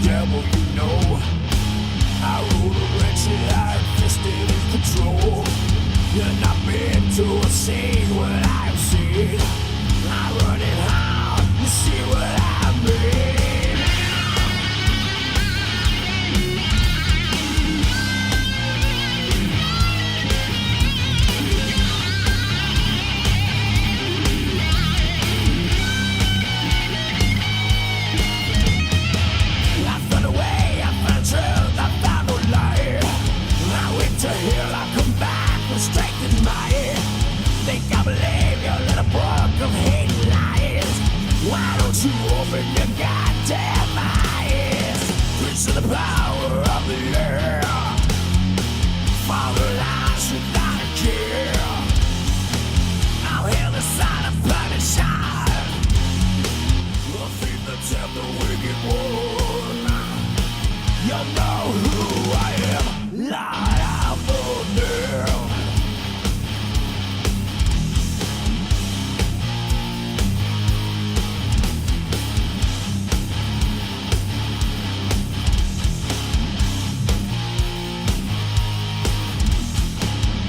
devil, you know. I rule a wretched iron fisted in control. You're not been to a scene what I have seen. I run it hard, you see what I mean. To heal, I come back with strength in my ear. Think I believe your little book of hate and lies. Why don't you open your goddamn eyes? Preach to the power of the air. Follow lies without a care. I'll heal the sign of punishment. I'll feed the temple wicked one. You know who I am. Lie.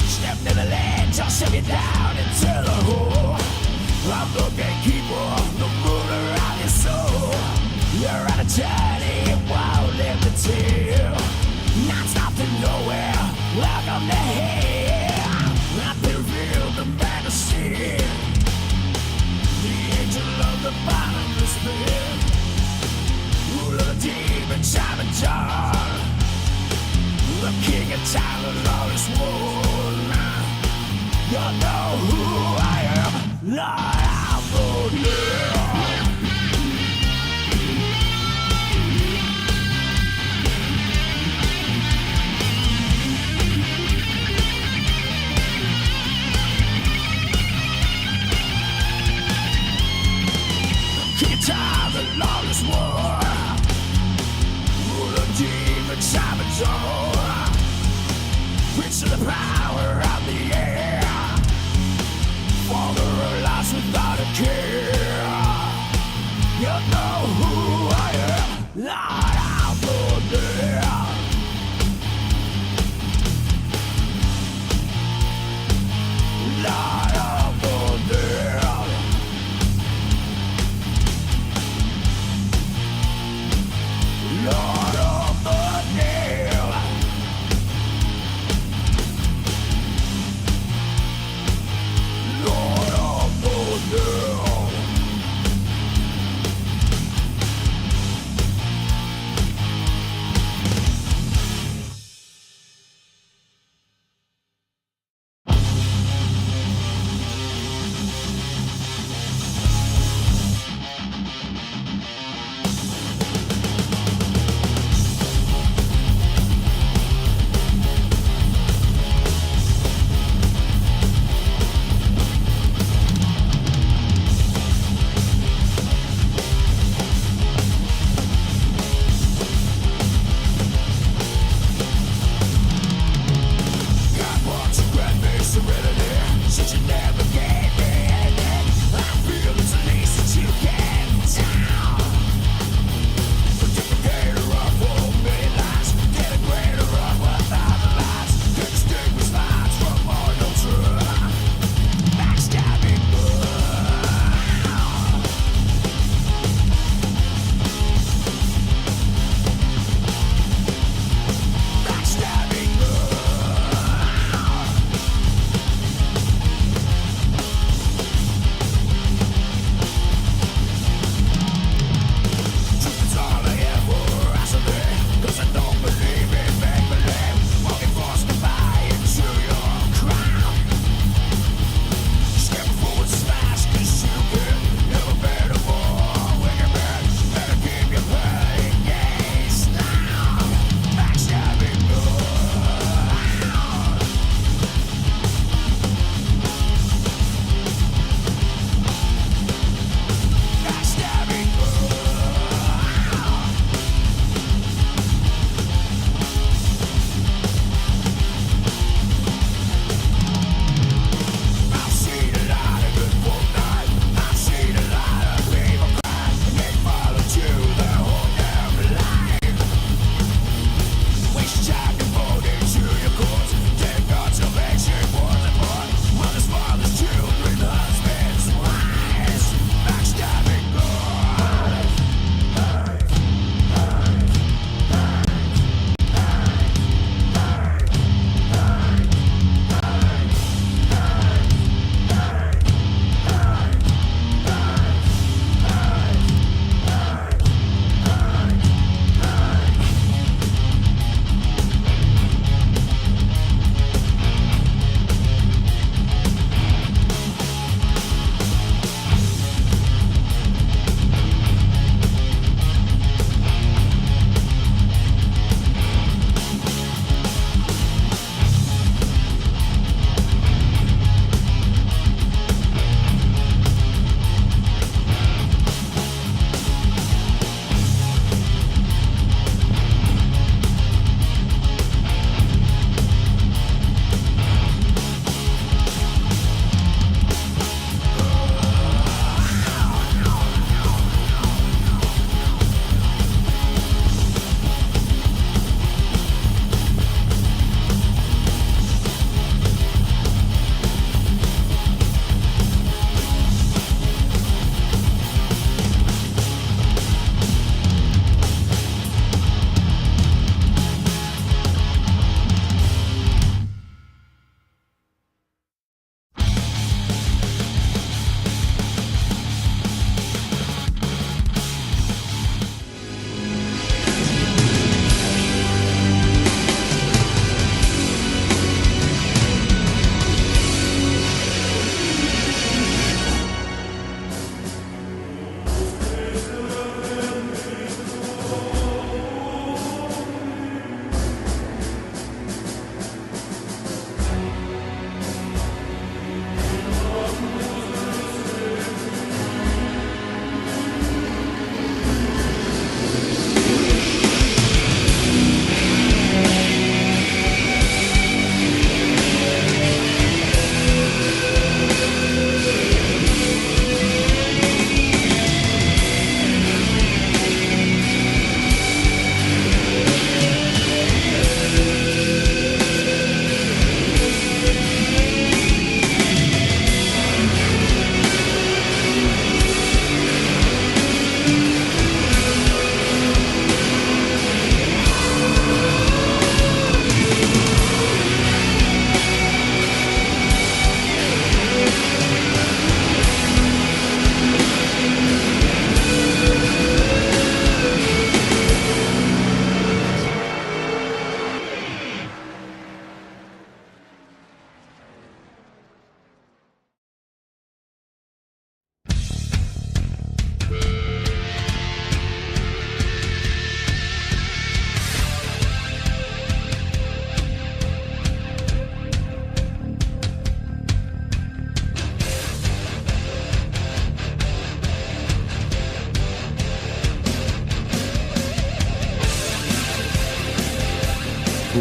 Step to the ledge, I'll shove you down into the hole. I'm the gatekeeper, the ruler of your soul. You're on a journey, it won't live the tale. Not stopping nowhere, welcome to hell. I've been revealed the fantasy. The angel of the bottomless pit. Ruler of the demon, Simon John. The king of time and lawless world. You know who I am, Lord of the world. Time, the lawless war. Rule of demon, Simon John. Preach to the power of the air. Father of lives without a care. You know who I am, Lord of the world. Lord of the world. Lord of the Nail.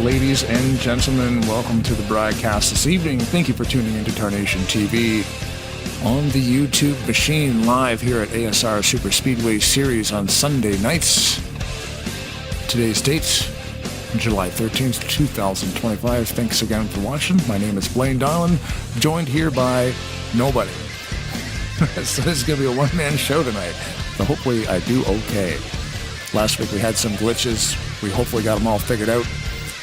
Ladies and gentlemen, welcome to the broadcast this evening. Thank you for tuning into Tarnation TV on the YouTube machine, live here at ASR Superspeedway Series on Sunday nights. Today's date, July 13th, 2025. Thanks again for watching. My name is Blaine Darlin, joined here by nobody. So this is going to be a one-man show tonight, but hopefully I do okay. Last week we had some glitches. We hopefully got them all figured out.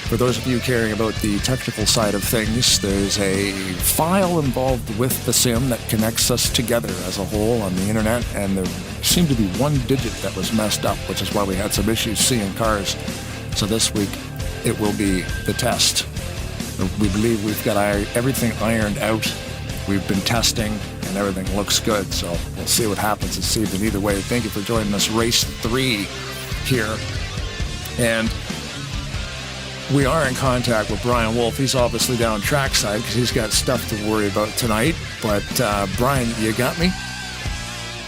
For those of you caring about the technical side of things, there's a file involved with the sim that connects us together as a whole on the internet, and there seemed to be one digit that was messed up, which is why we had some issues seeing cars. So this week, it will be the test. We believe we've got everything ironed out. We've been testing, and everything looks good, so we'll see what happens this evening. Either way, thank you for joining us. Race 3 here. And we are in contact with Brian Wolf. He's obviously down trackside because he's got stuff to worry about tonight. But Brian, you got me?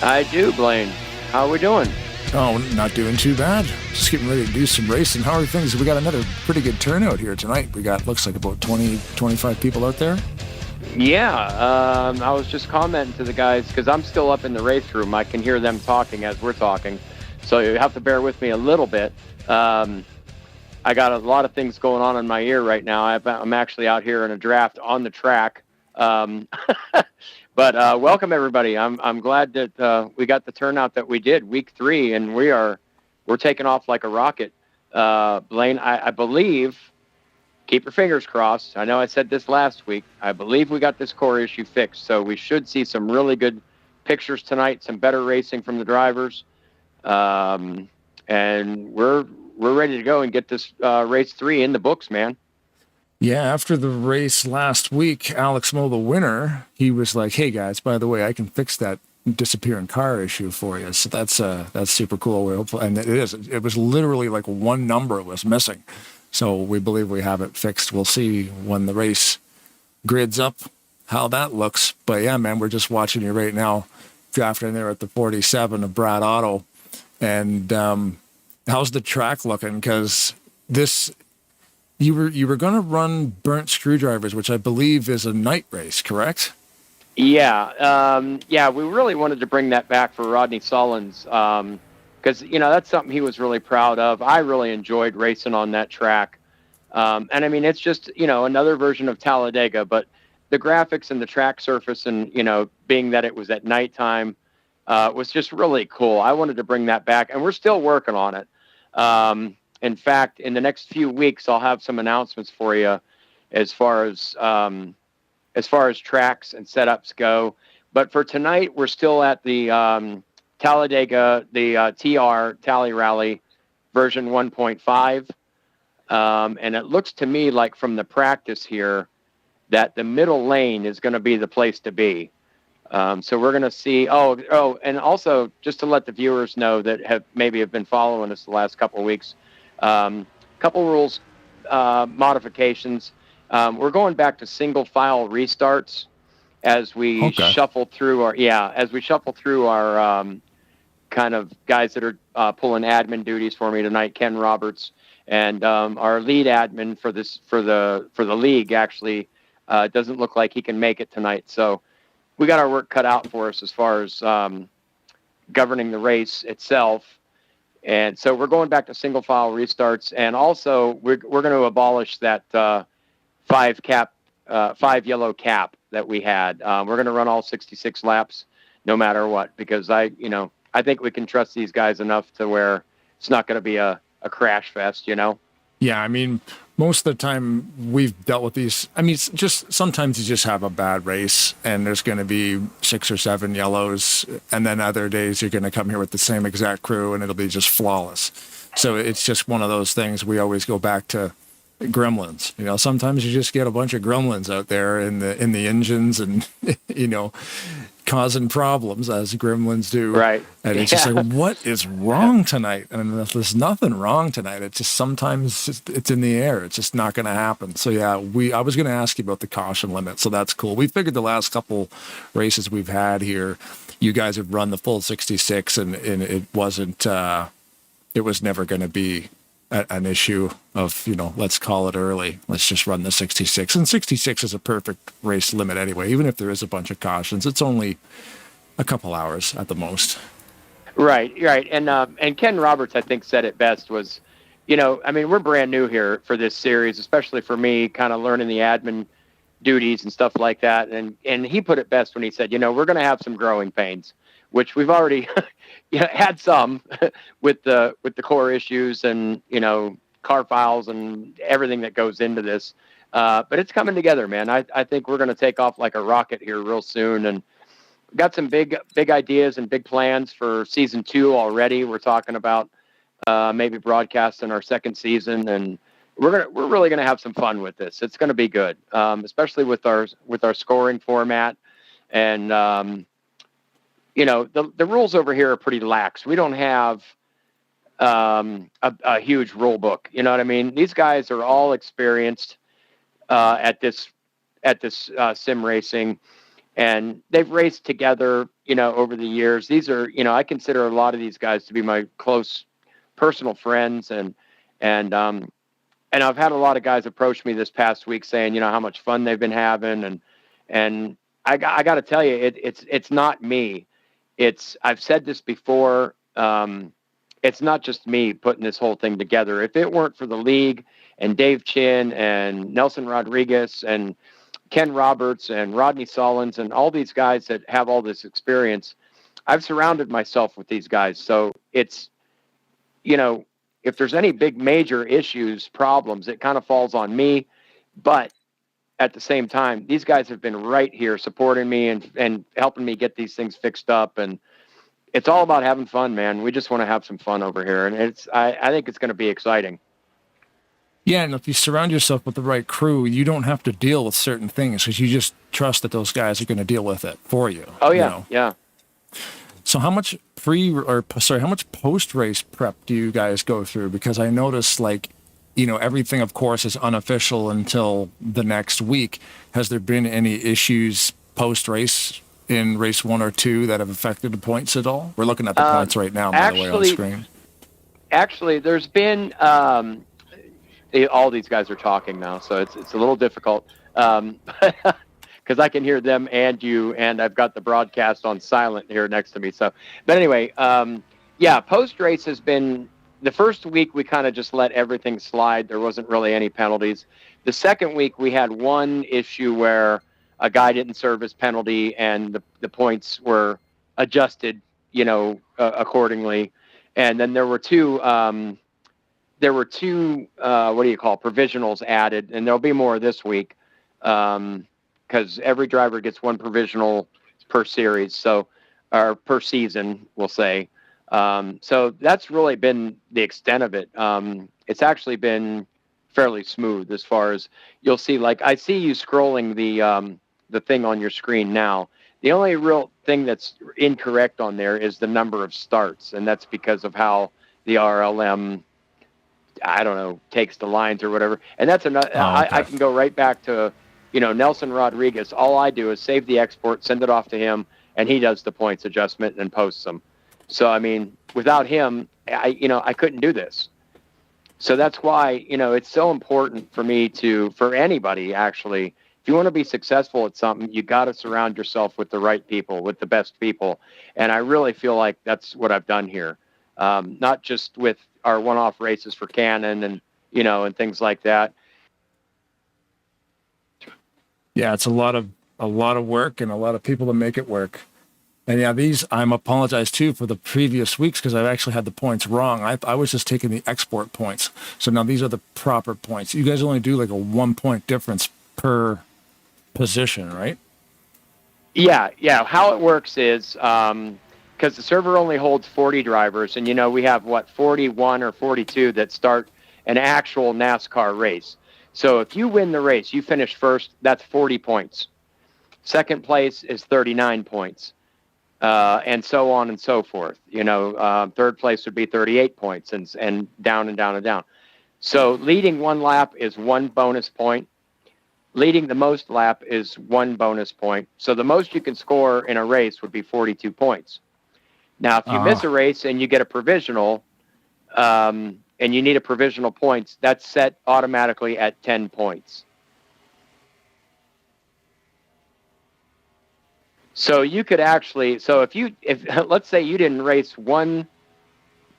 I do, Blaine. How are we doing? Oh, not doing too bad. Just getting ready to do some racing. How are things? We got another pretty good turnout here tonight. We got, looks like about 20, 25 people out there. Yeah, I was just commenting to the guys because I'm still up in the race room. I can hear them talking as we're talking. So you have to bear with me a little bit. I got a lot of things going on in my ear right now. I'm actually out here in a draft on the track. But welcome everybody. I'm glad that we got the turnout that we did week 3, and we're taking off like a rocket. Blaine, I believe, keep your fingers crossed. I know I said this last week. I believe we got this core issue fixed, so we should see some really good pictures tonight, some better racing from the drivers. And we're ready to go and get this race 3 in the books, man. Yeah, after the race last week, Alex Moe, the winner, he was like, "Hey guys, by the way, I can fix that disappearing car issue for you." So that's super cool. We hope, and it is. It was literally like one number was missing, so we believe we have it fixed. We'll see when the race grids up how that looks. But yeah, man, we're just watching you right now, drafting there at the 47 of Brad Otto, and how's the track looking? Because you were going to run burnt screwdrivers, which I believe is a night race, correct? Yeah, we really wanted to bring that back for Rodney Sullins because that's something he was really proud of. I really enjoyed racing on that track, and I mean it's just another version of Talladega, but the graphics and the track surface and being that it was at nighttime was just really cool. I wanted to bring that back, and we're still working on it. In fact, in the next few weeks, I'll have some announcements for you as far as tracks and setups go. But for tonight, we're still at the Talladega, the TR Tally Rally version 1.5. And it looks to me like from the practice here that the middle lane is going to be the place to be. So we're going to see. Oh, and also just to let the viewers know that have been following us the last couple of weeks, couple rules modifications. We're going back to single file restarts as we shuffle through our kind of guys that are pulling admin duties for me tonight. Ken Roberts and our lead admin for the league actually doesn't look like he can make it tonight. So we got our work cut out for us as far as governing the race itself. And so we're going back to single file restarts. And also we're going to abolish that 5 yellow cap that we had. We're going to run all 66 laps no matter what, because I think we can trust these guys enough to where it's not going to be a crash fest, Yeah, I mean, most of the time we've dealt with these. I mean, it's just sometimes you just have a bad race and there's going to be 6 or 7 yellows. And then other days you're going to come here with the same exact crew and it'll be just flawless. So it's just one of those things. We always go back to gremlins. Sometimes you just get a bunch of gremlins out there in the engines and, causing problems as gremlins do. Right. And it's just like, what is wrong tonight? And there's nothing wrong tonight. It's just sometimes it's in the air. It's just not going to happen. So yeah, I was going to ask you about the caution limit. So that's cool. We figured the last couple races we've had here, you guys have run the full 66 and it wasn't, it was never going to be an issue of, let's call it early. Let's just run the 66. And 66 is a perfect race limit anyway. Even if there is a bunch of cautions, it's only a couple hours at the most. Right. And Ken Roberts, I think, said it best was, we're brand new here for this series, especially for me, kind of learning the admin duties and stuff like that. And he put it best when he said, we're going to have some growing pains, which we've already had some with the core issues and, car files and everything that goes into this. But it's coming together, man. I think we're going to take off like a rocket here real soon. And got some big ideas and big plans for season 2 already. We're talking about maybe broadcasting our second season, and we're really gonna have some fun with this. It's gonna be good, especially with our scoring format. And the rules over here are pretty lax. We don't have a huge rule book. You know what I mean? These guys are all experienced at this sim racing. And they've raced together, over the years. These are, I consider a lot of these guys to be my close personal friends. And I've had a lot of guys approach me this past week saying, how much fun they've been having. And I got to tell you, it's not me. I've said this before. It's not just me putting this whole thing together. If it weren't for the league and Dave Chin and Nelson Rodriguez and Ken Roberts and Rodney Sollins and all these guys that have all this experience, I've surrounded myself with these guys. So it's, if there's any big major issues, problems, it kind of falls on me. But at the same time, these guys have been right here supporting me and helping me get these things fixed up. And it's all about having fun, man. We just want to have some fun over here. And I think it's going to be exciting. Yeah, and if you surround yourself with the right crew, you don't have to deal with certain things because you just trust that those guys are going to deal with it for you. Oh, yeah, yeah. So how much how much post-race prep do you guys go through? Because I noticed, everything, of course, is unofficial until the next week. Has there been any issues post-race in race 1 or 2 that have affected the points at all? We're looking at the points right now, by the way, on screen. Actually, there's been... all these guys are talking now, so it's a little difficult because I can hear them and you, and I've got the broadcast on silent here next to me. So, but anyway, post race has been the first week we kind of just let everything slide. There wasn't really any penalties. The second week we had one issue where a guy didn't serve his penalty, and the points were adjusted, accordingly. And then there were two. Provisionals added, and there'll be more this week because every driver gets one provisional per series, or per season, we'll say. So that's really been the extent of it. It's actually been fairly smooth as far as you'll see. I see you scrolling the thing on your screen now. The only real thing that's incorrect on there is the number of starts, and that's because of how the RLM, takes the lines or whatever. And that's another, okay. I can go right back to, Nelson Rodriguez. All I do is save the export, send it off to him, and he does the points adjustment and posts them. So, without him, I couldn't do this. So that's why, it's so important for me for anybody, actually, if you want to be successful at something, you got to surround yourself with the right people, with the best people. And I really feel like that's what I've done here. Not just with our one-off races for Canon and, and things like that. Yeah, it's a lot of work and a lot of people to make it work. And yeah, I'm apologize too for the previous weeks because I've actually had the points wrong. I was just taking the export points. So now these are the proper points. You guys only do a 1 point difference per position, right? Yeah. How it works is, because the server only holds 40 drivers, and we have 41 or 42 that start an actual NASCAR race. So if you win the race, you finish first, that's 40 points. Second place is 39 points, and so on and so forth. Third place would be 38 points, and down and down and down. So leading one lap is 1 bonus point. Leading the most lap is 1 bonus point. So the most you can score in a race would be 42 points. Now, if you miss a race and you get a provisional, and you need a provisional points, that's set automatically at 10 points. So you could actually, so if let's say you didn't race one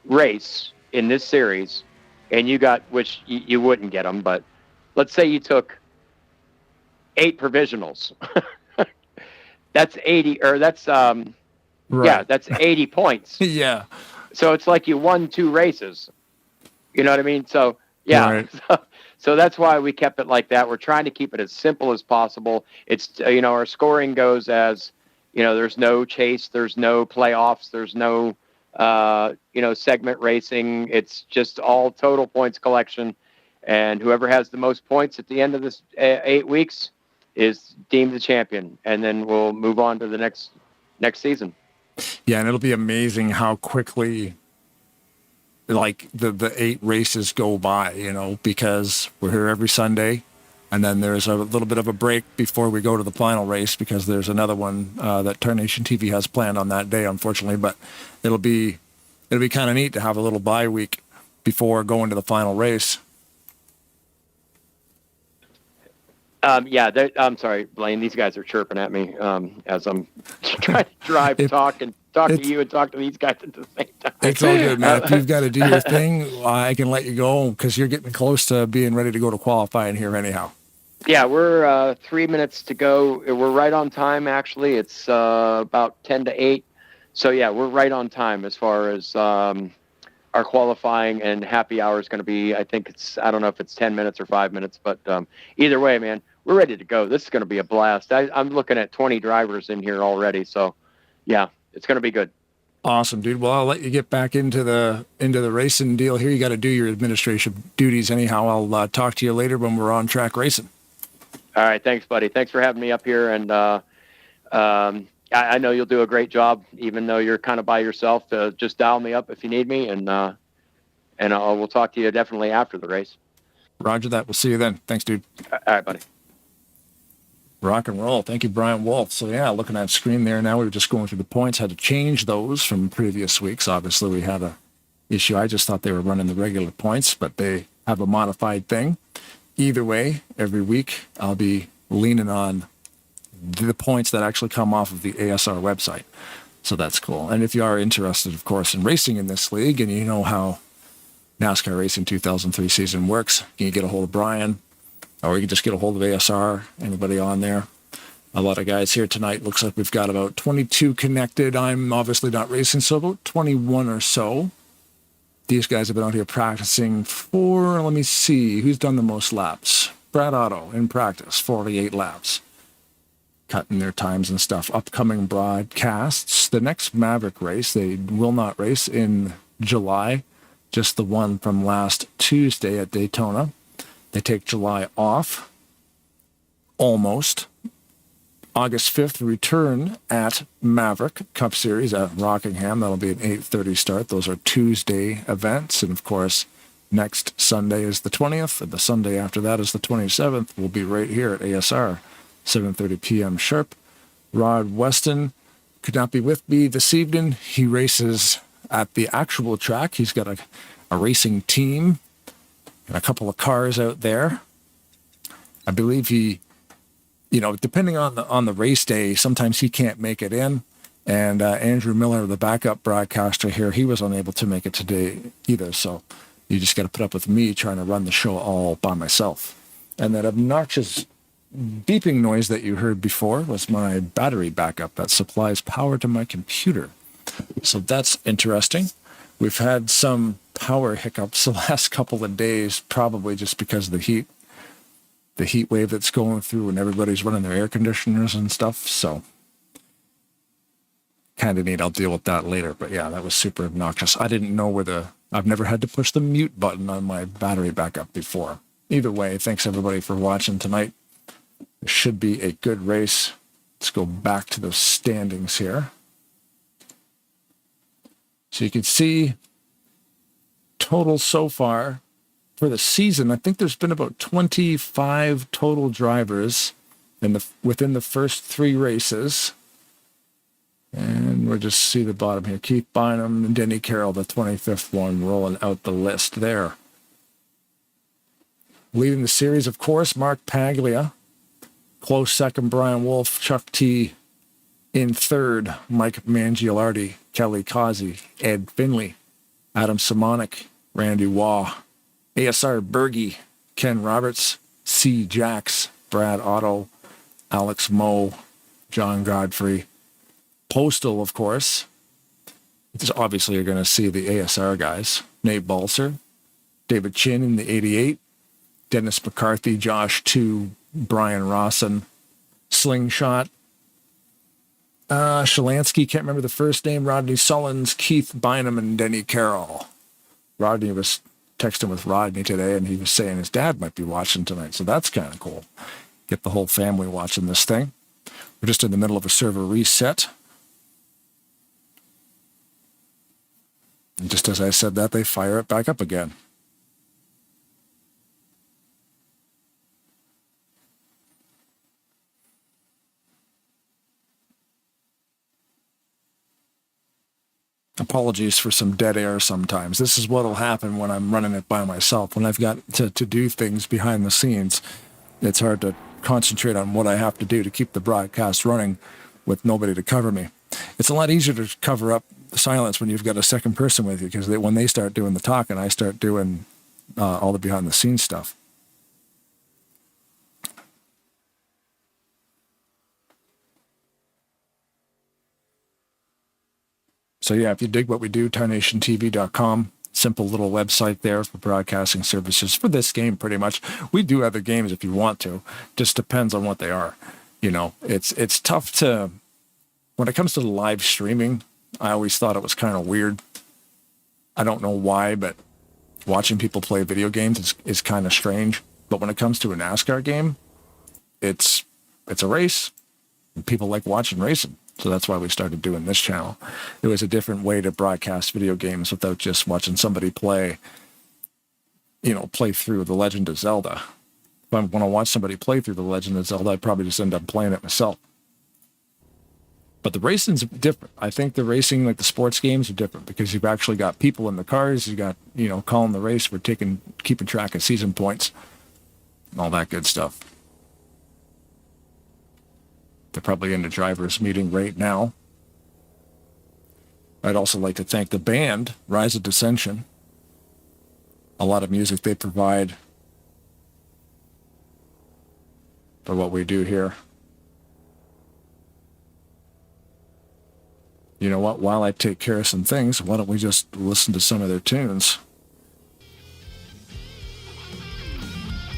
race in this series, and you got, which you wouldn't get them, but let's say you took 8 provisionals. That's 80, or that's Right. yeah, that's 80 points. Yeah. So it's like you won 2 races. You know what I mean? So yeah. Right. So that's why we kept it like that. We're trying to keep it as simple as possible. It's our scoring goes as, there's no chase, there's no playoffs, there's no segment racing. It's just all total points collection, and whoever has the most points at the end of this 8 weeks is deemed the champion, and then we'll move on to the next season. Yeah, and it'll be amazing how quickly, like, the 8 races go by, because we're here every Sunday, and then there's a little bit of a break before we go to the final race, because there's another one that Tarnation TV has planned on that day, unfortunately. But it'll be kind of neat to have a little bye week before going to the final race. I'm sorry, Blaine. These guys are chirping at me as I'm trying to drive, talk to you, and talk to these guys at the same time. It's all good, man. If you've got to do your thing, I can let you go, because you're getting close to being ready to go to qualifying here anyhow. Yeah, we're 3 minutes to go. We're right on time, actually. It's about 10 to 8. So, yeah, we're right on time as far as our qualifying, and happy hour is going to be, I don't know if it's 10 minutes or 5 minutes, but either way, man, we're ready to go. This is going to be a blast. I'm looking at 20 drivers in here already. So, yeah, it's going to be good. Awesome, dude. Well, I'll let you get back into the racing deal here. You got to do your administration duties anyhow. I'll talk to you later when we're on track racing. All right. Thanks, buddy. Thanks for having me up here. And I know you'll do a great job, even though you're kind of by yourself. Just dial me up if you need me, and we'll talk to you definitely after the race. Roger that. We'll see you then. Thanks, dude. All right, buddy. Rock and roll. Thank you, Bryant Wolf. So, yeah, looking at the screen there now, we were just going through the points, had to change those from previous weeks. Obviously, we had a issue. I just thought they were running the regular points, but they have a modified thing. Either way, every week, I'll be leaning on the points that actually come off of the ASR website. So that's cool. And if you are interested, of course, in racing in this league, and you know how NASCAR Racing 2003 season works, you can get a hold of Brian, or you can just get a hold of ASR, anybody on there. A lot of guys here tonight. Looks like we've got about 22 connected. I'm obviously not racing, so about 21 or so. These guys have been out here practicing for, let me see, who's done the most laps? Brad Otto in practice, 48 laps. Cutting their times and stuff. Upcoming broadcasts. The next Maverick race, they will not race in July, just the one from last Tuesday at Daytona. They take July off, almost. August 5th, return at Maverick Cup Series at Rockingham. That'll be an 8:30 start. Those are Tuesday events. And, of course, next Sunday is the 20th, and the Sunday after that is the 27th. We'll be right here at ASR, 7:30 p.m. sharp. Rod Weston could not be with me this evening. He races at the actual track. He's got a racing team and a couple of cars out there. I believe he, depending on the race day, sometimes he can't make it in. And Andrew Miller, the backup broadcaster here, he was unable to make it today either. So you just got to put up with me trying to run the show all by myself. And that obnoxious beeping noise that you heard before was my battery backup that supplies power to my computer. So that's interesting. We've had some power hiccups the last couple of days, probably just because of the heat wave that's going through and everybody's running their air conditioners and stuff. So kind of neat. I'll deal with that later. But yeah, that was super obnoxious. I didn't know I've never had to push the mute button on my battery backup before. Either way, thanks everybody for watching tonight. It should be a good race. Let's go back to the standings here. So you can see total so far for the season. I think there's been about 25 total drivers within the first 3 races. And we'll just see the bottom here. Keith Bynum and Denny Carroll, the 25th one, rolling out the list there. Leading the series, of course, Mark Paglia. Close second, Brian Wolf. Chuck T. in third, Mike Mangialardi, Kelly Causey, Ed Finley, Adam Simonik, Randy Waugh, ASR Berge, Ken Roberts, C. Jacks, Brad Otto, Alex Moe, John Godfrey. Postal, of course. Obviously, you're going to see the ASR guys. Nate Balser, David Chin in the 88, Dennis McCarthy, Josh 2, Brian Rawson, Slingshot, Shalansky, can't remember the first name, Rodney Sullins, Keith Bynum, and Denny Carroll. Rodney was texting with Rodney today, and he was saying his dad might be watching tonight, so that's kind of cool. Get the whole family watching this thing. We're just in the middle of a server reset. And just as I said that, they fire it back up again. Apologies for some dead air sometimes. This is what'll happen when I'm running it by myself. When I've got to do things behind the scenes, it's hard to concentrate on what I have to do to keep the broadcast running with nobody to cover me. It's a lot easier to cover up the silence when you've got a second person with you, because when they start doing the talking, I start doing all the behind the scenes stuff. So yeah, if you dig what we do, TarnationTV.com, simple little website there for broadcasting services for this game pretty much. We do other games if you want to. Just depends on what they are. You know, it's tough to, when it comes to the live streaming, I always thought it was kind of weird. I don't know why, but watching people play video games is kind of strange. But when it comes to a NASCAR game, it's a race, and people like watching racing. So that's why we started doing this channel. It was a different way to broadcast video games without just watching somebody play through The Legend of Zelda. If I want to watch somebody play through The Legend of Zelda, I'd probably just end up playing it myself. But the racing's different. I think the racing, like the sports games, are different because you've actually got people in the cars. You got, calling the race. We're keeping track of season points and all that good stuff. They're probably in the driver's meeting right now. I'd also like to thank the band, Rise of Dissension. A lot of music they provide for what we do here. You know what? While I take care of some things, why don't we just listen to some of their tunes?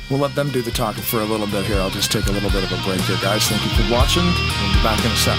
We'll let them do the talking for a little bit here. I'll just take a little bit of a break here, guys. Thank you for watching. We'll be back in a sec.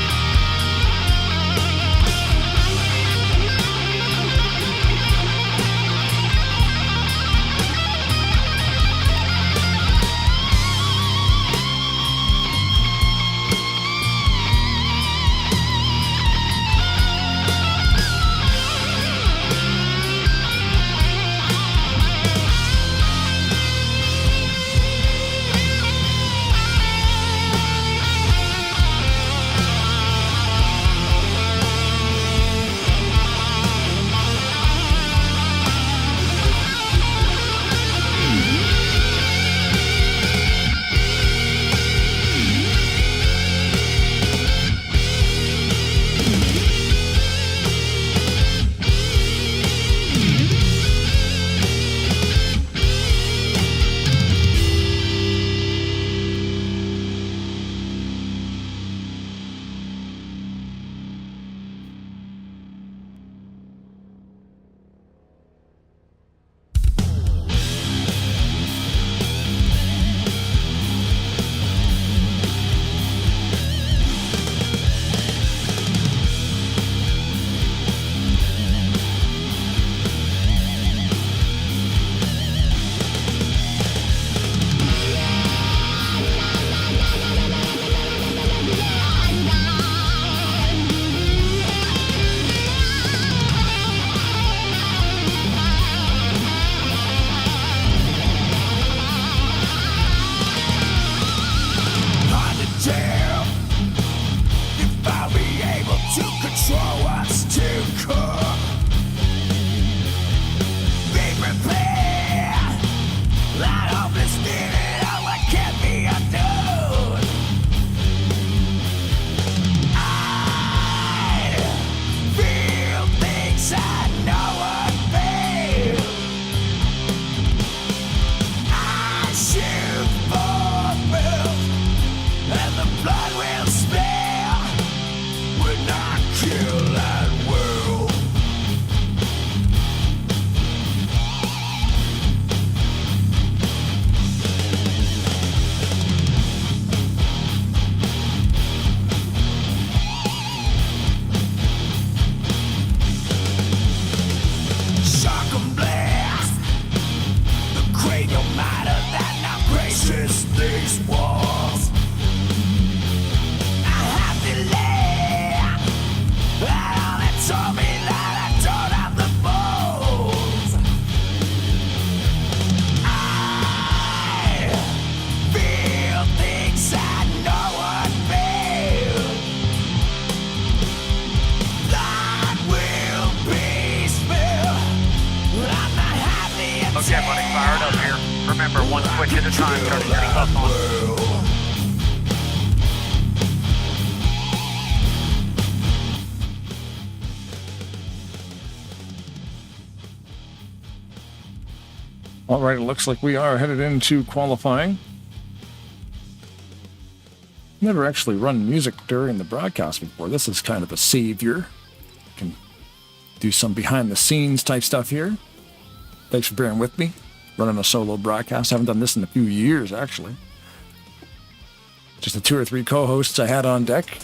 ship fulfilled, and the blood will spill when I kill that world. Shock and blast, the cranial matter that now graces these walls. I have to live, and all that told me that I don't have the balls. I feel things that no one feels. Blood will be spilled. I'm not happy until Okay, buddy, fired up here. Remember, one switch at a time, turning your stuff on. All right, it looks like we are headed into qualifying. Never actually run music during the broadcast before. This is kind of a savior. Can do some behind the scenes type stuff here. Thanks for bearing with me. Running a solo broadcast. Haven't done this in a few years, actually. Just the 2 or 3 co-hosts I had on deck.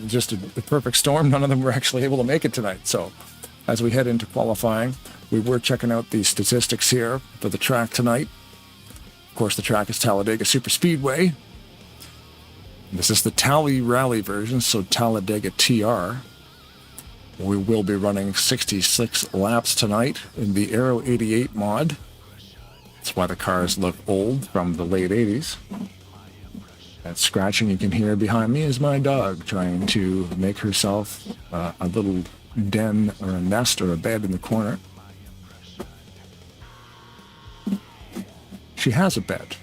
Just a perfect storm. None of them were actually able to make it tonight. So as we head into qualifying, we were checking out the statistics here for the track tonight. Of course, the track is Talladega Superspeedway. This is the Tally Rally version, so Talladega TR. We will be running 66 laps tonight in the Aero 88 mod. That's why the cars look old from the late 80s. That scratching you can hear behind me is my dog trying to make herself a little den or a nest or a bed in the corner. She has a bed,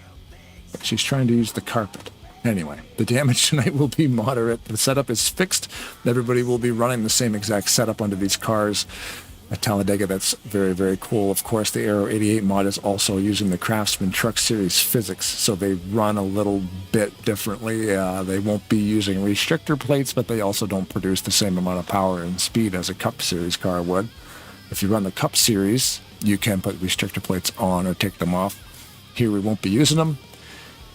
but she's trying to use the carpet. Anyway, the damage tonight will be moderate. The setup is fixed. Everybody will be running the same exact setup under these cars. At Talladega, that's very, very cool. Of course, the Aero 88 mod is also using the Craftsman Truck Series physics, so they run a little bit differently. They won't be using restrictor plates, but they also don't produce the same amount of power and speed as a Cup Series car would. If you run the Cup Series, you can put restrictor plates on or take them off. Here we won't be using them,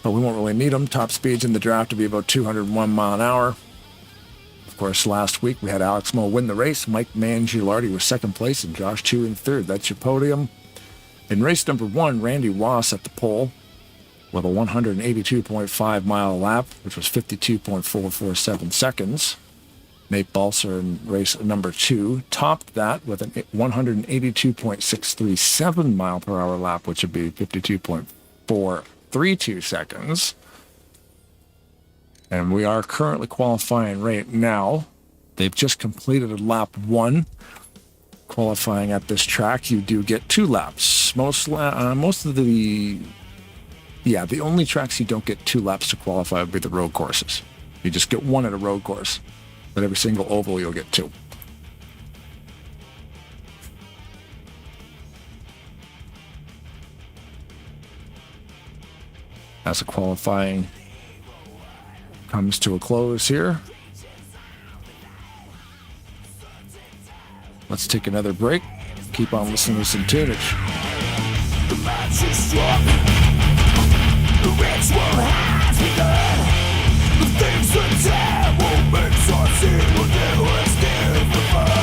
but we won't really need them. Top speeds in the draft to be about 201 mile an hour. Of course, last week we had Alex Moe win the race. Mike Mangialardi was second place and Josh Chu in third. That's your podium. In race number 1, Randy Wass at the pole with a 182.5 mile lap, which was 52.447 seconds. Nate Balser in race number 2 topped that with a 182.637 mile per hour lap, which would be 52.432 seconds. And we are currently qualifying right now. They've just completed lap 1. Qualifying at this track, you do get 2 laps. The only tracks you don't get 2 laps to qualify would be the road courses. You just get 1 at a road course. But every single oval you'll get 2. As the qualifying comes to a close here, let's take another break. Keep on listening to some tunage. The match is struck. The ritual has begun. The things the devil makes us see will do is give the fun.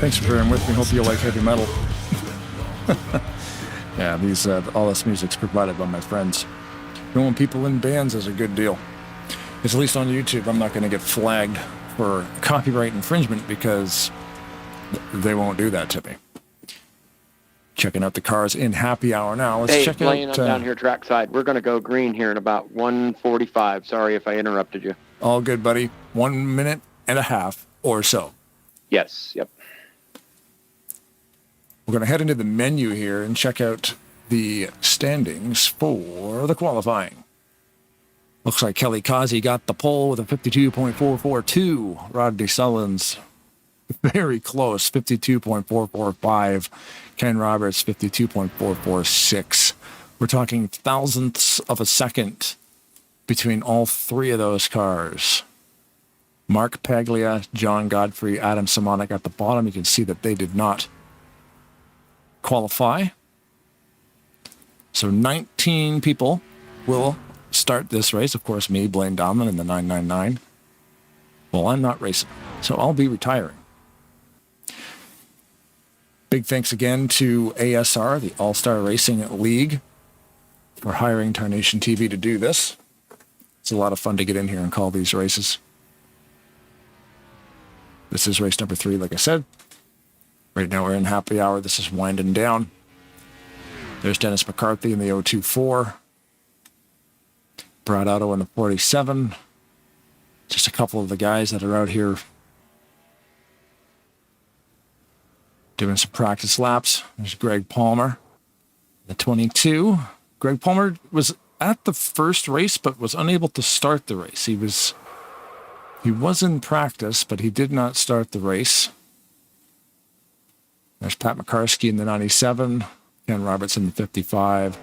Thanks for bearing with me. Hope you like heavy metal. Yeah, these all this music's provided by my friends. Knowing people in bands is a good deal. It's at least on YouTube. I'm not going to get flagged for copyright infringement because they won't do that to me. Checking out the cars in happy hour now. Let's check Blaine, out. I'm down here trackside. We're going to go green here in about 1:45. Sorry if I interrupted you. All good, buddy. 1 minute and a half or so. Yes. Yep. We're going to head into the menu here and check out the standings for the qualifying. Looks like Kelly Causey got the pole with a 52.442. Rodney Sullins very close, 52.445. Ken Roberts, 52.446. We're talking thousandths of a second between all three of those cars. Mark Paglia, John Godfrey, Adam Simonek at the bottom. You can see that they did not qualify. So 19 people will start this race. Of course, me, Blaine Dahman, in the 999. Well, I'm not racing, so I'll be retiring. Big thanks again to ASR, the All-Star Racing League, for hiring Tarnation TV to do this. It's a lot of fun to get in here and call these races. This is race number 3, like I said. Right now we're in happy hour. This is winding down. There's Dennis McCarthy in the 024. Brad Otto in the 47. Just a couple of the guys that are out here doing some practice laps. There's Greg Palmer, the 22. Greg Palmer was at the first race, but was unable to start the race. He was in practice, but he did not start the race. There's Pat McCarskey in the 97, Ken Roberts in the 55,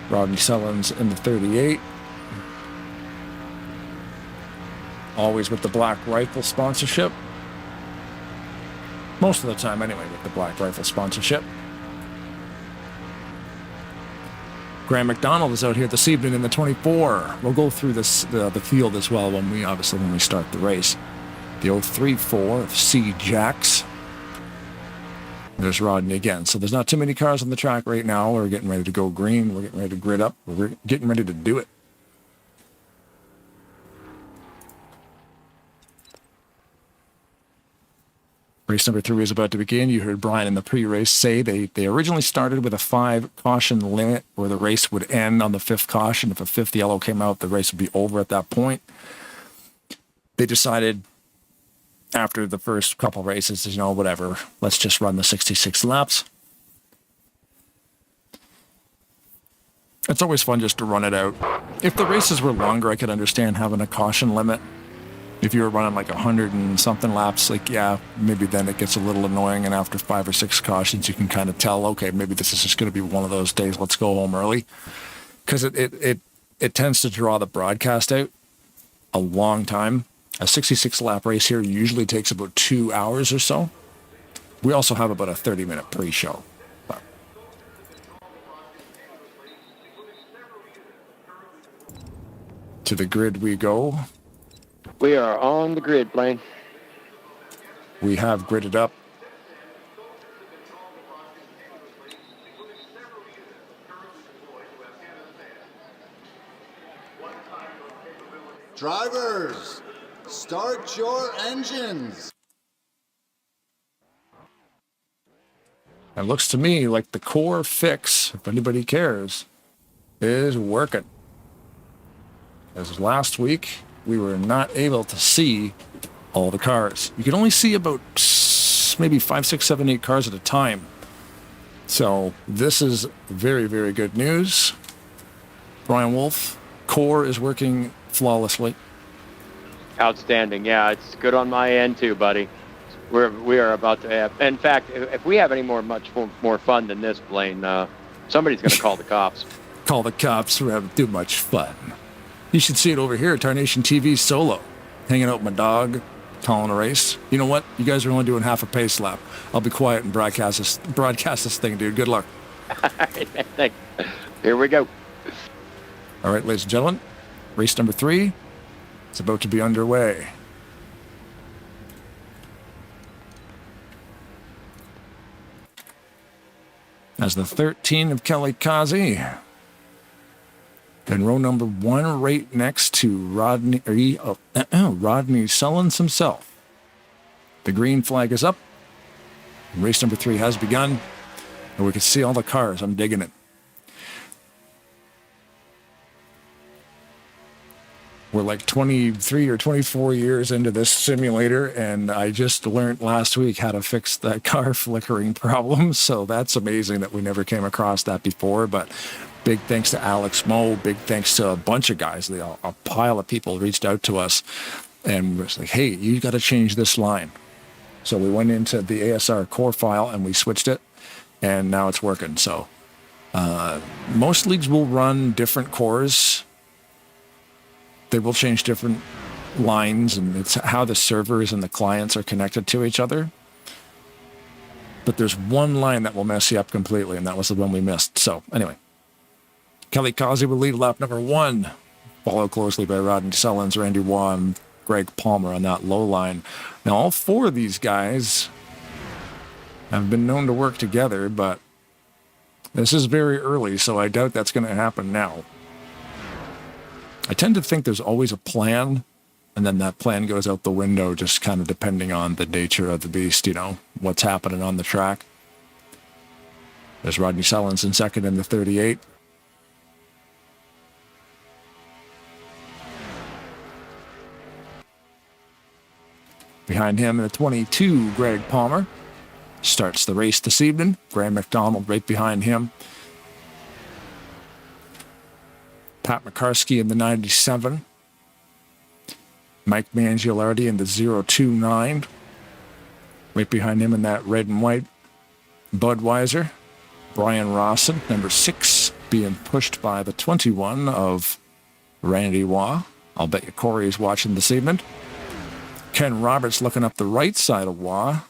Rodney Sullins in the 38. Always with the Black Rifle sponsorship. Most of the time, anyway, with the Black Rifle sponsorship. Graham McDonald is out here this evening in the 24. We'll go through this the field as well when we start the race. The 034 of C. Jacks. There's Rodney again. So there's not too many cars on the track right now. We're getting ready to go green. We're getting ready to grid up. We're getting ready to do it. Race number 3 is about to begin. You heard Brian in the pre-race say they originally started with a 5 caution limit where the race would end on the 5th caution. If a 5th yellow came out, the race would be over at that point. They decided after the first couple races, whatever, let's just run the 66 laps. It's always fun just to run it out. If the races were longer, I could understand having a caution limit. If you were running like 100 and something laps, maybe then it gets a little annoying, and after 5 or 6 cautions, you can kind of tell, okay, maybe this is just going to be one of those days, let's go home early. Because it tends to draw the broadcast out a long time. A 66-lap race here usually takes about 2 hours or so. We also have about a 30-minute pre-show. To the grid we go. We are on the grid, Blaine. We have gridded up. Drivers, start your engines. It looks to me like the core fix, if anybody cares, is working. As last week, we were not able to see all the cars. You could only see about maybe 5, 6, 7, 8 cars at a time. So this is very, very good news. Brian Wolf, core is working flawlessly. Outstanding. Yeah, it's good on my end too, buddy. We are about to have. In fact, if we have any much more fun than this, Blaine, somebody's going to call the cops. Call the cops. We're having too much fun. You should see it over here, Tarnation TV solo, hanging out with my dog, calling a race. You know what? You guys are only doing half a pace lap. I'll be quiet and broadcast this thing, dude. Good luck. All right, thanks. Here we go. All right, ladies and gentlemen, race number 3 is about to be underway. has the 13 of Kelly Kazi. Then row number 1 right next to Rodney Sullins himself. The green flag is up. Race number 3 has begun. And we can see all the cars. I'm digging it. We're like 23 or 24 years into this simulator, and I just learned last week how to fix that car flickering problem. So that's amazing that we never came across that before. But big thanks to Alex Moe. Big thanks to a bunch of guys. A pile of people reached out to us and was like, hey, you got to change this line. So we went into the ASR core file and we switched it, and now it's working. So most leagues will run different cores. They will change different lines, and it's how the servers and the clients are connected to each other. But there's one line that will mess you up completely, and that was the one we missed. So anyway, Kelly Causey will lead lap number 1, followed closely by Rodney Sullins, Randy Waugh, and Greg Palmer on that low line. Now, all 4 of these guys have been known to work together, but this is very early, so I doubt that's going to happen now. I tend to think there's always a plan, and then that plan goes out the window, just kind of depending on the nature of the beast, what's happening on the track. There's Rodney Sullins in second in the 38. Behind him in the 22, Greg Palmer starts the race this evening. Graham McDonald right behind him. Pat McCarsky in the 97. Mike Mangialardi in the 029. Right behind him in that red and white, Budweiser. Brian Rawson, number 6, being pushed by the 21 of Randy Waugh. I'll bet you Corey's watching this evening. Ken Roberts looking up the right side of Waugh.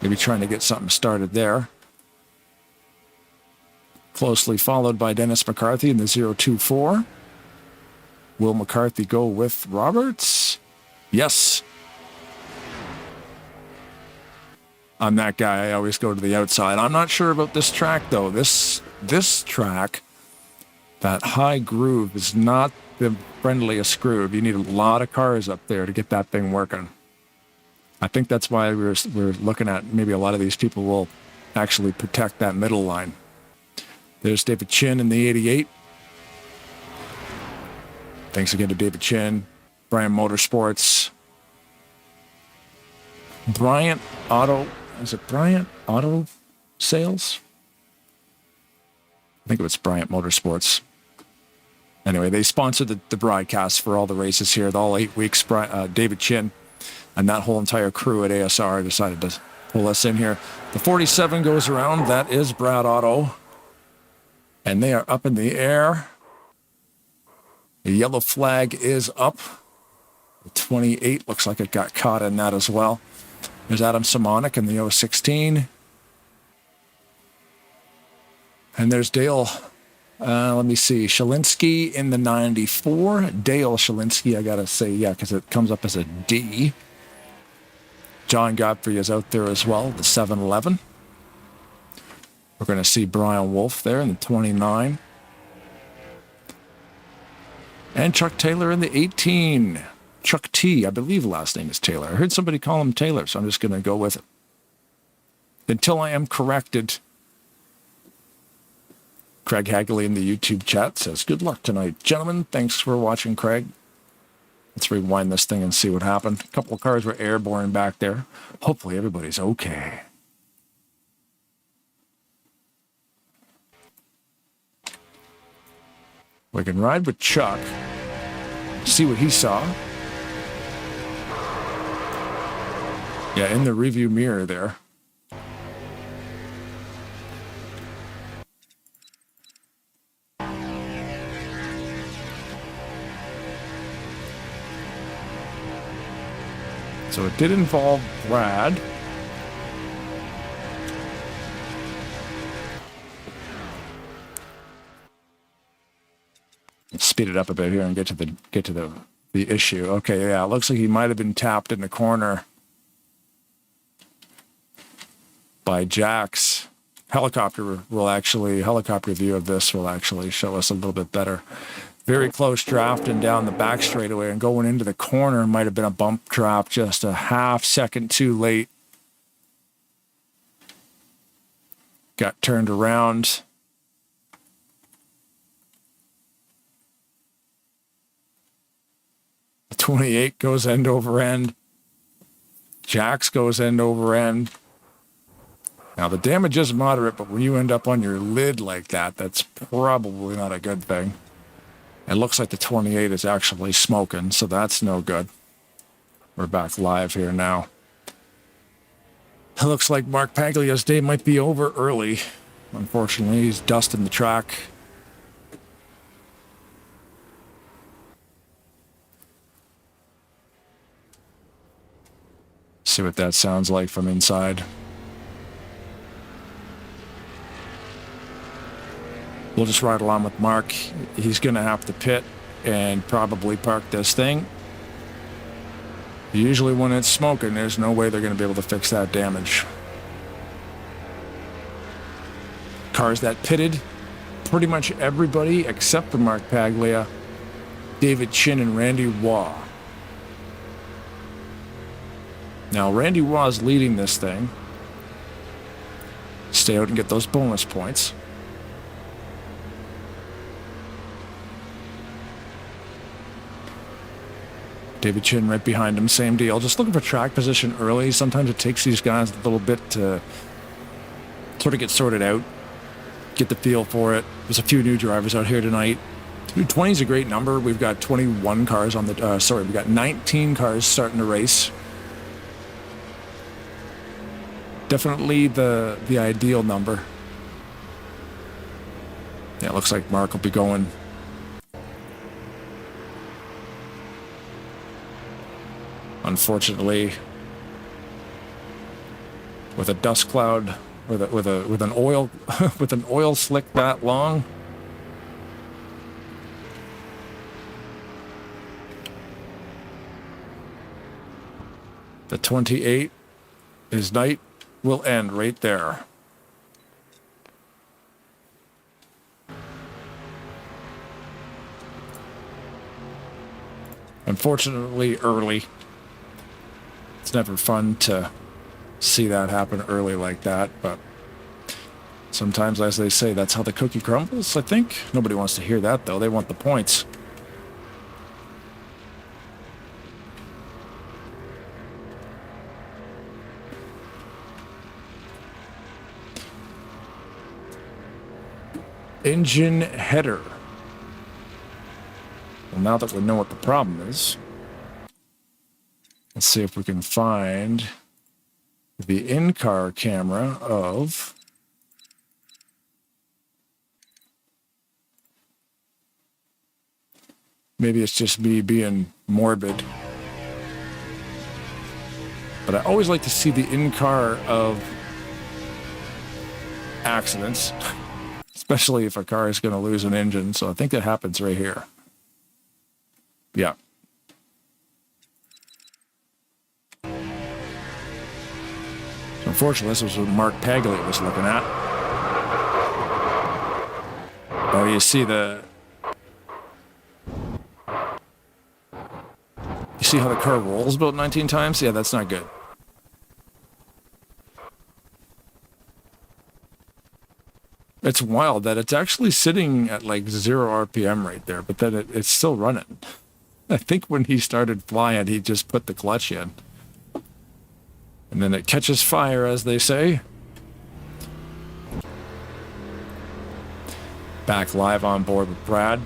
Maybe trying to get something started there. Closely followed by Dennis McCarthy in the 024. Will McCarthy go with Roberts? Yes. I'm that guy. I always go to the outside. I'm not sure about this track, though. This track, that high groove, is not the friendliest groove. You need a lot of cars up there to get that thing working. I think that's why we're looking at maybe a lot of these people will actually protect that middle line. There's David Chin in the 88. Thanks again to David Chin. Bryant Motorsports. Bryant Auto. Is it Bryant Auto Sales? I think it was Bryant Motorsports. Anyway, they sponsored the broadcast for all the races here, all 8 weeks. David Chin and that whole entire crew at ASR decided to pull us in here. The 47 goes around. That is Brad Auto. And they are up in the air. The yellow flag is up. The 28 looks like it got caught in that as well. There's Adam Simonik in the 016. And there's Dale, let me see, Shalinsky in the 94. Dale Shalinsky, I got to say, yeah, because it comes up as a D. John Godfrey is out there as well, the 711. We're going to see Brian Wolf there in the 29. And Chuck Taylor in the 18. Chuck T, I believe last name is Taylor. I heard somebody call him Taylor, so I'm just going to go with it. Until I am corrected. Craig Hagley in the YouTube chat says, good luck tonight, gentlemen. Thanks for watching, Craig. Let's rewind this thing and see what happened. A couple of cars were airborne back there. Hopefully everybody's okay. We can ride with Chuck, see what he saw. Yeah, in the review mirror there. So it did involve Brad. Let's speed it up a bit here and get to the issue. Okay, yeah, it looks like he might have been tapped in the corner by Jax. helicopter view of this will actually show us a little bit better. Very close drafting down the back straightaway and going into the corner. Might have been a bump trap just a half second too late. Got turned around. The 28 goes end over end. Jax goes end over end. Now, the damage is moderate, but when you end up on your lid like that, that's probably not a good thing. It looks like the 28 is actually smoking, so that's no good. We're back live here now. It looks like Mark Paglia's day might be over early. Unfortunately, he's dusting the track. See what that sounds like from inside. We'll just ride along with Mark. He's going to have to pit and probably park this thing. Usually when it's smoking, there's no way they're going to be able to fix that damage. Cars that pitted, pretty much everybody except for Mark Paglia, David Chin, and Randy Waugh. Now, Randy Waugh's leading this thing. Stay out and get those bonus points. David Chin right behind him, same deal. Just looking for track position early. Sometimes it takes these guys a little bit to sort of get sorted out, get the feel for it. There's a few new drivers out here tonight. 20 is a great number. We've got 21 cars on the, we've got 19 cars starting the race. Definitely the ideal number. Yeah, it looks like Mark will be going. Unfortunately, with a dust cloud, with an oil slick that long, the 28, his night will end right there. Unfortunately, early. It's never fun to see that happen early like that, but sometimes, as they say, that's how the cookie crumbles, I think. Nobody wants to hear that, though. They want the points. Engine header. Well, now that we know what the problem is, let's see if we can find the in-car camera of maybe it's just me being morbid, but I always like to see the in-car of accidents, especially if a car is going to lose an engine. So I think that happens right here. Yeah. Unfortunately, this was what Mark Paglia was looking at. Oh, you see you see how the car rolls about 19 times? Yeah, that's not good. It's wild that it's actually sitting at like 0 RPM right there, but then it's still running. I think when he started flying, he just put the clutch in. And then it catches fire, as they say. Back live on board with Brad.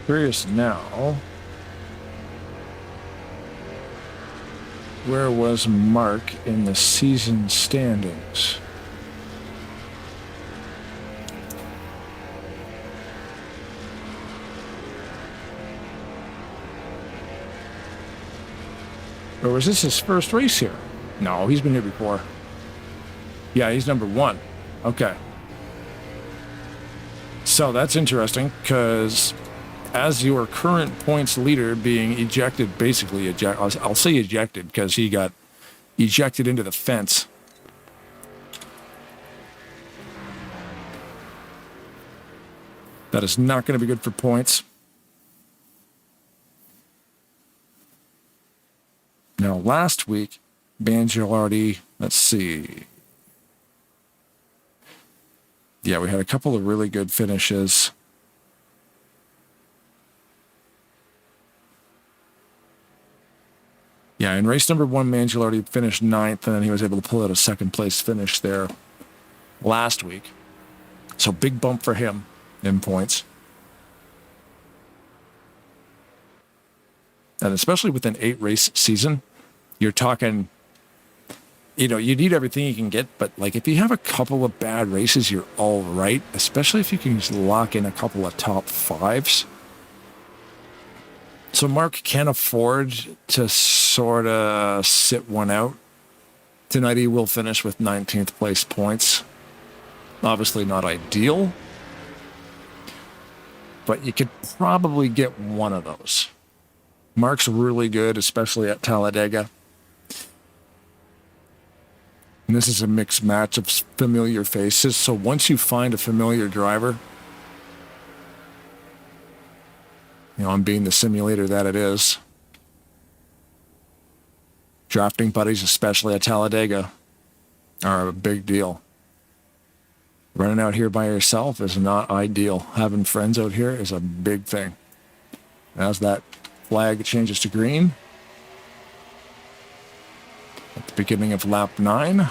Curious now, where was Mark in the season standings? Or was this his first race here? No, he's been here before. Yeah, he's number 1. Okay. So that's interesting, because as your current points leader being ejected, basically, I'll say ejected, because he got ejected into the fence. That is not going to be good for points. Now, last week, Bangiardi, let's see. Yeah, we had a couple of really good finishes. Yeah, in race number 1, Mangialardi finished 9th, and then he was able to pull out a second-place finish there last week. So big bump for him in points. And especially with an 8-race season, you're talking, you need everything you can get, but like if you have a couple of bad races, you're all right, especially if you can just lock in a couple of top 5s. So Mark can afford to sort of sit one out. Tonight he will finish with 19th place points. Obviously not ideal, but you could probably get one of those. Mark's really good, especially at Talladega. And this is a mixed match of familiar faces. So once you find a familiar driver, I'm being the simulator that it is. Drafting buddies, especially at Talladega, are a big deal. Running out here by yourself is not ideal. Having friends out here is a big thing. As that flag changes to green, at the beginning of lap 9.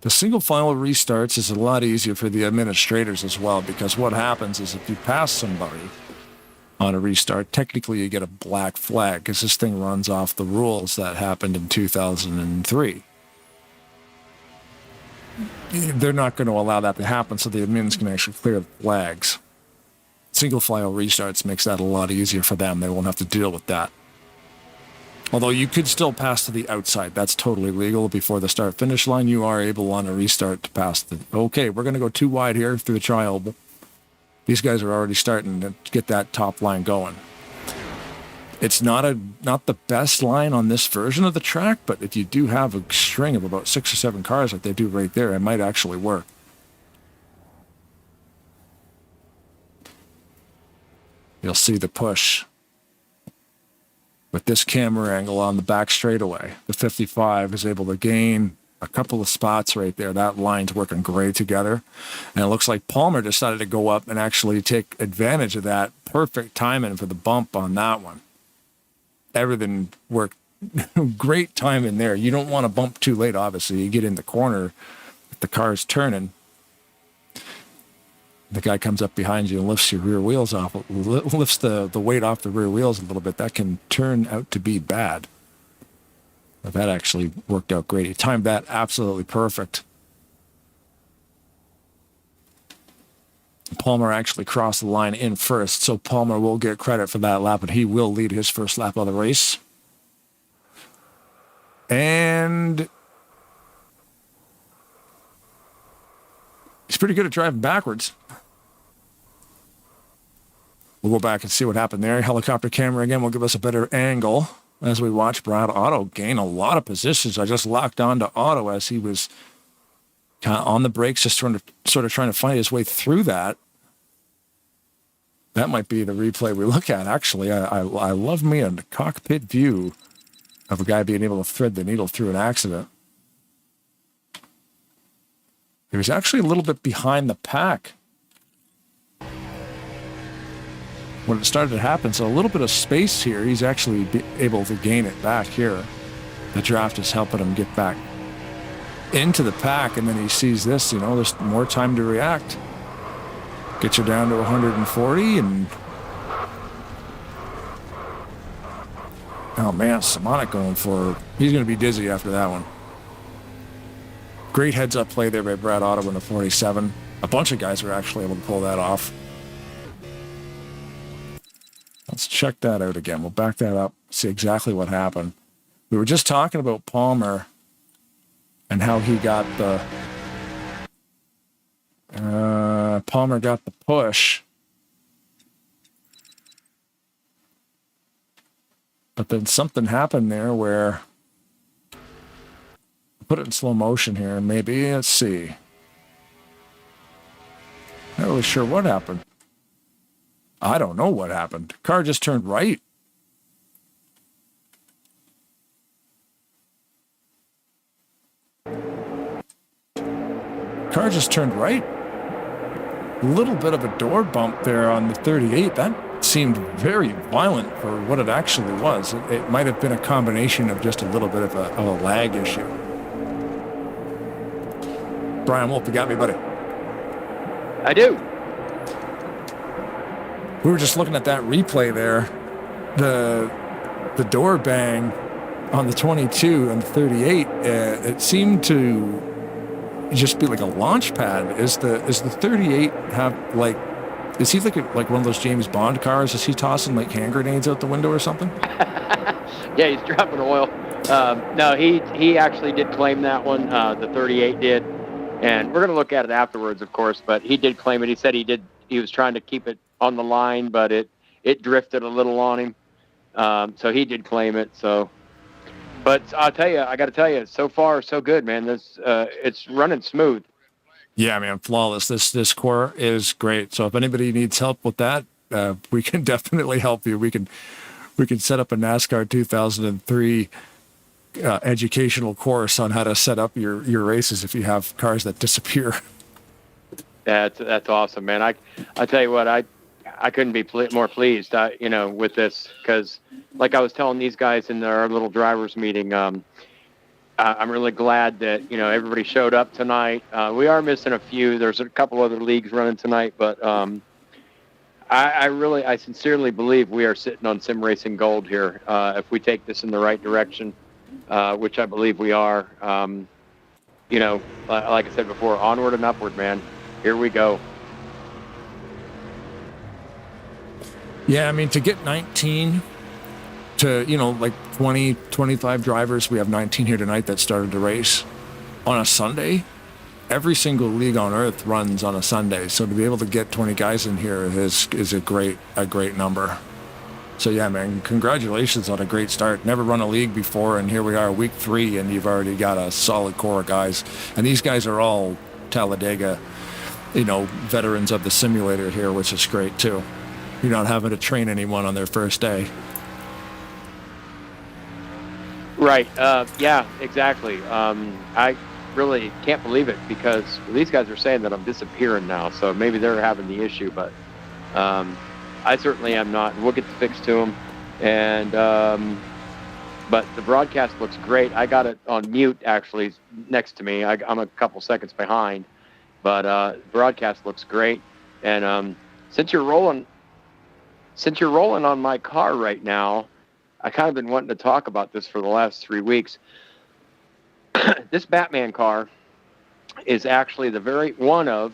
The single file restarts is a lot easier for the administrators as well, because what happens is if you pass somebody on a restart, technically you get a black flag because this thing runs off the rules that happened in 2003. They're not going to allow that to happen, so the admins can actually clear the flags. Single file restarts makes that a lot easier for them. They won't have to deal with that. Although you could still pass to the outside. That's totally legal. Before the start-finish line, you are able on a restart to pass the... Okay, we're going to go too wide here through the trial. But these guys are already starting to get that top line going. It's not the best line on this version of the track, but if you do have a string of about 6 or 7 cars like they do right there, it might actually work. You'll see the push. With this camera angle on the back straightaway, the 55 is able to gain a couple of spots right there. That line's working great together. And it looks like Palmer decided to go up and actually take advantage of that. Perfect timing for the bump on that one. Everything worked. Great timing there. You don't want to bump too late, obviously. You get in the corner, if the car's turning. The guy comes up behind you and lifts your rear wheels off, lifts the weight off the rear wheels a little bit. That can turn out to be bad. But that actually worked out great. He timed that absolutely perfect. Palmer actually crossed the line in first, so Palmer will get credit for that lap, and he will lead his first lap of the race. And he's pretty good at driving backwards. We'll go back and see what happened there. Helicopter camera again will give us a better angle as we watch Brad Otto gain a lot of positions. I just locked on to Otto as he was kind of on the brakes, just sort of trying to find his way through that. That might be the replay we look at, actually. I love me a cockpit view of a guy being able to thread the needle through an accident. He was actually a little bit behind the pack when it started to happen, so a little bit of space here. He's actually able to gain it back here. The draft is helping him get back into the pack, and then he sees this, there's more time to react. Get you down to 140, and oh man, Simonic he's going to be dizzy after that one. Great heads-up play there by Brad Otto in the 47. A bunch of guys were actually able to pull that off. Let's check that out again. We'll back that up, see exactly what happened. We were just talking about Palmer and how he got the... Palmer got the push. But then something happened there where... Put it in slow motion here, maybe. Let's see. Not really sure what happened. I don't know what happened. Car just turned right. Car just turned right. A little bit of a door bump there on the 38. That seemed very violent for what it actually was. It might have been a combination of just a little bit of a lag issue. Brian Wolf, you got me, buddy? I do. We were just looking at that replay there. The door bang on the 22 and the 38, it seemed to just be like a launch pad. Is the 38 have like, is he like one of those James Bond cars? Is he tossing like hand grenades out the window or something? Yeah, he's dropping oil. No, he actually did claim that one. The 38 did. And we're going to look at it afterwards, of course, but he did claim it. He said he was trying to keep it on the line, but it drifted a little on him. So he did claim it. So, but I got to tell you, so far so good, man. This it's running smooth. Yeah, man, flawless. This core is great. So if anybody needs help with that, we can definitely help you. We can set up a NASCAR 2003 educational course on how to set up your races if you have cars that disappear. That's awesome, man. I tell you what, I couldn't be more pleased, with this, because like I was telling these guys in our little drivers meeting, I'm really glad that everybody showed up tonight. We are missing a few. There's a couple other leagues running tonight, but I sincerely believe we are sitting on sim racing gold here if we take this in the right direction. Which I believe we are. Like I said before, onward and upward, man. Here we go. Yeah, I mean, to get 19 to, like 20, 25 drivers, we have 19 here tonight that started to race on a Sunday. Every single league on earth runs on a Sunday. So to be able to get 20 guys in here is a great number. So yeah, man, congratulations on a great start. Never run a league before, and here we are, week 3, and you've already got a solid core of guys. And these guys are all Talladega, veterans of the simulator here, which is great too. You're not having to train anyone on their first day. Right. Yeah, exactly. I really can't believe it, because these guys are saying that I'm disappearing now, so maybe they're having the issue, but I certainly am not. We'll get the fix to them. And but the broadcast looks great. I got it on mute, actually, next to me. I'm a couple seconds behind, but broadcast looks great. And since you're rolling on my car right now, I kind of been wanting to talk about this for the last 3 weeks. This Batman car is actually one of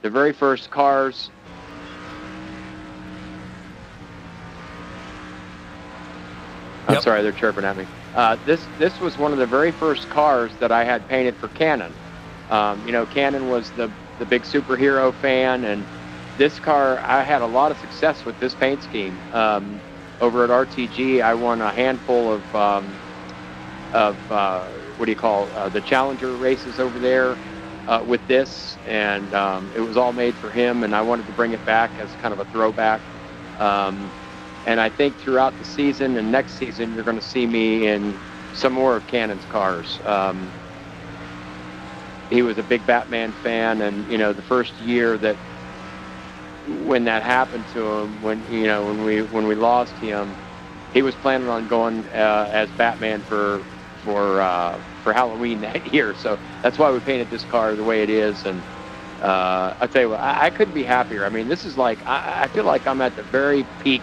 the very first cars. I'm sorry, they're chirping at me. This was one of the very first cars that I had painted for Canon. Canon was the big superhero fan, and this car, I had a lot of success with this paint scheme. Over at RTG, I won a handful of the Challenger races over there with this, and it was all made for him, and I wanted to bring it back as kind of a throwback. And I think throughout the season and next season, you're going to see me in some more of Cannon's cars. He was a big Batman fan, and the first year when that happened to him, when we lost him, he was planning on going as Batman for Halloween that year. So that's why we painted this car the way it is. And I tell you what, I couldn't be happier. I mean, this is like, I feel like I'm at the very peak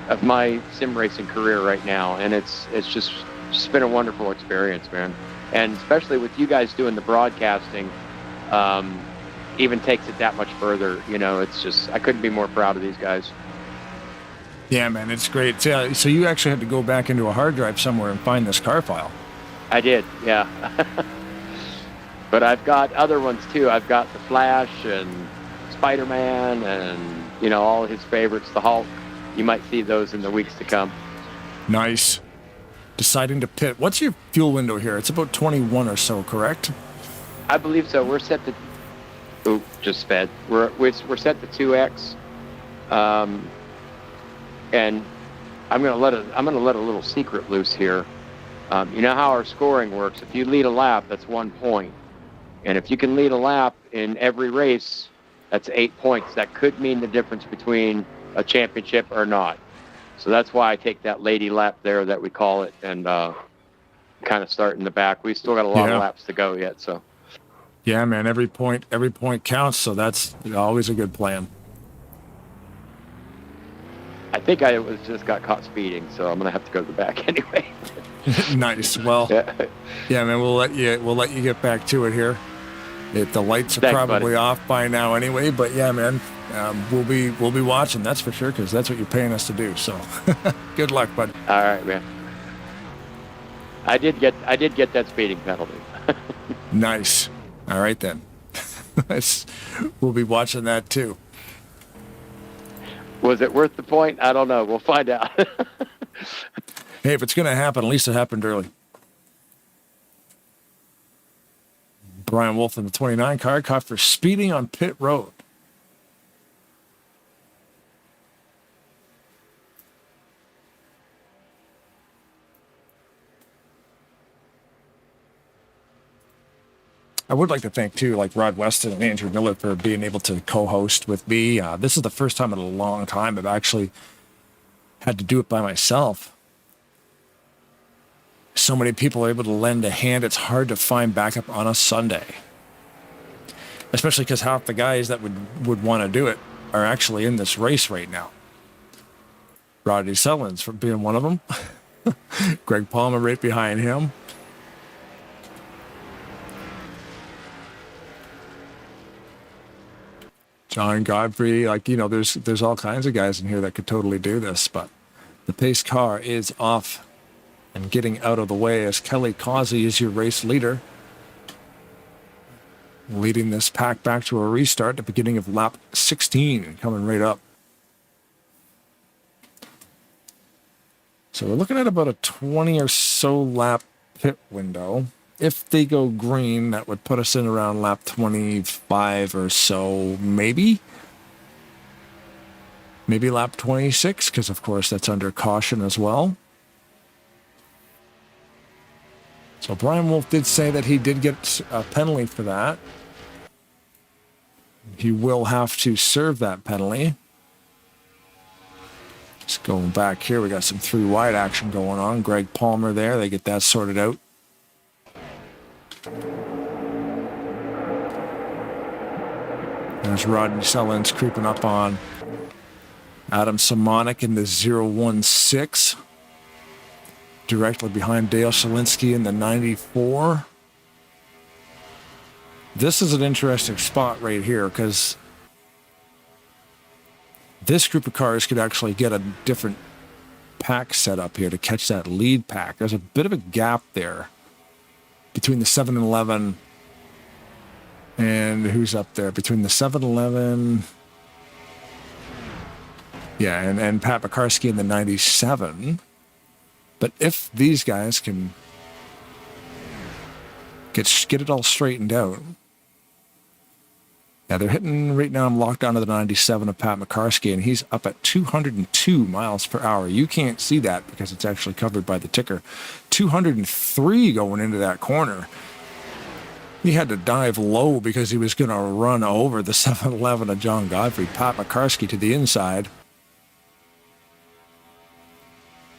of my sim racing career right now, and it's just been a wonderful experience, man. And especially with you guys doing the broadcasting, even takes it that much further. You know, it's just, I couldn't be more proud of these guys. Yeah, man, it's great. So you actually had to go back into a hard drive somewhere and find this car file. I did, yeah. But I've got other ones too. I've got the Flash and Spider-Man and, you know, all his favorites, the Hulk. You might see those in the weeks to come. Nice. Deciding to pit. What's your fuel window here? It's about 21 or so, correct? I believe so. We're set to... Oop, just sped. We're set to 2X. And I'm gonna let a little secret loose here. You know how our scoring works. If you lead a lap, that's 1 point. And if you can lead a lap in every race, that's 8 points. That could mean the difference between a championship or not. So that's why I take that lady lap there, that we call it, and kind of start in the back. We still got a lot of laps to go yet, so. Yeah, man, every point counts, so that's always a good plan. I think I just got caught speeding, so I'm gonna have to go to the back anyway. Nice. Well, yeah, man, we'll let you get back to it here. The lights are probably off by now anyway, but yeah, man, we'll be watching, that's for sure, because that's what you're paying us to do. So, good luck, bud. All right, man. I did get that speeding penalty. Nice. All right then. We'll be watching that too. Was it worth the point? I don't know. We'll find out. Hey, if it's going to happen, at least it happened early. Brian Wolf in the 29 car, caught for speeding on pit road. I would like to thank, too, like Rod Weston and Andrew Miller for being able to co-host with me. This is the first time in a long time I've actually had to do it by myself. So many people are able to lend a hand. It's hard to find backup on a Sunday. Especially because half the guys that would want to do it are actually in this race right now. Rodney Sellens for being one of them. Greg Palmer right behind him. John Godfrey, like, you know, there's all kinds of guys in here that could totally do this, but the pace car is off and getting out of the way as Kelly Causey is your race leader, leading this pack back to a restart at the beginning of lap 16 and coming right up. So we're looking at about a 20 or so lap pit window. If they go green, that would put us in around lap 25 or so, maybe lap 26, because of course that's under caution as well. So Brian Wolf did say that he did get a penalty for that. He will have to serve that penalty. Just going back here, we got some 3 wide action going on. Greg Palmer there, they get that sorted out. There's Rodney Sellens creeping up on Adam Simonik in the 016. Directly behind Dale Shalinski in the 94. This is an interesting spot right here because this group of cars could actually get a different pack set up here to catch that lead pack. There's a bit of a gap there between the 7 and 11 and who's up there? Between the 7-Eleven, yeah, and Pat McCarskey in the 97. But if these guys can get it all straightened out, yeah, they're hitting right now. I'm locked down to the 97 of Pat McCarskey, and he's up at 202 miles per hour. You can't see that because it's actually covered by the ticker. 203 going into that corner. He had to dive low because he was going to run over the 7-Eleven of John Godfrey. Pat McCarskey to the inside.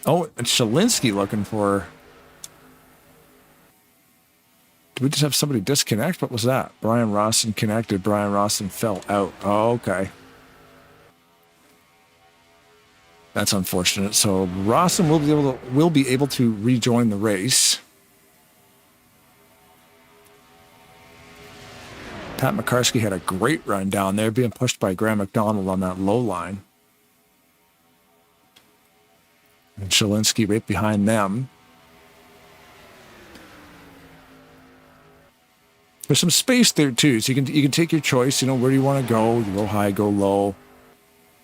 Oh, and Shalinski looking for... Did we just have somebody disconnect? What was that? Brian Rosson connected. Brian Rosson fell out. Oh, okay. That's unfortunate. So Rosson will be able to rejoin the race. Pat McCarskey had a great run down there, being pushed by Graham McDonald on that low line. And Shalinsky right behind them. There's some space there too, so you can take your choice. Where do you want to go? You go high, go low.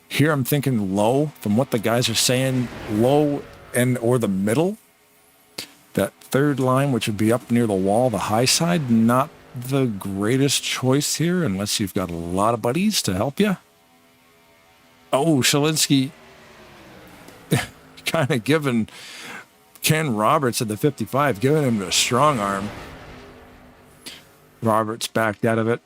Here I'm thinking low, from what the guys are saying, low and or the middle. That third line, which would be up near the wall, the high side, not the greatest choice here, unless you've got a lot of buddies to help you. Oh, Shalinsky kind of giving Ken Roberts at the 55, giving him a strong arm. Roberts backed out of it.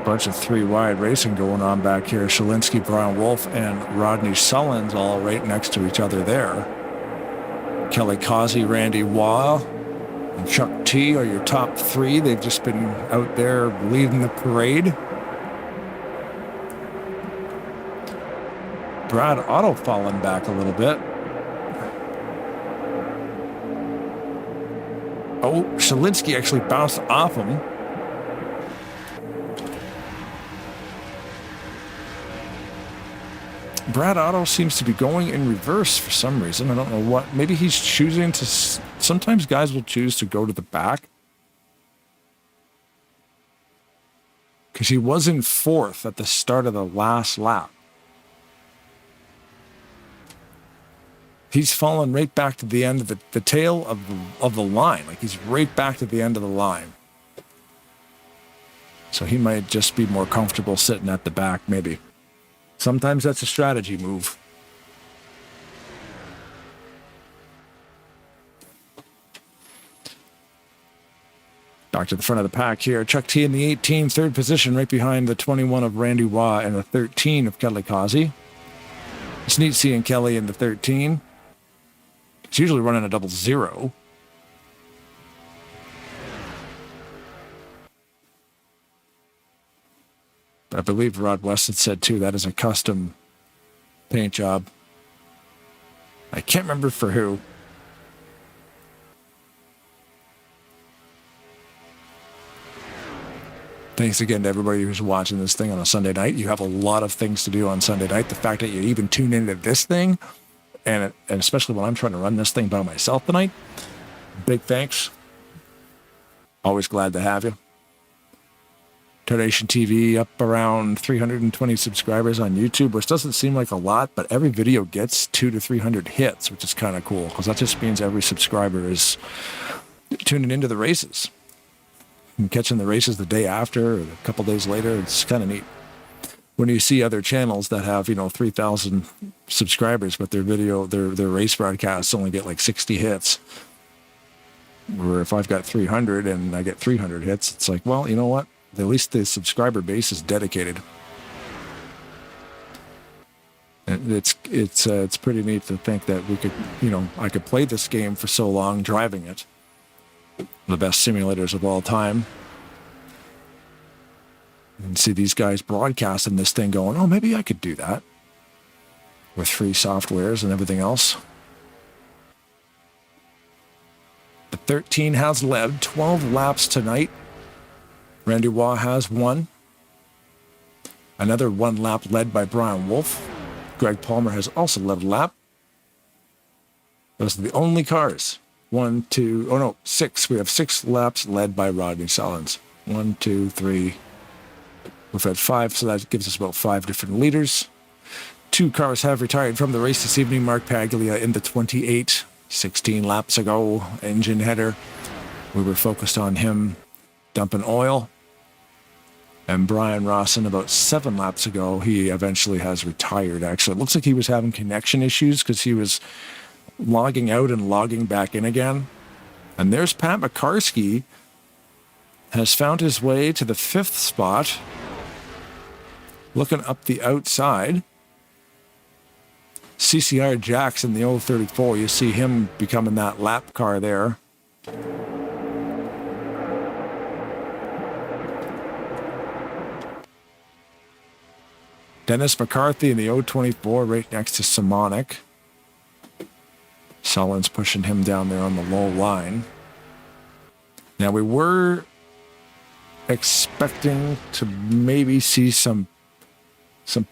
Bunch of three wide racing going on back here. Shalinsky, Brian Wolf, and Rodney Sullins all right next to each other there. Kelly Causey, Randy Waugh, and Chuck T are your top three. They've just been out there leading the parade. Brad Otto falling back a little bit. Oh, Shalinsky actually bounced off him. Brad Otto seems to be going in reverse for some reason. I don't know what. Maybe he's choosing to... Sometimes guys will choose to go to the back. Because he was in fourth at the start of the last lap. He's fallen right back to the end of the tail of the line. Like he's right back to the end of the line. So he might just be more comfortable sitting at the back, maybe. Sometimes that's a strategy move. Back to the front of the pack here. Chuck T in the 18, third position, right behind the 21 of Randy Waugh and the 13 of Kelly Causey. It's neat seeing Kelly in the 13. It's usually running a 00. I believe Rod Weston said, too, that is a custom paint job. I can't remember for who. Thanks again to everybody who's watching this thing on a Sunday night. You have a lot of things to do on Sunday night. The fact that you even tune into this thing, and especially when I'm trying to run this thing by myself tonight, big thanks. Always glad to have you. Tarnation TV up around 320 subscribers on YouTube, which doesn't seem like a lot, but every video gets 200 to 300 hits, which is kind of cool because that just means every subscriber is tuning into the races and catching the races the day after or a couple days later. It's kind of neat when you see other channels that have 3,000 subscribers, but their race broadcasts only get like 60 hits. Or if I've got 300 and I get 300 hits, it's like, well, you know what? At least the subscriber base is dedicated. And it's pretty neat to think that we could, I could play this game for so long driving it. The best simulators of all time. And see these guys broadcasting this thing going, oh, maybe I could do that. With free softwares and everything else. The 13 has led 12 laps tonight. Randy Waugh has one. Another one lap led by Brian Wolf. Greg Palmer has also led a lap. Those are the only cars. 6. We have 6 laps led by Rodney Sullins. 1, 2, 3. We've had 5, so that gives us about 5 different leaders. 2 cars have retired from the race this evening. Mark Paglia in the 28, 16 laps ago, engine header. We were focused on him dumping oil. And Brian Rawson, about 7 laps ago, he eventually has retired, actually. It looks like he was having connection issues because he was logging out and logging back in again. And there's Pat McCarskey, has found his way to the 5th spot, looking up the outside. CCR Jackson, the 034, you see him becoming that lap car there. Dennis McCarthy in the 024 right next to Simonic. Sullins pushing him down there on the low line. Now, we were expecting to maybe see some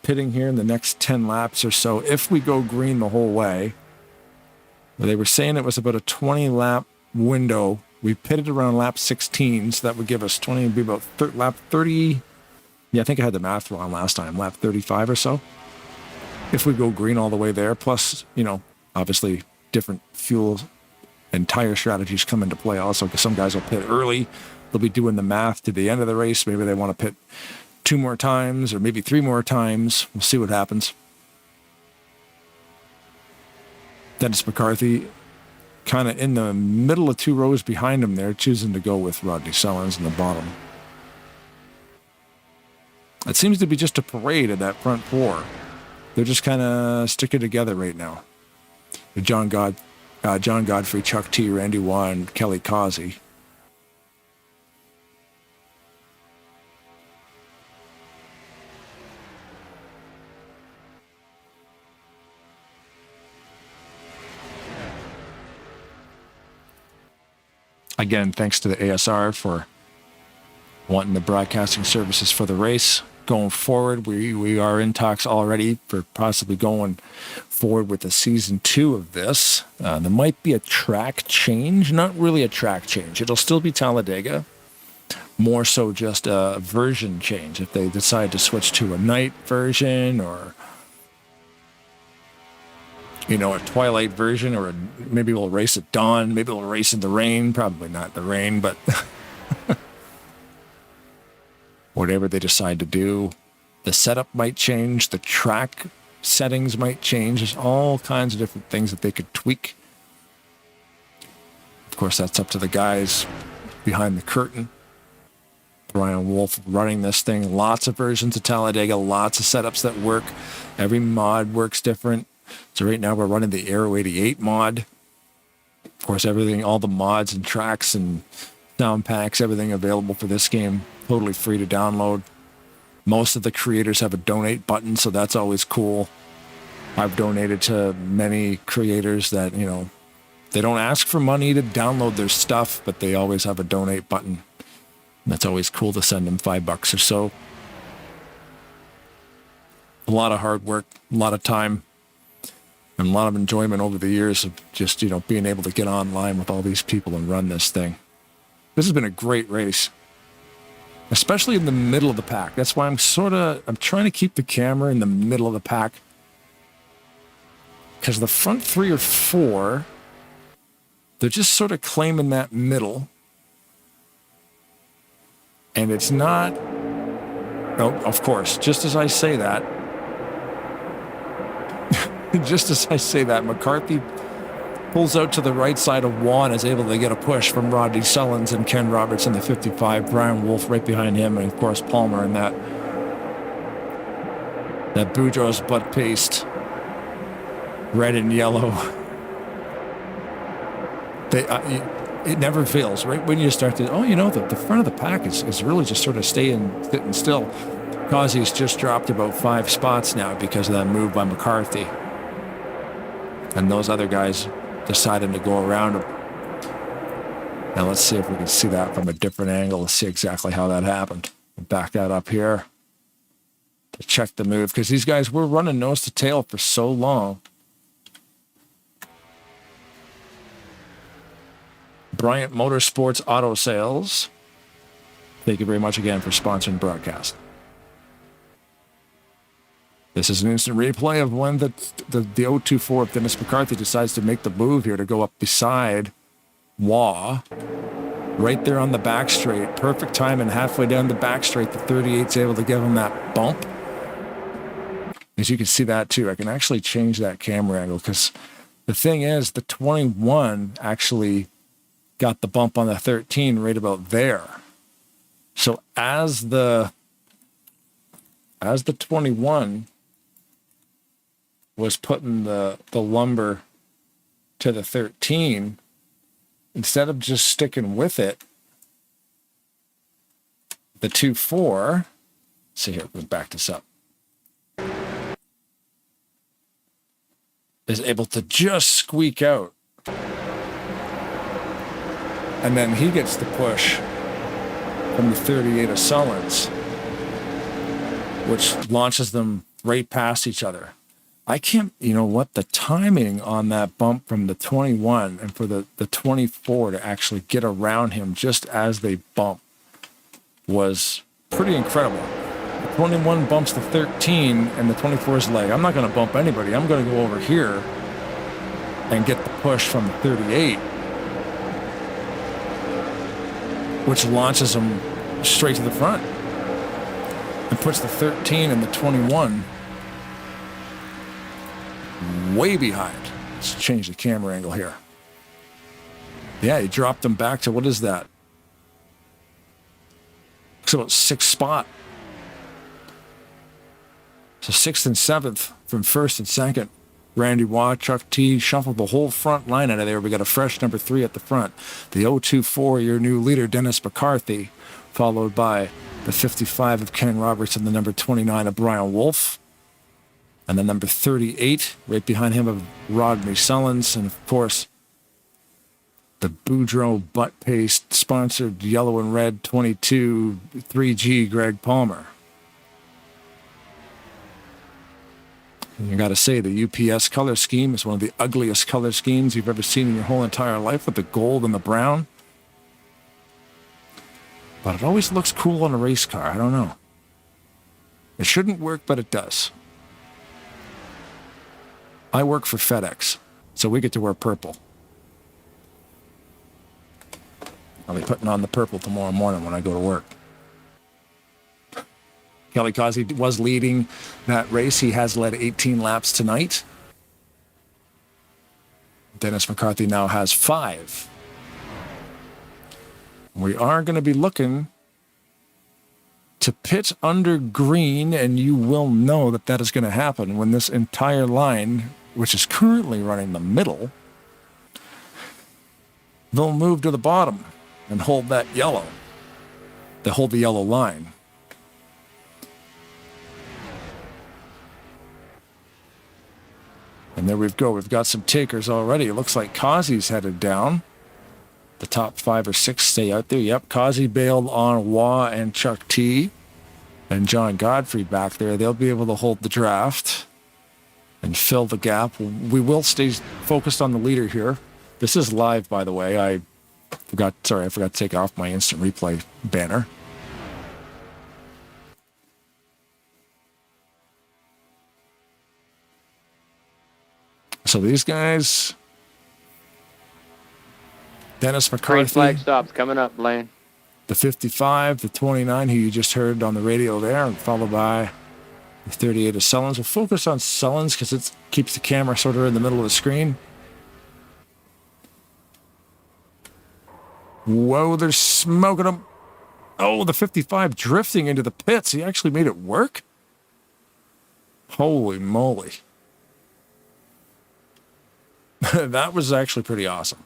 pitting here in the next 10 laps or so if we go green the whole way. They were saying it was about a 20-lap window. We pitted around lap 16, so that would give us 20, would be about lap 30. Yeah, I think I had the math wrong last time, lap 35 or so. If we go green all the way there, plus, obviously different fuel and tire strategies come into play also, because some guys will pit early. They'll be doing the math to the end of the race. Maybe they want to pit 2 more times or maybe 3 more times. We'll see what happens. Dennis McCarthy kind of in the middle of 2 rows behind him there, choosing to go with Rodney Sullins in the bottom. It seems to be just a parade of that front 4. They're just kind of sticking together right now. John Godfrey, Chuck T, Randy Waugh, and Kelly Causey. Again, thanks to the ASR for wanting the broadcasting services for the race. Going forward, we are in talks already for possibly going forward with the season 2 of this. There might be a track change, not really a track change. It'll still be Talladega, more so just a version change. If they decide to switch to a night version or, a twilight version, or maybe we'll race at dawn, maybe we'll race in the rain, probably not the rain, but whatever they decide to do, the setup might change, the track settings might change. There's all kinds of different things that they could tweak. Of course, that's up to the guys behind the curtain. Brian Wolf running this thing. Lots of versions of Talladega, lots of setups that work. Every mod works different. So right now we're running the Aero 88 mod. Of course, everything, all the mods and tracks and sound packs, everything available for this game, totally free to download. Most of the creators have a donate button, so that's always cool. I've donated to many creators that, they don't ask for money to download their stuff, but they always have a donate button. And that's always cool to send them $5 or so. A lot of hard work, a lot of time, and a lot of enjoyment over the years of just, being able to get online with all these people and run this thing. This has been a great race, especially in the middle of the pack. That's why I'm trying to keep the camera in the middle of the pack, because the front 3 or 4, they're just sort of claiming that middle. And it's not, of course, just as I say that, McCarthy pulls out to the right side of Waugh and is able to get a push from Rodney Sullins and Ken Roberts in the 55. Brian Wolf right behind him, and of course Palmer in that Boudreaux's butt paste, red and yellow. It never fails. Right when you start to, the front of the pack is really just sort of sitting still. Causey's just dropped about 5 spots now because of that move by McCarthy. And those other guys deciding to go around him. Now let's see if we can see that from a different angle to see exactly how that happened. We'll back that up here to check the move, because these guys were running nose to tail for so long. Bryant Motorsports Auto Sales. Thank you very much again for sponsoring the broadcast. This is an instant replay of when the 024 of Dennis McCarthy decides to make the move here to go up beside Waugh. Right there on the back straight. Perfect time, and halfway down the back straight, the 38's able to give him that bump. As you can see that too. I can actually change that camera angle, because the thing is, the 21 actually got the bump on the 13 right about there. So as the 21 was putting the lumber to the 13, instead of just sticking with it, the 2.4, see here, we'll back this up. is able to just squeak out. And then he gets the push from the 38 of Sullins, which launches them right past each other. I can't, you know what, the timing on that bump from the 21 and for the 24 to actually get around him just as they bump was pretty incredible. The 21 bumps the 13 and the 24 is like, I'm not going to bump anybody. I'm going to go over here and get the push from the 38, which launches him straight to the front and puts the 13 and the 21 way behind. Let's change the camera angle here. Yeah, he dropped them back to, what is that? Looks about 6th spot. So 6th and 7th from 1st and 2nd. Randy Waugh, Chuck T shuffled the whole front line out of there. We got a fresh number 3 at the front. The 024, your new leader, Dennis McCarthy, followed by the 55 of Ken Roberts and the number 29 of Brian Wolf. And the number 38, right behind him, of Rodney Sullins. And, of course, the Boudreaux butt paste sponsored yellow and red 22 3G Greg Palmer. And you got to say, the UPS color scheme is one of the ugliest color schemes you've ever seen in your whole entire life, with the gold and the brown. But it always looks cool on a race car. I don't know. It shouldn't work, but it does. I work for FedEx, so we get to wear purple. I'll be putting on the purple tomorrow morning when I go to work. Kelly Causey was leading that race. He has led 18 laps tonight. Dennis McCarthy now has 5. We are going to be looking to pit under green, and you will know that that is going to happen when this entire line, which is currently running the middle, they'll move to the bottom and hold that yellow. They hold the yellow line. And there we go. We've got some takers already. It looks like Causey's headed down. The top 5 or 6 stay out there. Yep, Causey bailed on Waugh and Chuck T. And John Godfrey back there. They'll be able to hold the draft and fill the gap. We will stay focused on the leader here. This is live, by the way. I forgot to take off my instant replay banner. So these guys, Dennis McCarthy. Green flag stops coming up, Blaine. The 55, the 29, who you just heard on the radio there, and followed by the 38 of Sullins. We'll focus on Sullins because it keeps the camera sort of in the middle of the screen. Whoa, they're smoking them. Oh, the 55 drifting into the pits. He actually made it work? Holy moly. That was actually pretty awesome.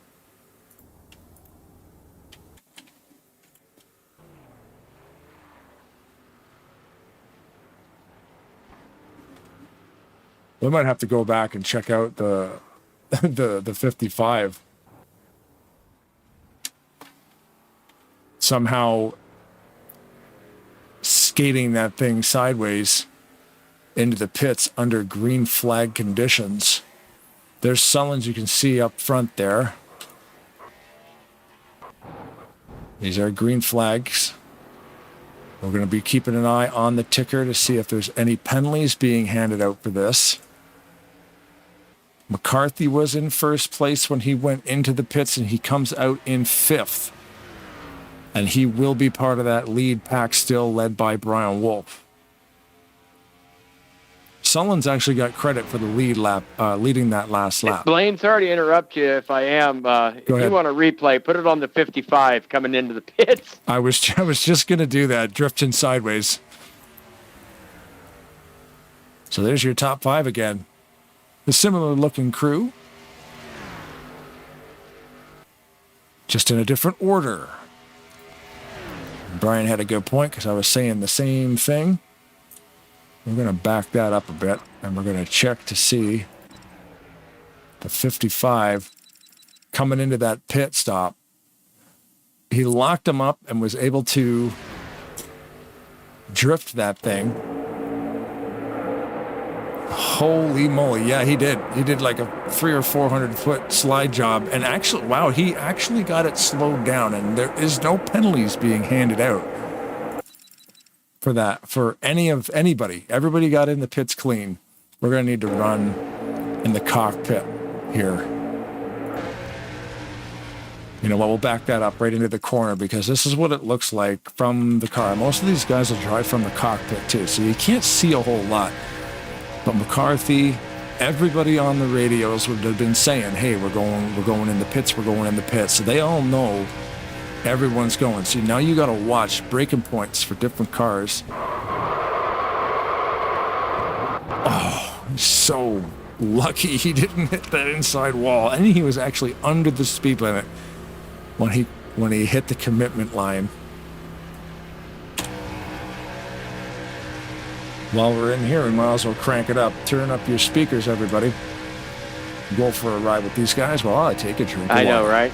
We might have to go back and check out the 55. Somehow skating that thing sideways into the pits under green flag conditions. There's Sullins you can see up front there. These are green flags. We're going to be keeping an eye on the ticker to see if there's any penalties being handed out for this. McCarthy was in first place when he went into the pits, and he comes out in 5th. And he will be part of that lead pack still, led by Brian Wolf. Sullins actually got credit for the leading that last lap. Blaine, sorry to interrupt you if I am. If you want to replay, put it on the 55 coming into the pits. I was just going to do that, drifting sideways. So there's your top 5 again. A similar looking crew, just in a different order. Brian had a good point because I was saying the same thing. We're going to back that up a bit, and we're going to check to see the 55, coming into that pit stop. He locked him up and was able to drift that thing. Holy moly. Yeah, he did. He did like a 300 or 400 foot slide job. And actually, wow, he actually got it slowed down. And there is no penalties being handed out for that, for anybody. Everybody got in the pits clean. We're going to need to run in the cockpit here. You know what, we'll back that up right into the corner because this is what it looks like from the car. Most of these guys will drive from the cockpit too, so you can't see a whole lot. But McCarthy, everybody on the radios would have been saying, hey, we're going in the pits, we're going in the pits. So they all know everyone's going. See, now you got to watch braking points for different cars. Oh, so lucky he didn't hit that inside wall. And he was actually under the speed limit when he hit the commitment line. While we're in here, we might as well crank it up. Turn up your speakers, everybody. Go for a ride with these guys while I take a drink. I know, right?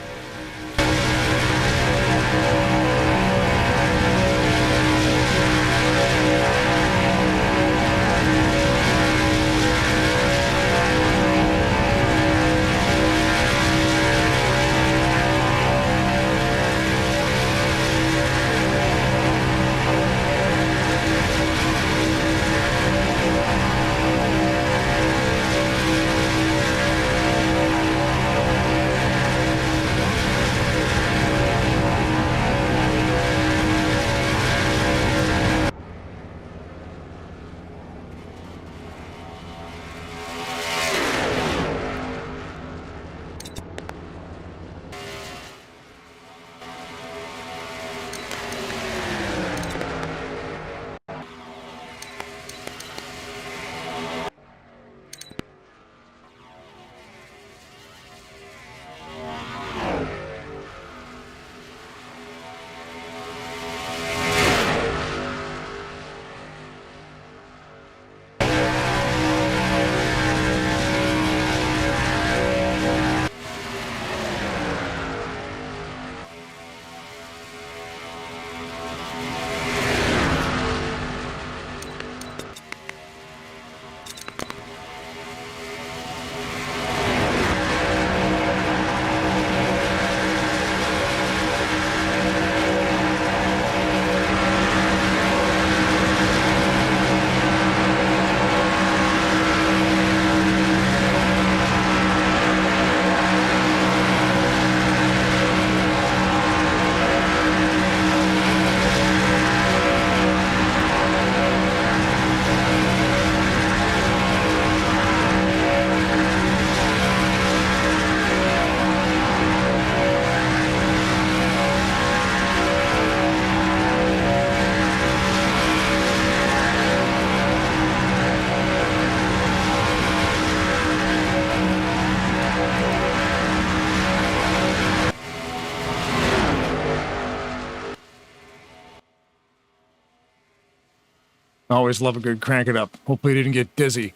Always love a good crank it up. Hopefully you didn't get dizzy.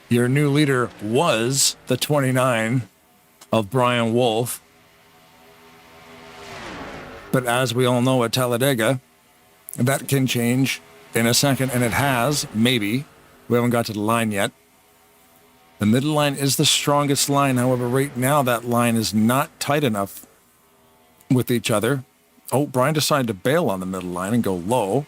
Your new leader was the 29 of Brian Wolf. But as we all know at Talladega, that can change in a second, and it has, maybe. We haven't got to the line yet. The middle line is the strongest line. However, right now that line is not tight enough with each other. Oh, Brian decided to bail on the middle line and go low.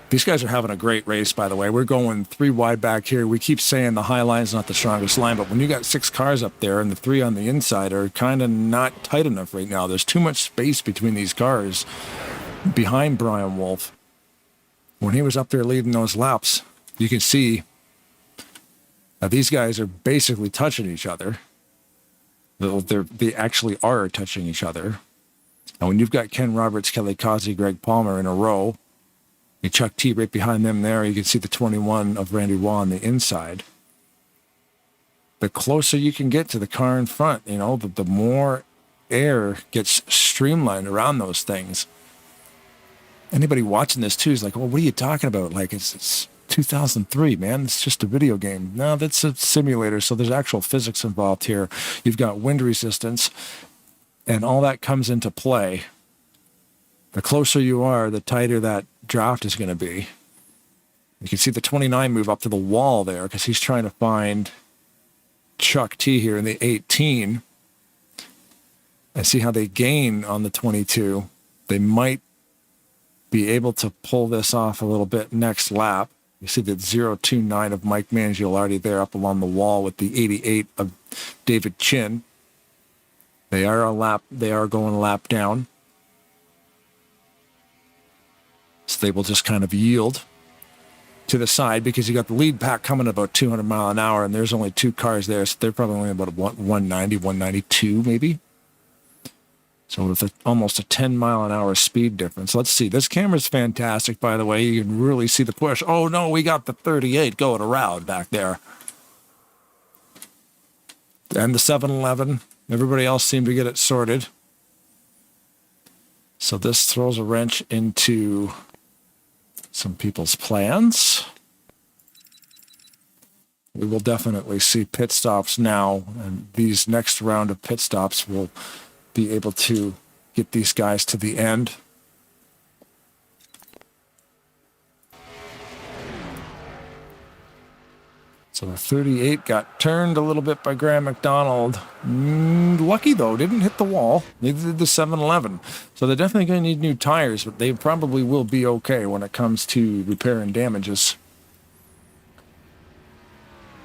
These guys are having a great race, by the way. We're going 3 wide back here. We keep saying the high line's not the strongest line, but when you got 6 cars up there and the 3 on the inside are kind of not tight enough right now. There's too much space between these cars behind Brian Wolf. When he was up there leading those laps, you can see that these guys are basically touching each other. They actually are touching each other. And when you've got Ken Roberts, Kelly Causey, Greg Palmer in a row, you Chuck T right behind them there, you can see the 21 of Randy Waugh on the inside. The closer you can get to the car in front, you know, the more air gets streamlined around those things. Anybody watching this too is like, well, what are you talking about? Like, it's 2003, man. It's just a video game. No, that's a simulator, so there's actual physics involved here. You've got wind resistance, and all that comes into play. The closer you are, the tighter that draft is going to be. You can see the 29 move up to the wall there because he's trying to find Chuck T here in the 18. And see how they gain on the 22. They might be able to pull this off a little bit next lap. You see that 029 of Mike Mangiel already there up along the wall with the 88 of David Chin. They are going a lap down. So they will just kind of yield to the side because you got the lead pack coming at about 200 mile an hour and there's only two cars there. So they're probably only about 190, 192 maybe. So with almost a 10 mile an hour speed difference. Let's see. This camera's fantastic, by the way. You can really see the push. Oh, no, we got the 38 going around back there. And the 711. Everybody else seemed to get it sorted. So this throws a wrench into some people's plans. We will definitely see pit stops now. And these next round of pit stops will be able to get these guys to the end. So the 38 got turned a little bit by Graham McDonald. Lucky, though, didn't hit the wall. Neither did the 711. So they're definitely going to need new tires, but they probably will be okay when it comes to repair and damages.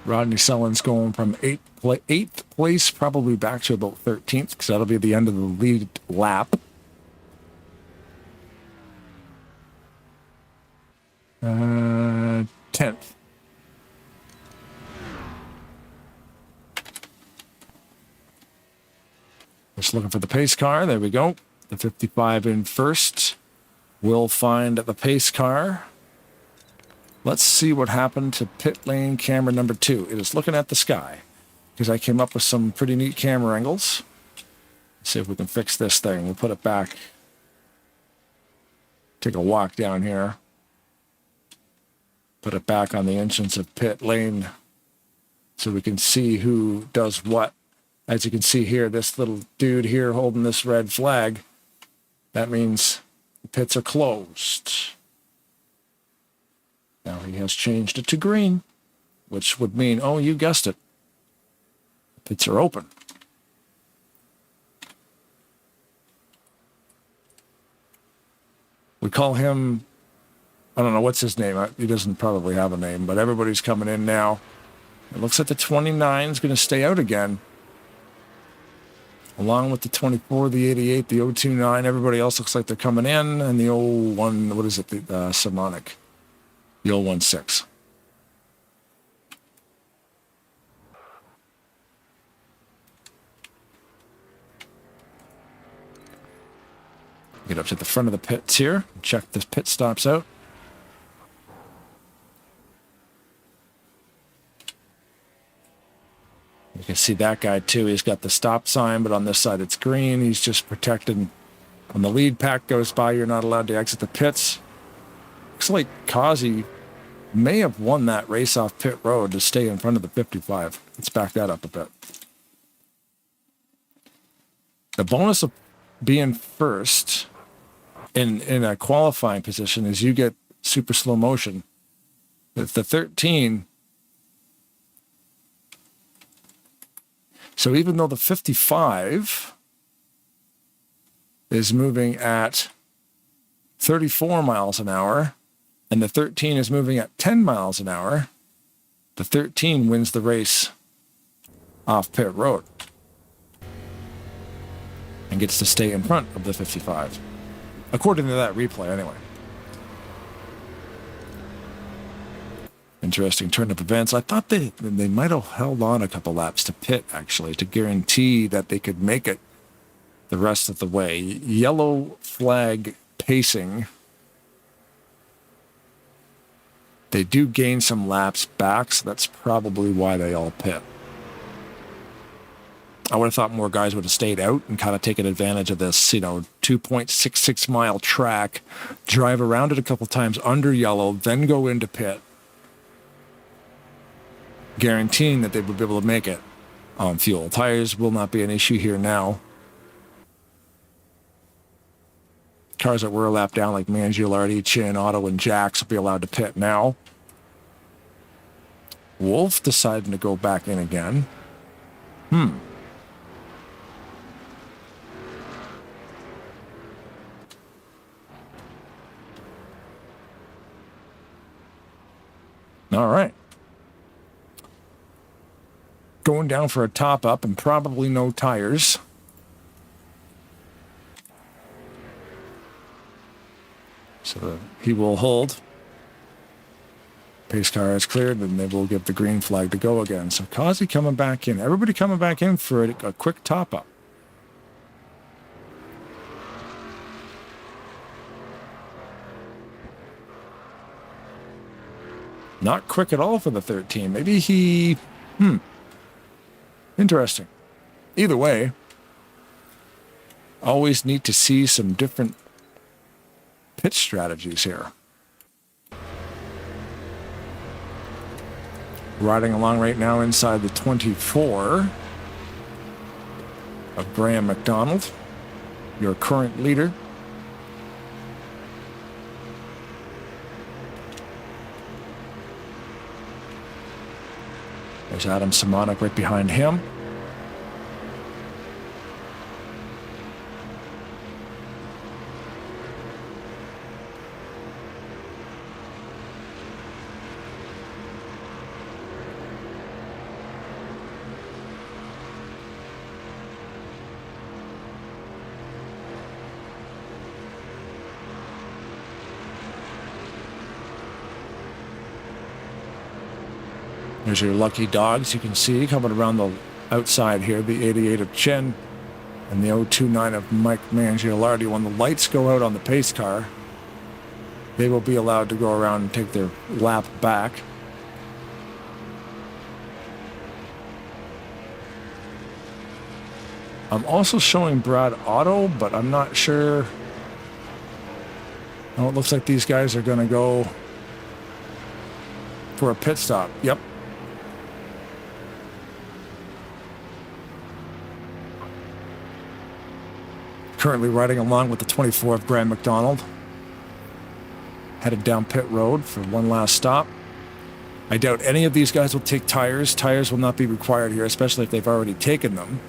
Rodney Sullen's going from 8th place probably back to about 13th because that'll be the end of the lead lap. 10th. Just looking for the pace car. There we go. The 55 in first. We'll find the pace car. Let's see what happened to pit lane camera number 2. It is looking at the sky because I came up with some pretty neat camera angles. Let's see if we can fix this thing. We'll put it back. Take a walk down here. Put it back on the entrance of pit lane so we can see who does what. As you can see here, this little dude here holding this red flag, that means the pits are closed. Now he has changed it to green, which would mean, oh, you guessed it, the pits are open. We call him, I don't know, what's his name? He doesn't probably have a name, but everybody's coming in now. It looks like the 29 is going to stay out again. Along with the 24, the 88, the 029, everybody else looks like they're coming in, and the 01, what is it, the Simonic, the 016. Get up to the front of the pits here, check the pit stops out. You can see that guy too. He's got the stop sign, but on this side it's green. He's just protecting. When the lead pack goes by, you're not allowed to exit the pits. Looks like Kazi may have won that race off pit road to stay in front of the 55. Let's back that up a bit. The bonus of being first in a qualifying position is you get super slow motion. With the 13, so even though the 55 is moving at 34 miles an hour and the 13 is moving at 10 miles an hour, the 13 wins the race off pit road and gets to stay in front of the 55, according to that replay anyway. Interesting turn of events. I thought they might have held on a couple laps to pit, actually, to guarantee that they could make it the rest of the way. Yellow flag pacing. They do gain some laps back, so that's probably why they all pit. I would have thought more guys would have stayed out and kind of taken advantage of this, 2.66 mile track, drive around it a couple times under yellow, then go into pit. guaranteeing that they would be able to make it on fuel. Tires will not be an issue here now. Cars that were a lap down like Mangialardi, Chin, Otto, and Jax will be allowed to pit now. Wolf deciding to go back in again. All right. Going down for a top up and probably no tires. So he will hold. Pace car is cleared, and they will give the green flag to go again. So Kazi coming back in. Everybody coming back in for a quick top up. Not quick at all for the 13. Maybe he... Interesting. Either way, always need to see some different pit strategies here. Riding along right now inside the 24 of Graham McDonald, your current leader. There's Adam Simonik right behind him. There's your lucky dogs you can see coming around the outside here, the 88 of Chen and the 029 of Mike Mangialardi. When the lights go out on the pace car, they will be allowed to go around and take their lap back. I'm also showing Brad Otto, but I'm not sure. Oh, it looks like these guys are going to go for a pit stop. Yep. Currently riding along with the 24 of Graham McDonald. Headed down pit road for one last stop. I doubt any of these guys will take tires. Tires will not be required here, especially if they've already taken them.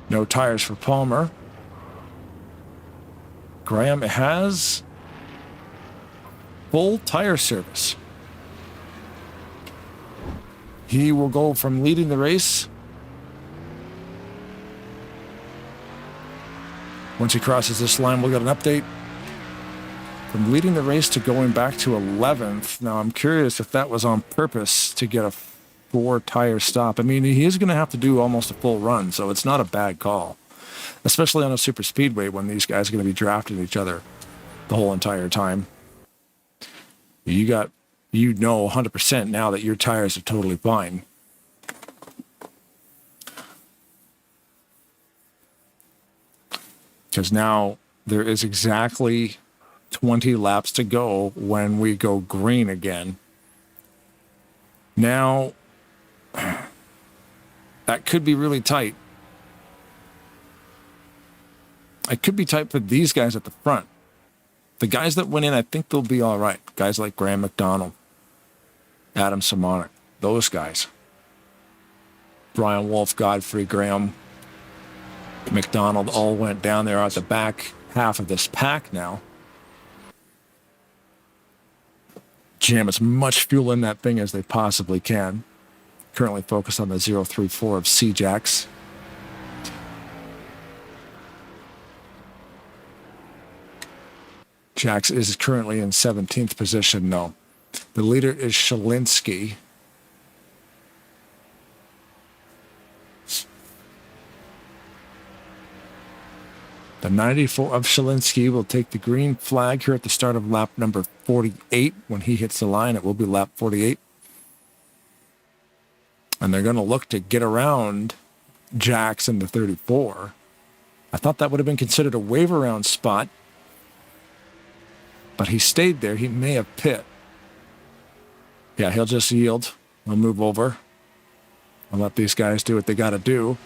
No tires for Palmer. Graham has full tire service. He will go from leading the race. Once he crosses this line, we'll get an update. From leading the race to going back to 11th. Now, I'm curious if that was on purpose to get a 4-tire stop. I mean, he is going to have to do almost a full run, so it's not a bad call. Especially on a super speedway when these guys are going to be drafting each other the whole entire time. You know 100% now that your tires are totally fine. Because now there is exactly 20 laps to go when we go green again. Now, that could be really tight. It could be tight for these guys at the front. The guys that went in, I think they'll be all right. Guys like Graham McDonald, Adam Simonik, those guys. Brian Wolf, Godfrey, Graham, McDonald all went down there at the back half of this pack now. Jam as much fuel in that thing as they possibly can. Currently focused on the 034 of C-Jax. Jax is currently in 17th position, though. The leader is Shalinsky. The 94 of Shalinsky will take the green flag here at the start of lap number 48. When he hits the line, it will be lap 48. And they're going to look to get around Jax in the 34. I thought that would have been considered a wave around spot. But he stayed there. He may have pit. Yeah, he'll just yield. He'll move over. I'll let these guys do what they got to do.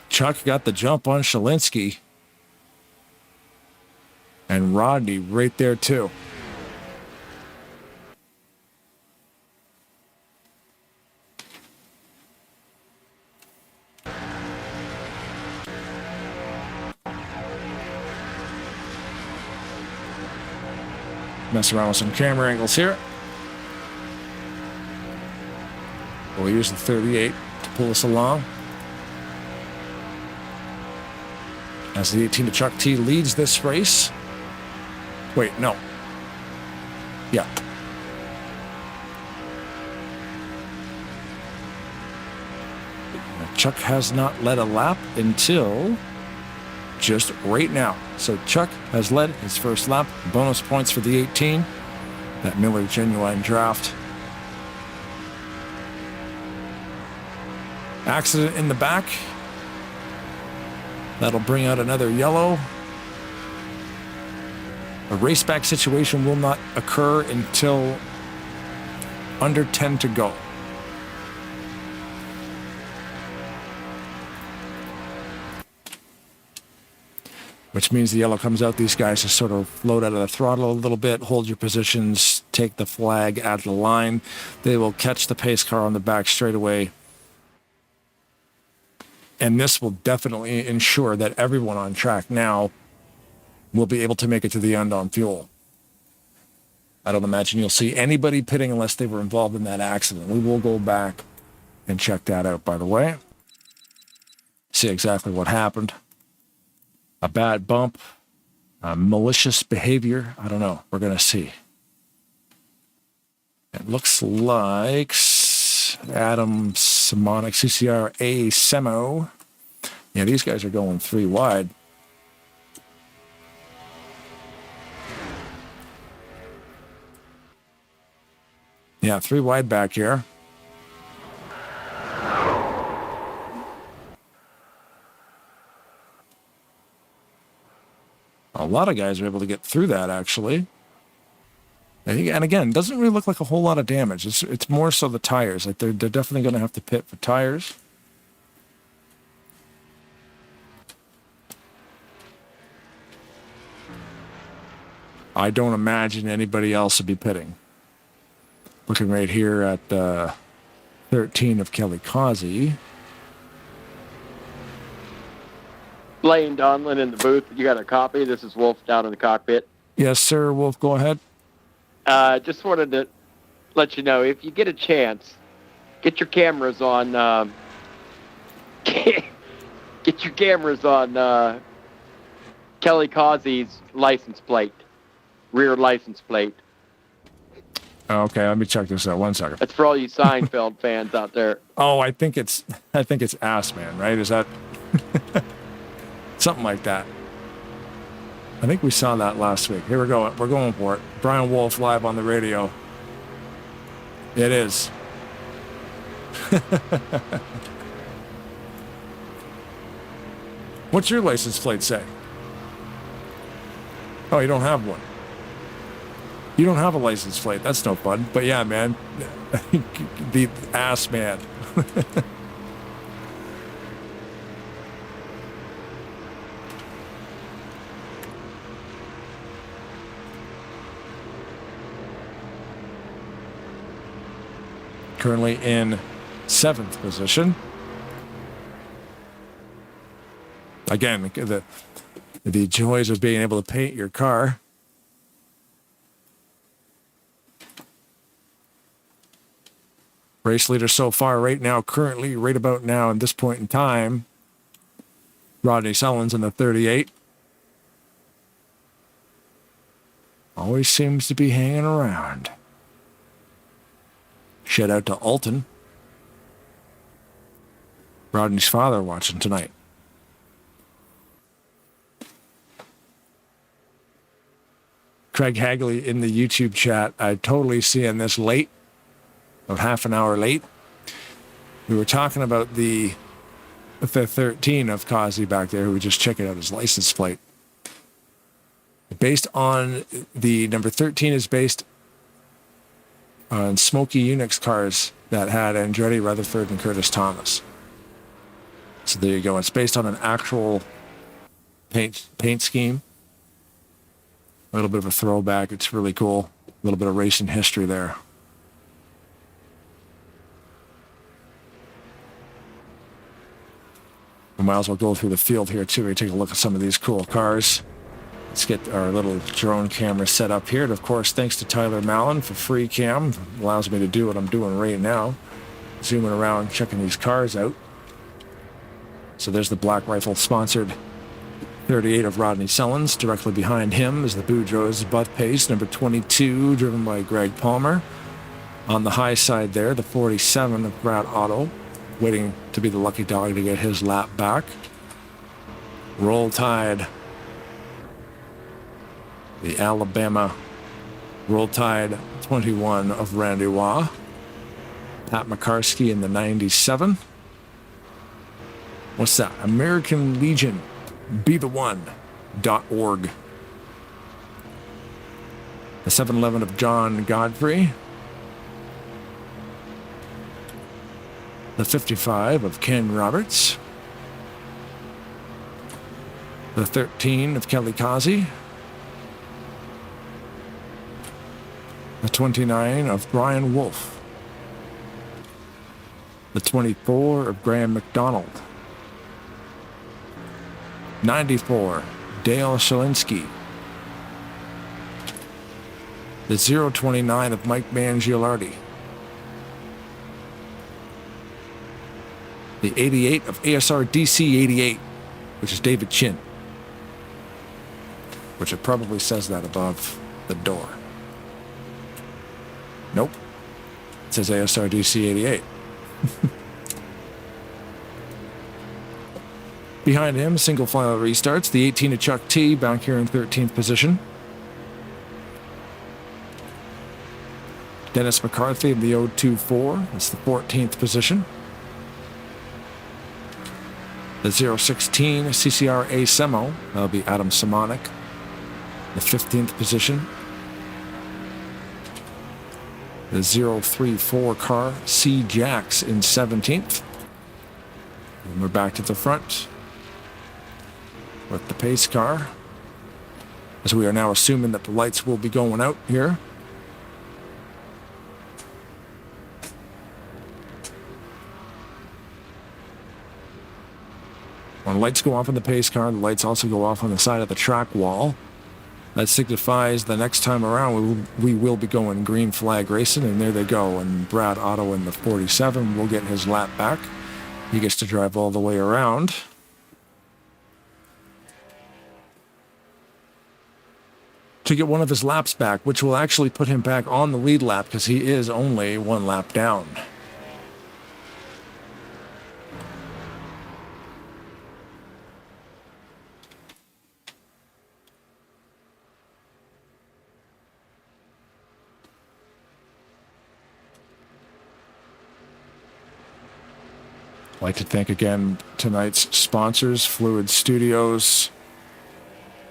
Chuck got the jump on Shalinsky. And Rodney right there too. Mess around with some camera angles here. We'll use the 38 to pull us along. As the 18 to Chuck T leads this race. Wait, no. Yeah. Chuck has not led a lap until just right now. So Chuck has led his first lap. Bonus points for the 18. That Miller Genuine Draft. Accident in the back. That'll bring out another yellow. A raceback situation will not occur until under 10 to go. Which means the yellow comes out. These guys just sort of float out of the throttle a little bit, hold your positions, take the flag out of the line. They will catch the pace car on the back straightaway. And this will definitely ensure that everyone on track now will be able to make it to the end on fuel. I don't imagine you'll see anybody pitting unless they were involved in that accident. We will go back and check that out, by the way. See exactly what happened. A bad bump, malicious behavior. I don't know. We're going to see. It looks like Adam Simonic, CCR A Semo. Yeah, these guys are going 3 wide. Yeah, 3 wide back here. A lot of guys are able to get through that, actually. And again, doesn't really look like a whole lot of damage. It's more so the tires. Like they're definitely going to have to pit for tires. I don't imagine anybody else would be pitting. Looking right here at 13 of Kelly Causey. Blaine Donlin in the booth. You got a copy? This is Wolf down in the cockpit. Yes, sir. Wolf, go ahead. Just wanted to let you know, if you get a chance, get your cameras on. Get your cameras on Kelly Causey's license plate, rear license plate. Okay, let me check this out. 1 second. That's for all you Seinfeld fans out there. Oh, I think it's Ass Man, right? Is that something like that? I think we saw that last week. Here we go. We're going for it. Brian Wolf live on the radio. It is. What's your license plate say? Oh, you don't have one. You don't have a license plate. That's no fun. But yeah, man, the Ass Man. Currently in 7th position. Again, the joys of being able to paint your car. Race leader so far right now, currently, right about now at this point in time, Rodney Sullins in the 38. Always seems to be hanging around. Shout out to Alton. Rodney's father watching tonight. Craig Hagley in the YouTube chat. I totally seeing this late. about half an hour late. We were talking about the 13 of Kazi back there, who was just checking out his license plate. Based on the number 13 is based on Smokey Unix cars that had Andretti, Rutherford, and Curtis Thomas. So there you go. It's based on an actual paint scheme. A little bit of a throwback. It's really cool. A little bit of racing history there. We might as well go through the field here too. We take a look at some of these cool cars. Let's get our little drone camera set up here. And of course, thanks to Tyler Mallon for free cam. Allows me to do what I'm doing right now. Zooming around, checking these cars out. So there's the Black Rifle sponsored 38 of Rodney Sellens. Directly behind him is the Boudreaux's Buff Pace, number 22, driven by Greg Palmer. On the high side there, the 47 of Brad Otto, waiting to be the lucky dog to get his lap back. Roll Tide. The Alabama Roll Tide 21 of Randy Waugh. Pat McCarskey in the 97. What's that? American Legion. BeTheOne.org. The 711 of John Godfrey. The 55 of Ken Roberts. The 13 of Kelly Kazi. The 29 of Brian Wolf. The 24 of Graham McDonald. 94, Dale Shalinski. The 029 of Mike Mangialardi. The 88 of ASR DC88, which is David Chin. Which it probably says that above the door. Nope. It says ASR DC88. Behind him, single file restarts. The 18 of Chuck T, back here in 13th position. Dennis McCarthy of the 024, that's the 14th position. The 016 CCR A Semo, that'll be Adam Simonik, the 15th position. The 034 car, C Jax in 17th. And we're back to the front with the pace car, as we are now assuming that the lights will be going out here. When lights go off on the pace car, the lights also go off on the side of the track wall. That signifies the next time around we will be going green flag racing, and there they go. And Brad Otto in the 47 will get his lap back. He gets to drive all the way around. To get one of his laps back, which will actually put him back on the lead lap because he is only one lap down. I'd like to thank again tonight's sponsors, Fluid Studios,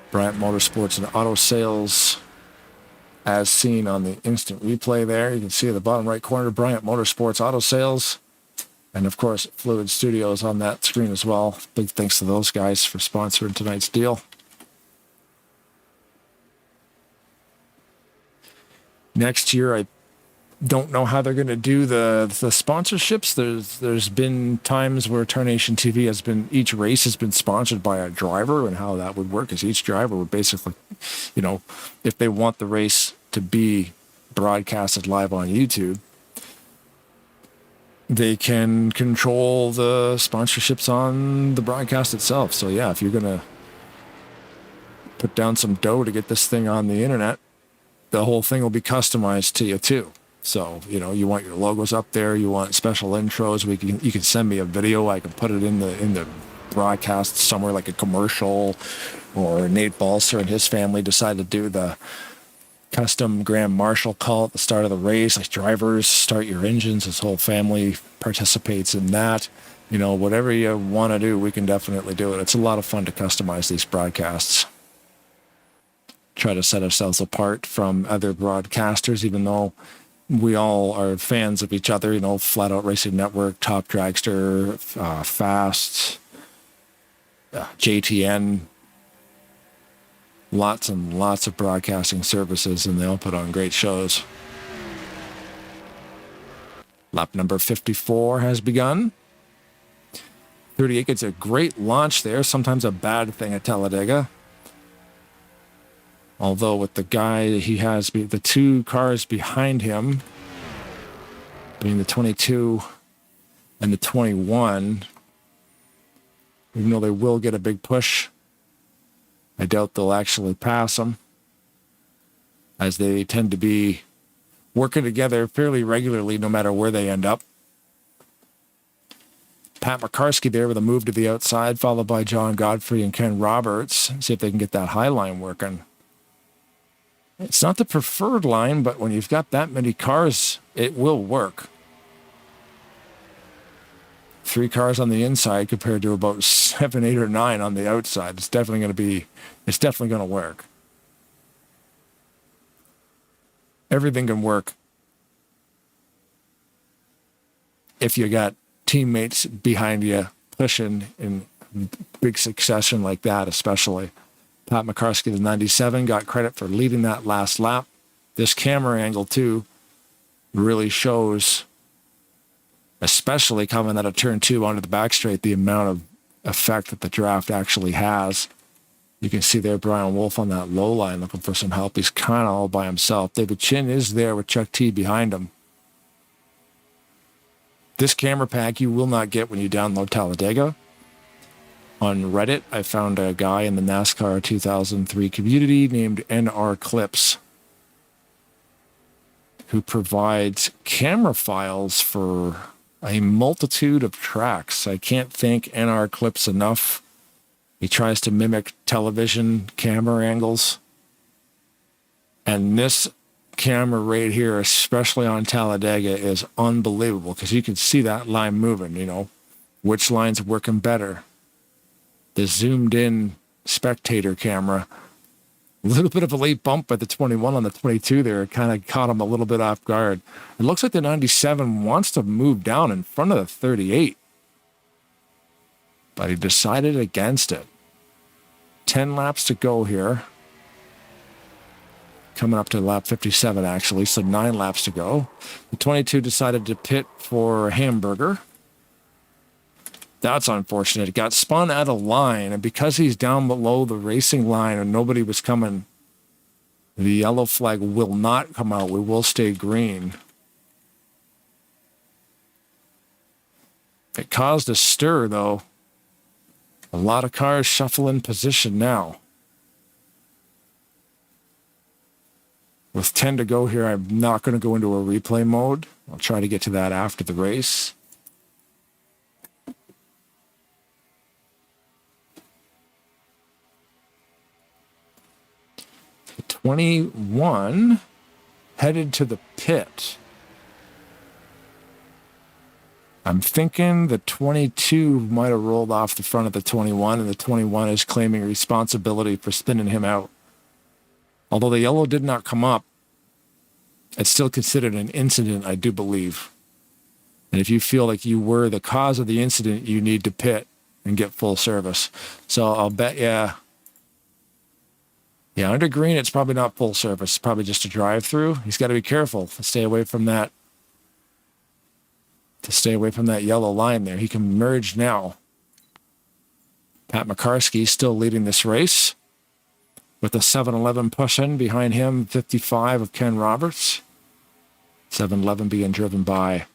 Bryant Motorsports and Auto Sales, as seen on the instant replay there. You can see at the bottom right corner, Bryant Motorsports Auto Sales, and of course, Fluid Studios on that screen as well. Big thanks to those guys for sponsoring tonight's deal. Next year, I don't know how they're going to do the sponsorships. There's been times where Tarnation TV has been, each race has been sponsored by a driver, and how that would work is each driver would basically, you know, if they want the race to be broadcasted live on YouTube, they can control the sponsorships on the broadcast itself. So yeah, if you're going to put down some dough to get this thing on the internet, the whole thing will be customized to you too. So, you know, you want your logos up there, you want special intros, you can send me a video, I can put it in the broadcast somewhere, like a commercial, or Nate Balser and his family decide to do the custom Grand Marshal call at the start of the race, like drivers start your engines. His whole family participates in that. You know, whatever you want to do, we can definitely do it. It's a lot of fun to customize these broadcasts. Try to set ourselves apart from other broadcasters, even though we all are fans of each other. You know, Flat Out Racing Network, Top Dragster, Fast, JTN, lots and lots of broadcasting services, and they all put on great shows. Lap number 54 has begun. 38 gets a great launch there, sometimes a bad thing at Talladega. Although with the guy he has, the two cars behind him, being the 22 and the 21, even though they will get a big push, I doubt they'll actually pass them, as they tend to be working together fairly regularly no matter where they end up. Pat McCarskey there with a move to the outside, followed by John Godfrey and Ken Roberts. See if they can get that high line working. It's not the preferred line, but when you've got that many cars, it will work. 3 cars on the inside compared to about 7, 8, or 9 on the outside. It's definitely going to work. Everything can work if you got teammates behind you pushing in big succession like that, especially. Pat McCarskey, the 97, got credit for leading that last lap. This camera angle, too, really shows, especially coming out of turn 2 onto the back straight, the amount of effect that the draft actually has. You can see there Brian Wolf on that low line looking for some help. He's kind of all by himself. David Chin is there with Chuck T behind him. This camera pack you will not get when you download Talladega. On Reddit, I found a guy in the NASCAR 2003 community named NR Clips who provides camera files for a multitude of tracks. I can't thank NR Clips enough. He tries to mimic television camera angles. And this camera right here, especially on Talladega, is unbelievable because you can see that line moving, you know, which line's working better. The zoomed in spectator camera, a little bit of a late bump by the 21 on the 22 there. It kind of caught him a little bit off guard. It looks like the 97 wants to move down in front of the 38, but he decided against it. 10 laps to go here. Coming up to lap 57, actually, so 9 laps to go. The 22 decided to pit for a hamburger. That's unfortunate. It got spun out of line, and because he's down below the racing line and nobody was coming, the yellow flag will not come out. We will stay green. It caused a stir, though. A lot of cars shuffle in position now. With 10 to go here, I'm not going to go into a replay mode. I'll try to get to that after the race. The 21 headed to the pit. I'm thinking the 22 might have rolled off the front of the 21, and the 21 is claiming responsibility for spinning him out. Although the yellow did not come up, it's still considered an incident, I do believe. And if you feel like you were the cause of the incident, you need to pit and get full service. So I'll bet you, yeah, under green, it's probably not full service. It's probably just a drive-through. He's got to be careful to stay away from that. To stay away from that yellow line there. He can merge now. Pat McCarskey still leading this race with a 7-11 push-in behind him, 55 of Ken Roberts. 7-11 being driven by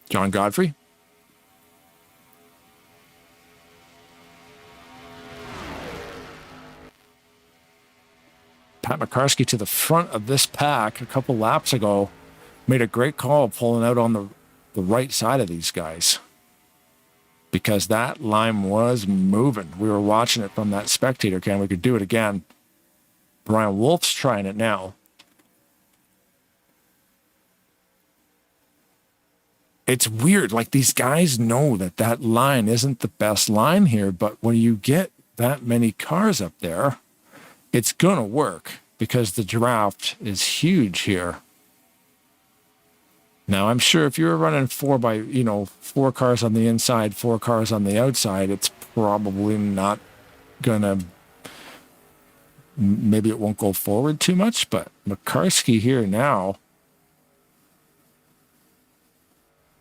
John Godfrey. Pat McCarskey to the front of this pack a couple laps ago made a great call pulling out on the right side of these guys because that line was moving. We were watching it from that spectator cam. We could do it again. Brian Wolf's trying it now. It's weird. Like, these guys know that that line isn't the best line here, but when you get that many cars up there, it's going to work because the draft is huge here. Now, I'm sure if you're running 4 cars on the inside, 4 cars on the outside, it's probably not going to, maybe it won't go forward too much, but McCarskey here now,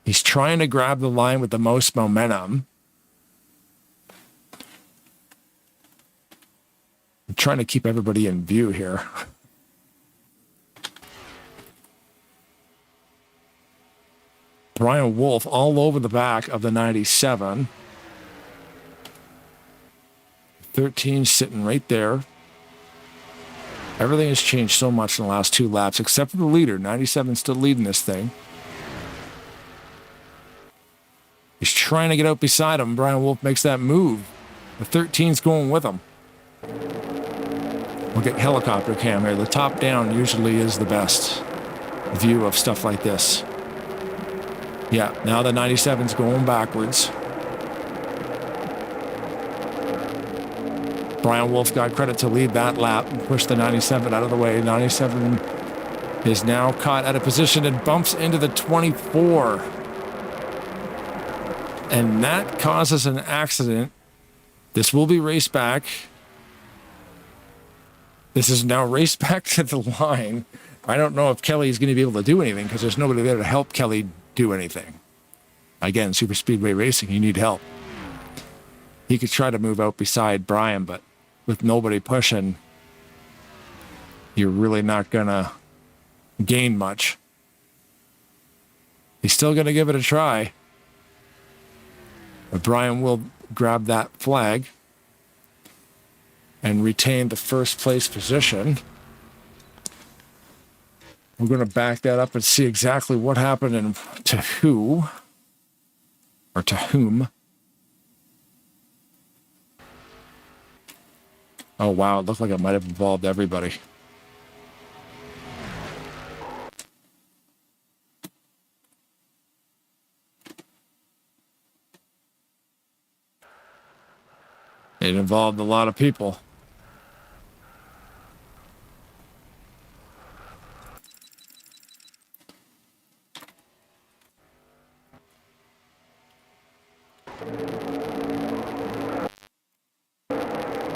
he's trying to grab the line with the most momentum. I'm trying to keep everybody in view here. Brian Wolf all over the back of the 97. 13 sitting right there. Everything has changed so much in the last 2 laps, except for the leader. 97 still leading this thing. He's trying to get out beside him. Brian Wolf makes that move. The 13's going with him. We'll get helicopter cam here. The top down usually is the best view of stuff like this. Yeah, now the 97's going backwards. Brian Wolf got credit to lead that lap and push the 97 out of the way. 97 is now caught out of position and bumps into the 24. And that causes an accident. This will be raced back. This is now raced back to the line. I don't know if Kelly's going to be able to do anything because there's nobody there to help Kelly do anything. Again, super speedway racing, you need help. He could try to move out beside Brian, but with nobody pushing, you're really not going to gain much. He's still going to give it a try. But Brian will grab that flag and retain the first place position. We're going to back that up and see exactly what happened and to who, or to whom. Oh, wow, it looked like it might have involved everybody. It involved a lot of people.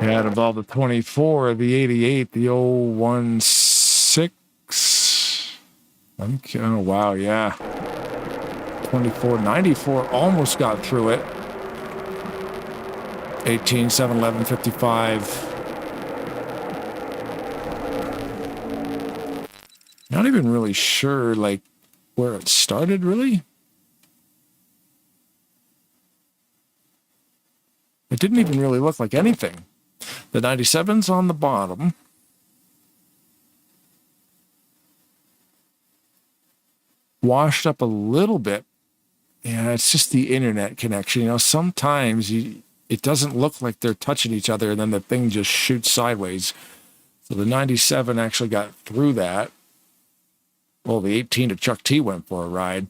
Yeah, it involved the 24, the 88, the 016. Oh, wow, yeah. 24, 94 almost got through it. 18, 7, 11, 55. Not even really sure, like, where it started, really. It didn't even really look like anything. The 97's on the bottom. Washed up a little bit. Yeah, it's just the internet connection. You know, sometimes it doesn't look like they're touching each other, and then the thing just shoots sideways. So the 97 actually got through that. Well, the 18 to Chuck T went for a ride.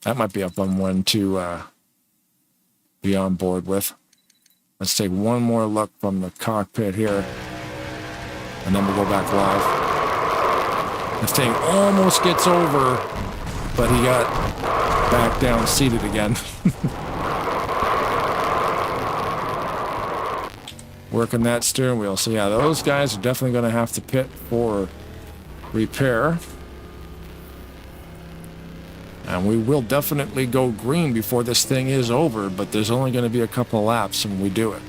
That might be a fun one to be on board with. Let's take one more look from the cockpit here, and then we'll go back live. This thing almost gets over, but he got back down seated again. Working that steering wheel. So yeah, those guys are definitely going to have to pit for repair. And we will definitely go green before this thing is over, but there's only going to be a couple of laps when we do it.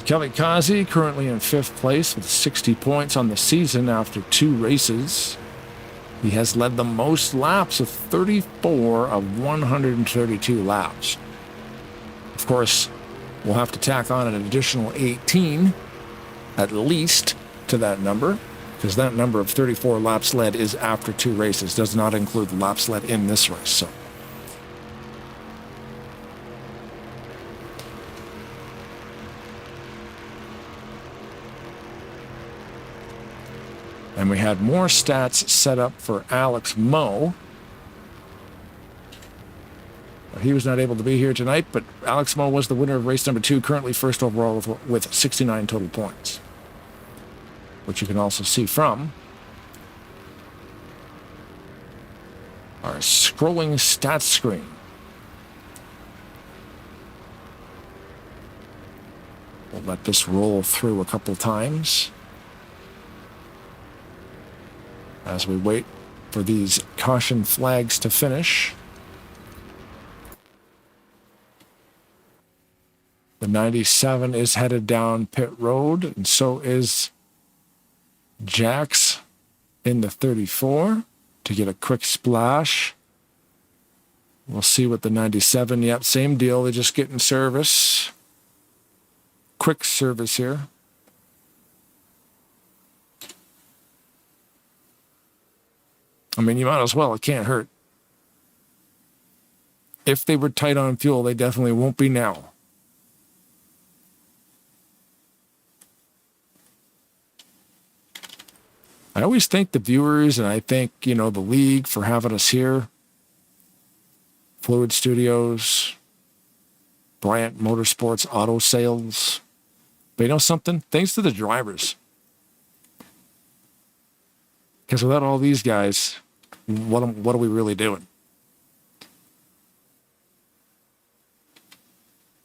Kelly Kazi currently in 5th place with 60 points on the season after 2 races. He has led the most laps of 34 of 132 laps. Of course, we'll have to tack on an additional 18, at least, to that number, because that number of 34 laps led is after 2 races, does not include the laps led in this race. So, and we had more stats set up for Alex Moe. He was not able to be here tonight, but Alex Moe was the winner of race number 2, currently first overall with 69 total points, which you can also see from our scrolling stats screen. We'll let this roll through a couple times as we wait for these caution flags to finish. The 97 is headed down pit road, and so is Jax in the 34 to get a quick splash. We'll see what the 97, yep, same deal. They're just getting service. Quick service here. I mean, you might as well. It can't hurt. If they were tight on fuel, they definitely won't be now. I always thank the viewers, and I thank, the league for having us here. Fluid Studios, Bryant Motorsports, Auto Sales. But you know something? Thanks to the drivers. Because without all these guys, what are we really doing?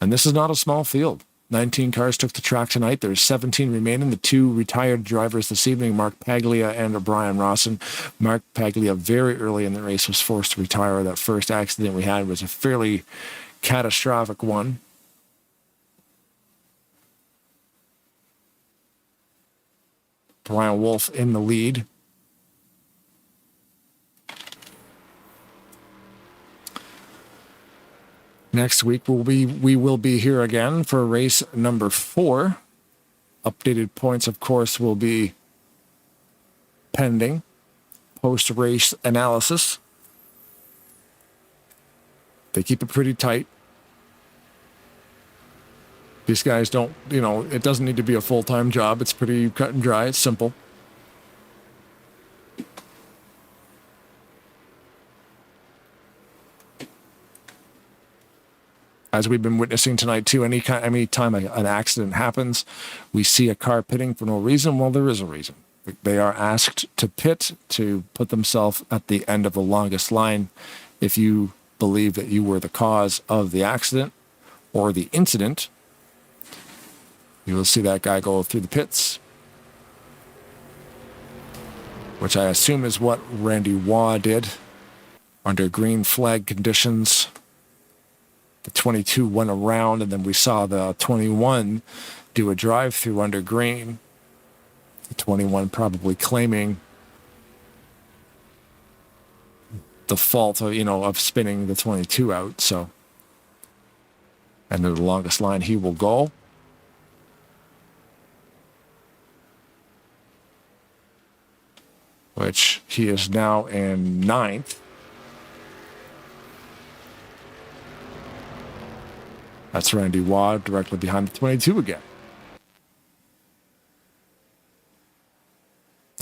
And this is not a small field. 19 cars took the track tonight. There's 17 remaining. The 2 retired drivers this evening, Mark Paglia and Brian Rawson. Mark Paglia, very early in the race, was forced to retire. That first accident we had was a fairly catastrophic one. Brian Wolf in the lead. Next week we will be here again for race number 4. Updated points, of course, will be pending post-race analysis. They keep it pretty tight. These guys don't, it doesn't need to be a full-time job. It's pretty cut and dry. It's simple. As we've been witnessing tonight, too, any time an accident happens, we see a car pitting for no reason. Well, there is a reason. They are asked to pit to put themselves at the end of the longest line if you believe that you were the cause of the accident or the incident. You will see that guy go through the pits, which I assume is what Randy Waugh did under green flag conditions. The 22 went around, and then we saw the 21 do a drive-through under green. The 21 probably claiming the fault of spinning the 22 out. So, and the longest line he will go. Which he is now in 9th. That's Randy Waugh directly behind the 22 again.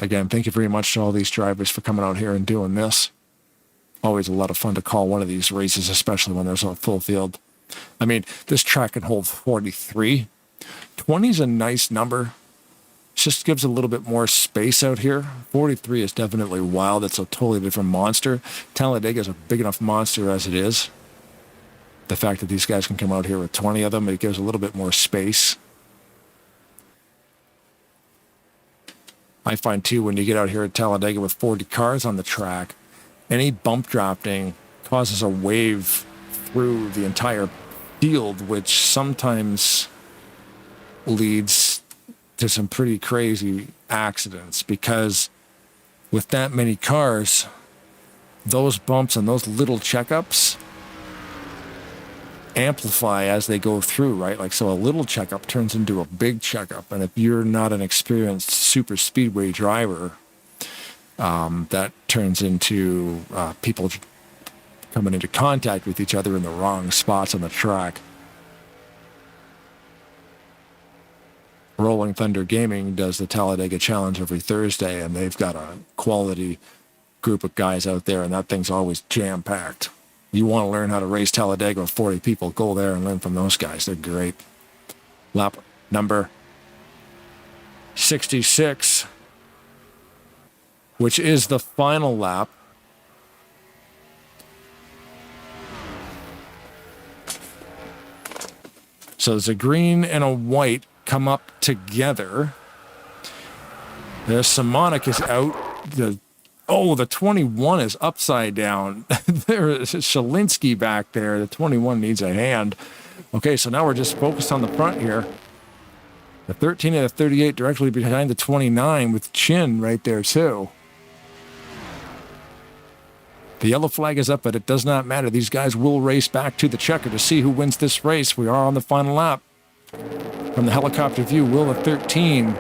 Again, thank you very much to all these drivers for coming out here and doing this. Always a lot of fun to call one of these races, especially when there's a full field. I mean, this track can hold 43. 20 is a nice number. It just gives a little bit more space out here. 43 is definitely wild. It's a totally different monster. Talladega is a big enough monster as it is. The fact that these guys can come out here with 20 of them, it gives a little bit more space. I find, too, when you get out here at Talladega with 40 cars on the track, any bump drafting causes a wave through the entire field, which sometimes leads to some pretty crazy accidents because with that many cars, those bumps and those little checkups amplify as they go through, right? Like, so a little checkup turns into a big checkup. And if you're not an experienced super speedway driver, that turns into people coming into contact with each other in the wrong spots on the track. Rolling Thunder Gaming does the Talladega Challenge every Thursday, and they've got a quality group of guys out there, and that thing's always jam-packed. You want to learn how to race Talladega with 40 people, go there and learn from those guys. They're great. Lap number 66, which is the final lap. So there's a green and a white come up together. There's Simonic is out. The 21 is upside down. There's Shalinsky back there. The 21 needs a hand. Okay, so now we're just focused on the front here. The 13 and the 38 directly behind the 29 with Chin right there too. The yellow flag is up, but it does not matter. These guys will race back to the checker to see who wins this race. We are on the final lap. From the helicopter view, will the 13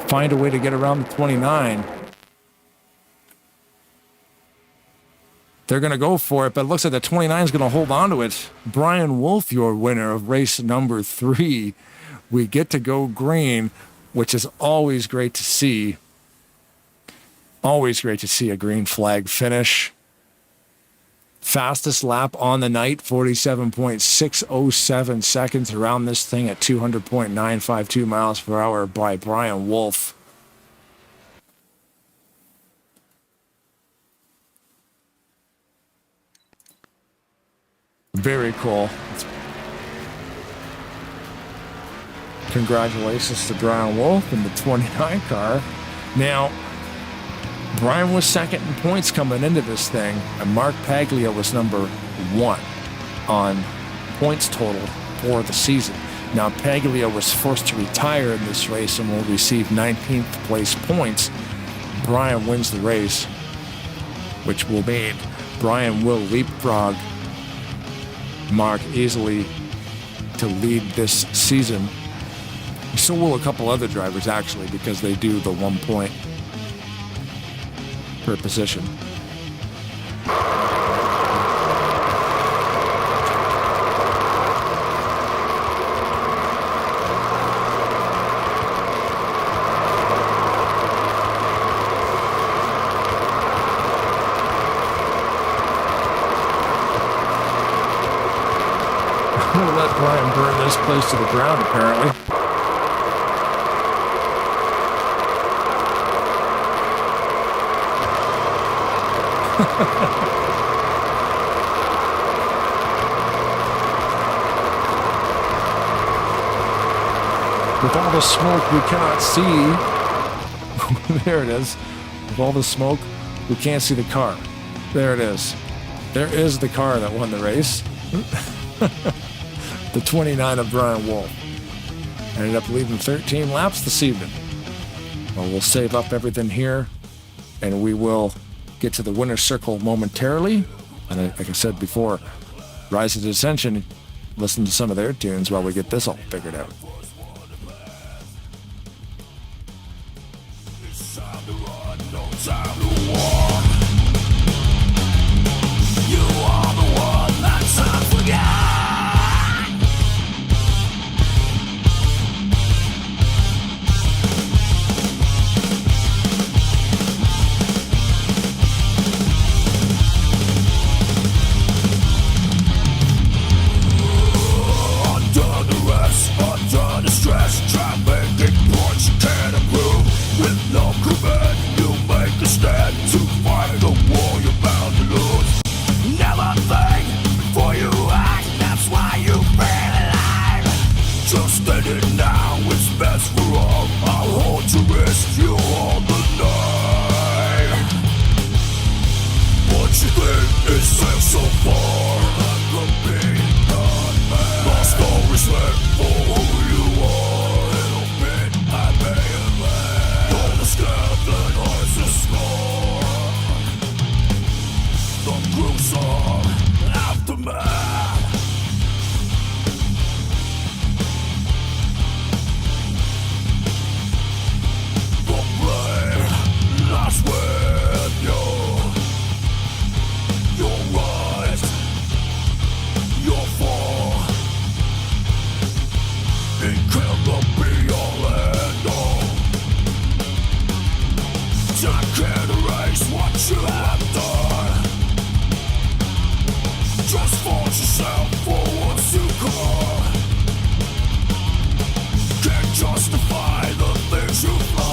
find a way to get around the 29? They're going to go for it, but it looks like the 29 is going to hold on to it. Brian Wolf, your winner of race number 3. We get to go green, which is always great to see. Always great to see a green flag finish. Fastest lap on the night, 47.607 seconds around this thing at 200.952 miles per hour by Brian Wolf. Very cool. Congratulations to Brian Wolf in the 29 car. Now, Brian was second in points coming into this thing, and Mark Paglia was number 1 on points total for the season. Now, Paglia was forced to retire in this race and will receive 19th place points. Brian wins the race, which will mean Brian will leapfrog Mark easily to lead this season. So will a couple other drivers, actually, because they do the 1 point per position. We'll let Brian burn this place to the ground, apparently. With all the smoke, we cannot see. There it is. With all the smoke, we can't see the car. There it is. There is the car that won the race. The 29 of Brian Wolf. Ended up leading 13 laps this evening. Well, we'll save up everything here, and we will get to the winner's circle momentarily. And like I said before, Rise to Ascension, listen to some of their tunes while we get this all figured out. It's time to run, no time to walk. You are the one that's unforgotten. Try making points you can't improve. With no command, you make a stand to fight the war you're bound to lose. Never think before you act, that's why you feel alive. Just stand it now, it's best for all. I'll hold your wrist, you hold the knife. What you think is safe so far? Let the beat not made. Lost all respect for who you are. It'll fit, I may have led. All the scaffolding horses what you have done. Just force yourself for what's to come. Can't justify the things you've done.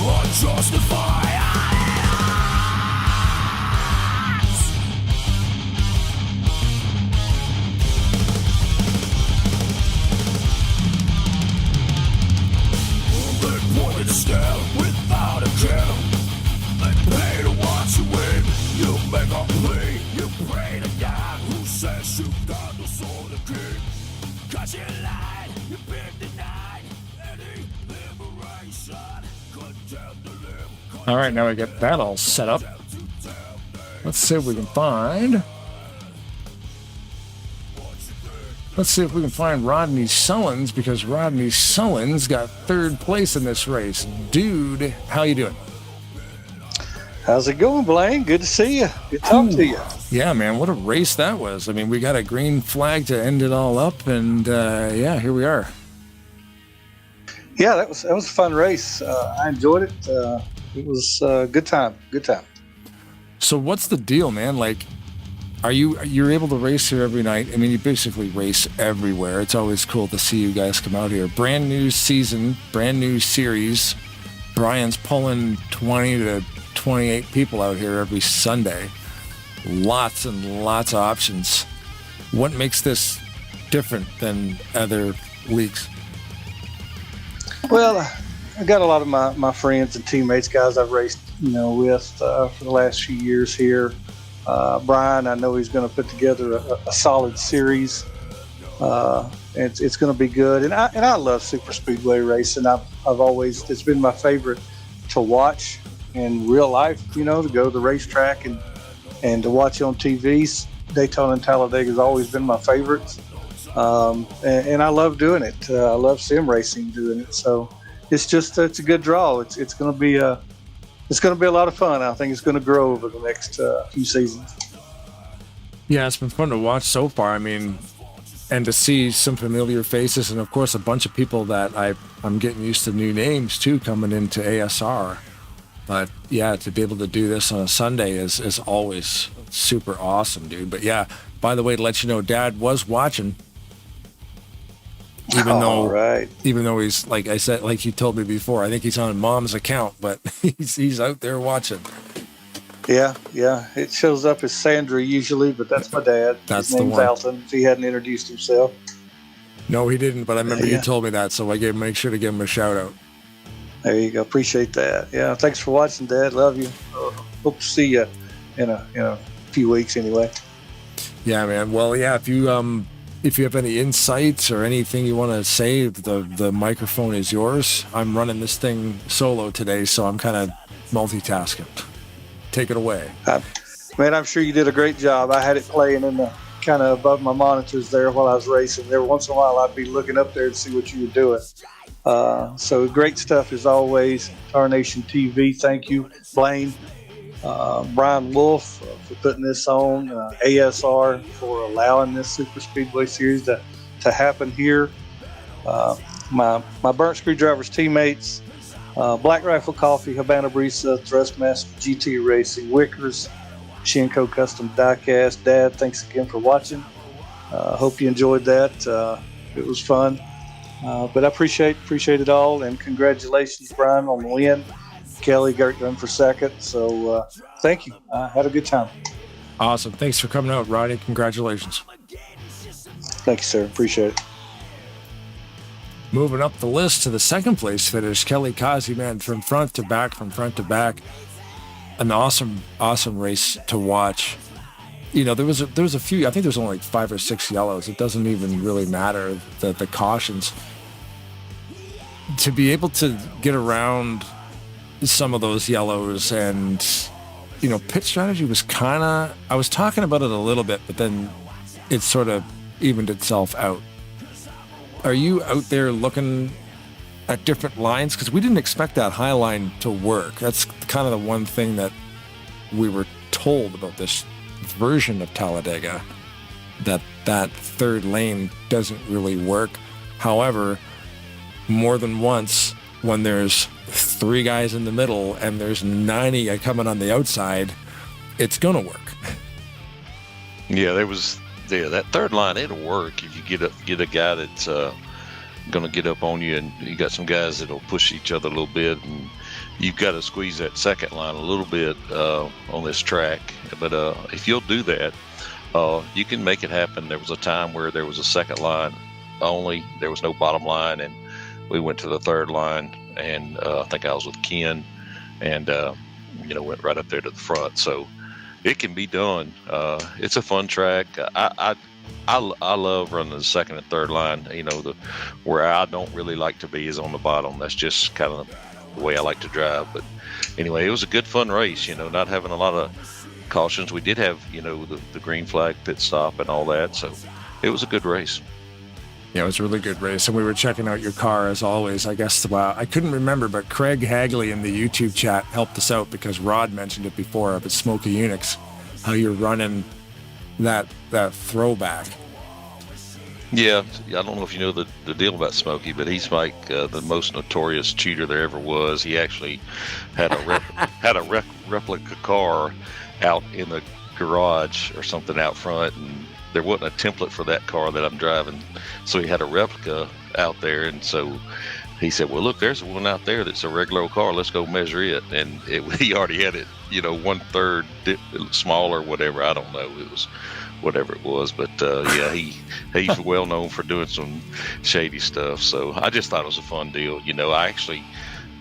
Unjustify pointed stare without a care. They pay to watch you win. You make a plea. You pray to God who says you got the soul of king. Cause you lied, you've been denied any liberation. Condemned to live. All right, now we get that all set up. Let's see if we can find... Let's see if we can find Rodney Sullins, because Rodney Sullins got third place in this race. Dude, how you doing? How's it going, Blaine? Good to see you. Good to talk to you. Yeah, man, what a race that was. I mean, we got a green flag to end it all up, and yeah, here we are. Yeah, that was a fun race. I enjoyed it. It was a good time. Good time. So what's the deal, man? Like, you're able to race here every night? I mean, you basically race everywhere. It's always cool to see you guys come out here. Brand new season, brand new series. Brian's pulling 20 to 28 people out here every Sunday. Lots and lots of options. What makes this different than other leagues? Well, I got a lot of my friends and teammates, guys I've raced, with for the last few years here. Brian, I know he's going to put together a solid series. It's going to be good, and I love Superspeedway racing. It's been my favorite to watch in real life. To go to the racetrack and to watch on TV. Daytona and Talladega has always been my favorites, and I love doing it. I love sim racing doing it. So it's a good draw. It's going to be a lot of fun. I think it's going to grow over the next few seasons. Yeah, it's been fun to watch so far. I mean, and to see some familiar faces, and of course a bunch of people that I'm getting used to new names too coming into ASR. But yeah, to be able to do this on a Sunday is always super awesome, dude. But yeah, by the way, to let you know, Dad was watching. Even though he's, like I said, like you told me before, I think he's on Mom's account, but he's out there watching. Yeah. It shows up as Sandra usually, but that's my dad. That's His name's the one. Alton. If he hadn't introduced himself. No, he didn't, but I remember you told me that, so I make sure to give him a shout out. There you go. Appreciate that. Yeah. Thanks for watching, Dad. Love you. Hope to see you in a few weeks anyway. Yeah, man. Well, yeah. If you have any insights or anything you want to say, the microphone is yours. I'm running this thing solo today, so I'm kind of multitasking. Take it away. Man, I'm sure you did a great job. I had it playing in the kind of above my monitors there while I was racing. Every once in a while, I'd be looking up there to see what you were doing. So great stuff as always. Tarnation TV, thank you. Blaine, Brian Wolf for putting this on. ASR for allowing this Superspeedway series to happen here. My Burnt Screwdrivers teammates, Black Rifle Coffee, Habana Brisa, Thrustmaster GT Racing, Wickers, Shinko Custom Diecast. Dad, thanks again for watching. Hope you enjoyed that. It was fun. But I appreciate it all, and congratulations, Brian, on the win. Kelly got done for second, so thank you. Had a good time. Awesome. Thanks for coming out, Roddy. Congratulations. Thank you, sir. Appreciate it. Moving up the list to the second place finish, Kelly Kazi, man, from front to back. An awesome race to watch. There was a few, I think there's only like 5 or 6 yellows. It doesn't even really matter, the cautions. To be able to get around some of those yellows, and pit strategy was I was talking about it a little bit, but then it sort of evened itself out. Are you out there looking at different lines? Because we didn't expect that high line to work. That's kind of the one thing that we were told about this version of Talladega, that third lane doesn't really work. However, more than once, when there's 3 guys in the middle and there's 90 coming on the outside, it's gonna work. Yeah, that third line, it'll work if you get a guy that's gonna get up on you, and you got some guys that'll push each other a little bit, and you've got to squeeze that second line a little bit on this track. But if you'll do that, you can make it happen. There was a time where there was a second line only, there was no bottom line, and we went to the third line, and I think I was with Ken, and went right up there to the front. So it can be done. It's a fun track. I love running the second and third line. Where I don't really like to be is on the bottom. That's just kind of the way I like to drive. But anyway, it was a good, fun race. Not having a lot of cautions. We did have the green flag pit stop and all that. So it was a good race. Yeah, it was a really good race, and we were checking out your car as always. I guess I couldn't remember, but Craig Hagley in the YouTube chat helped us out because Rod mentioned it before up at Smoky Unix, how you're running that throwback. Yeah, I don't know if you know the deal about Smokey, but he's like the most notorious cheater there ever was. He actually had a replica car out in the garage or something out front, and there wasn't a template for that car that I'm driving, so he had a replica out there. And so he said, well, look, there's one out there that's a regular old car, let's go measure it. And he already had it 1/3 smaller, whatever. I don't know, it was whatever it was, but yeah, he's well known for doing some shady stuff. So I just thought it was a fun deal.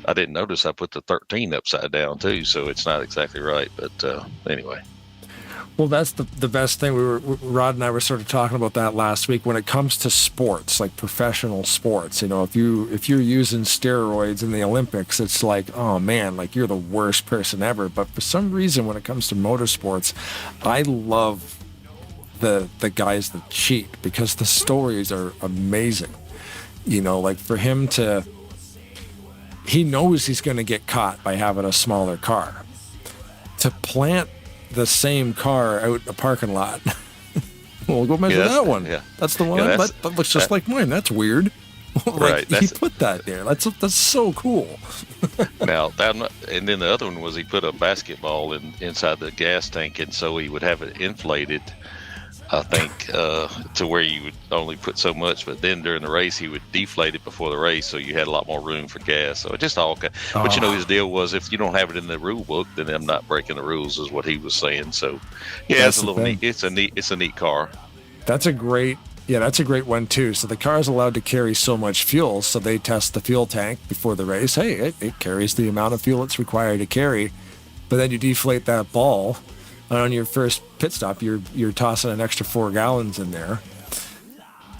I didn't notice I put the 13 upside down too, so it's not exactly right, but anyway. Well, that's the best thing. Rod and I were sort of talking about that last week. When it comes to sports, like professional sports, if you're using steroids in the Olympics, it's like, oh man, like you're the worst person ever. But for some reason, when it comes to motorsports, I love the guys that cheat because the stories are amazing. Like for him he knows he's going to get caught by having a smaller car. To plant the same car out in a parking lot. We'll go measure that one. Yeah. That's the one. Yeah, that looks just like mine. That's weird. Right. He put that there. That's so cool. Now, and then the other one was he put a basketball inside the gas tank, and so he would have it inflated, I think, to where you would only put so much, but then during the race he would deflate it before the race, so you had a lot more room for gas. So it just all kind. But his deal was, if you don't have it in the rule book, then I'm not breaking the rules, is what he was saying. So yeah, it's a little neat. It's a neat car. That's a great one too. So the car is allowed to carry so much fuel, so they test the fuel tank before the race. Hey, it carries the amount of fuel it's required to carry, but then you deflate that ball. And on your first pit stop, you're tossing an extra 4 gallons in there,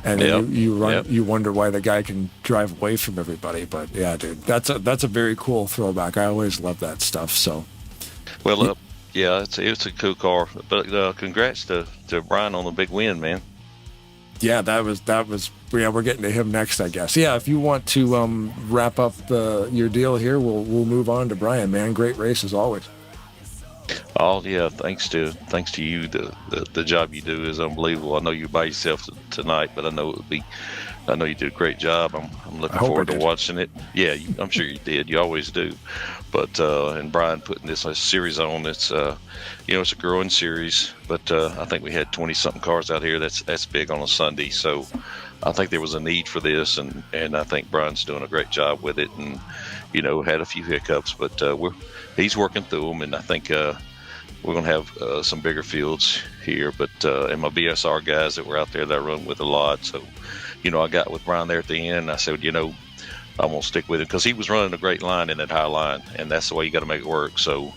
and you wonder why the guy can drive away from everybody. But yeah, dude, that's a very cool throwback. I always love that stuff. So, well, yeah, it's a cool car. But congrats to Brian on the big win, man. Yeah, that was. Yeah, we're getting to him next, I guess. Yeah, if you want to wrap up your deal here, we'll move on to Brian, man. Great race as always. Oh yeah, thanks to you. The job you do is unbelievable. I know you're by yourself tonight, but I know you did a great job. I'm looking forward to watching it. Yeah, I'm sure you did. You always do. But and Brian putting this series on, it's it's a growing series. But I think we had 20-something cars out here. That's big on a Sunday. So I think there was a need for this, and I think Brian's doing a great job with it. And had a few hiccups, but he's working through them, and I think we're going to have some bigger fields here. But and my BSR guys that were out there that I run with a lot, so I got with Brian there at the end, and I said, I'm going to stick with him because he was running a great line in that high line, and that's the way you got to make it work. So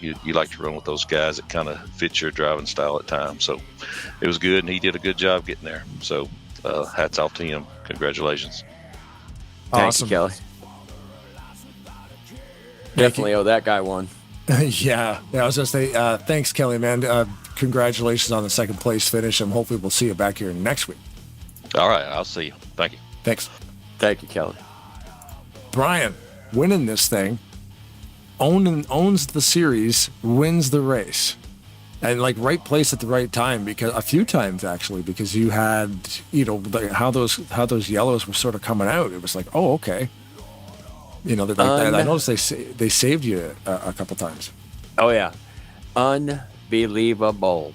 you like to run with those guys that kind of fit your driving style at times. So it was good, and he did a good job getting there. So hats off to him. Congratulations. Awesome. Thank you, Kelly. Definitely owe that guy one. Yeah, I was going to say, thanks, Kelly, man. Congratulations on the second place finish, and hopefully we'll see you back here next week. All right, I'll see you. Thank you. Thanks. Thank you, Kelly. Brian, winning this thing, owns the series, wins the race. And right place at the right time, because a few times actually, because you had, how those yellows were sort of coming out. It was like, oh, okay. You know, I noticed they saved you a couple times. Oh yeah, unbelievable.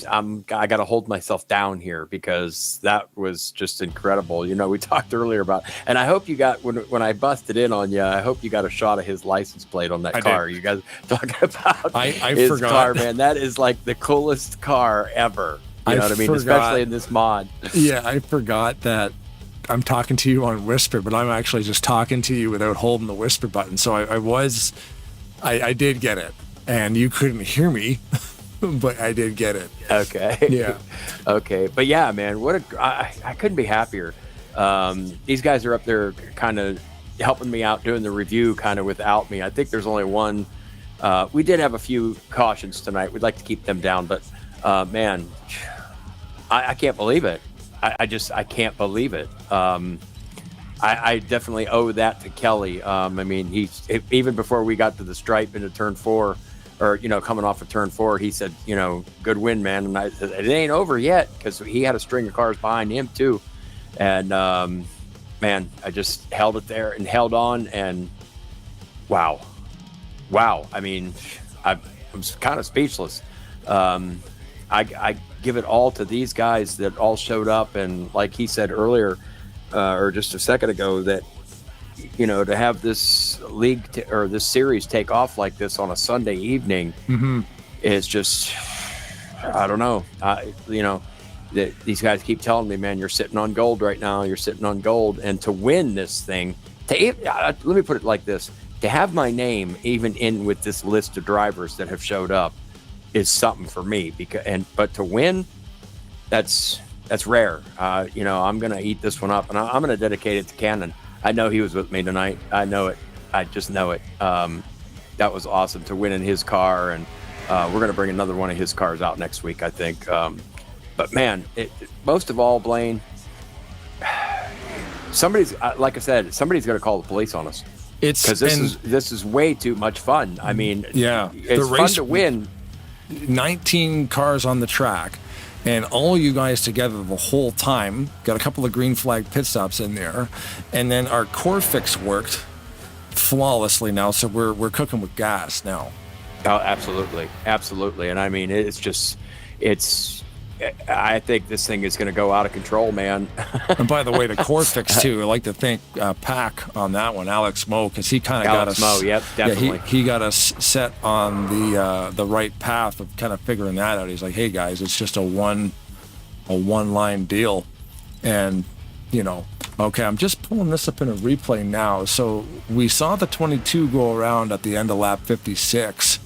I got to hold myself down here because that was just incredible. You know, we talked earlier about, and I hope you got, when I busted in on you, I hope you got a shot of his license plate on that car. You guys talking about his forgot. car, man. That is like the coolest car ever. You know what I mean? Especially in this mod. Yeah, I forgot that I'm talking to you on whisper, but I'm actually just talking to you without holding the whisper button. So I did get it, and you couldn't hear me. But I did get it. Okay. Yeah. Okay. But yeah, man, I couldn't be happier. These guys are up there kind of helping me out doing the review kind of without me. I think there's only one. We did have a few cautions tonight. We'd like to keep them down, but man, I can't believe it. I can't believe it. I definitely owe that to Kelly. I mean, even before we got to the stripe into turn 4, or, you know, coming off of turn 4, he said, you know, good win, man. And I said, it ain't over yet, because he had a string of cars behind him too. And man, I just held it there and held on, and wow. I mean, I'm kind of speechless. I give it all to these guys that all showed up, and like he said earlier, or just a second ago, that, you know, to have this league or this series take off like this on a Sunday evening is just, I don't know. You know, these guys keep telling me, man, you're sitting on gold right now. You're sitting on gold. And to win this thing, let me put it like this: to have my name even in with this list of drivers that have showed up is something for me. But to win, that's rare. You know, I'm gonna eat this one up, and I'm gonna dedicate it to Cannon. I know he was with me tonight. I know it. I just know it. That was awesome to win in his car, and we're going to bring another one of his cars out next week, I think. But man, most of all, Blaine, somebody's like I said, somebody's going to call the police on us. Because this is way too much fun. I mean, yeah, it's fun to win. 19 cars on the track. And all you guys together the whole time, got a couple of green flag pit stops in there, and then our core fix worked flawlessly now, so we're cooking with gas now. Oh, absolutely. And I mean, I think this thing is going to go out of control, man. And by the way, the core fix too, I'd like to thank Pac on that one, Alex Moe, because he kind of got us. Moe, yep, definitely. Yeah, he got us set on the right path of kind of figuring that out. He's like, hey guys, it's just a one line deal, and you know, okay, I'm just pulling this up in a replay now. So we saw the 22 go around at the end of lap 56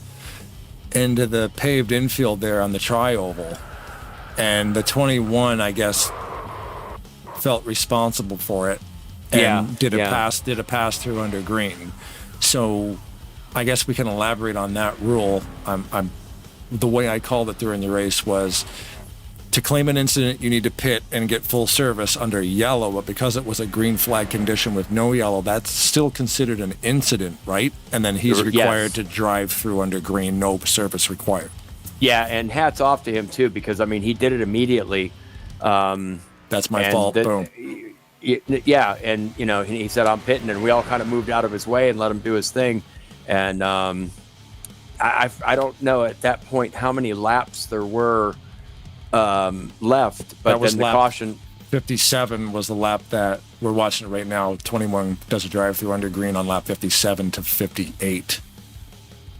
into the paved infield there on the tri-oval. And the 21, I guess, felt responsible for it, and did a pass through under green. So, I guess we can elaborate on that rule. The way I called it during the race was, to claim an incident, you need to pit and get full service under yellow. But because it was a green flag condition with no yellow, that's still considered an incident, right? And then he's required to drive through under green, no service required. Yeah, and hats off to him too, because I mean, he did it immediately. That's my fault. Boom. Yeah, and you know, he said I'm pitting, and we all kind of moved out of his way and let him do his thing. And I don't know at that point how many laps there were left, but then the caution. 57 was the lap that we're watching right now. 21 does a drive through under green on lap 57 to 58.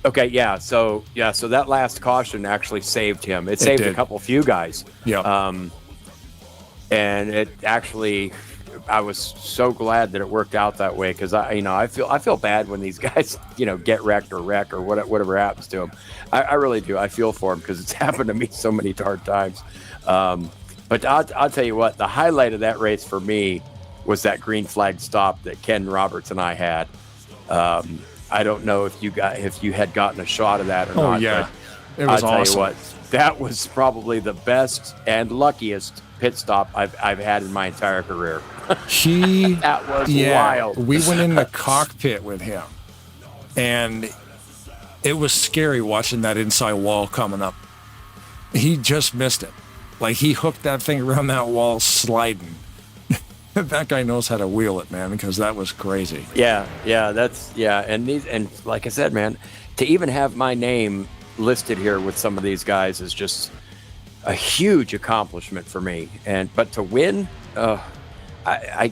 Okay, yeah. So that last caution actually saved him. It saved a few guys. Yeah. And it actually, I was so glad that it worked out that way, because I feel bad when these guys, you know, get wrecked or whatever happens to them. I really do. I feel for them, because it's happened to me so many hard times. But I'll tell you what, the highlight of that race for me was that green flag stop that Ken Roberts and I had. I don't know if you had gotten a shot of that or not. Oh yeah, but it was I'll awesome. tell you what, that was probably the best and luckiest pit stop I've had in my entire career. That was wild. We went in the cockpit with him, and it was scary watching that inside wall coming up. He just missed it. Like, he hooked that thing around that wall sliding. that guy knows how to wheel it, man, because that was crazy. Yeah, and like I said, man, to even have my name listed here with some of these guys is just a huge accomplishment for me. But to win, I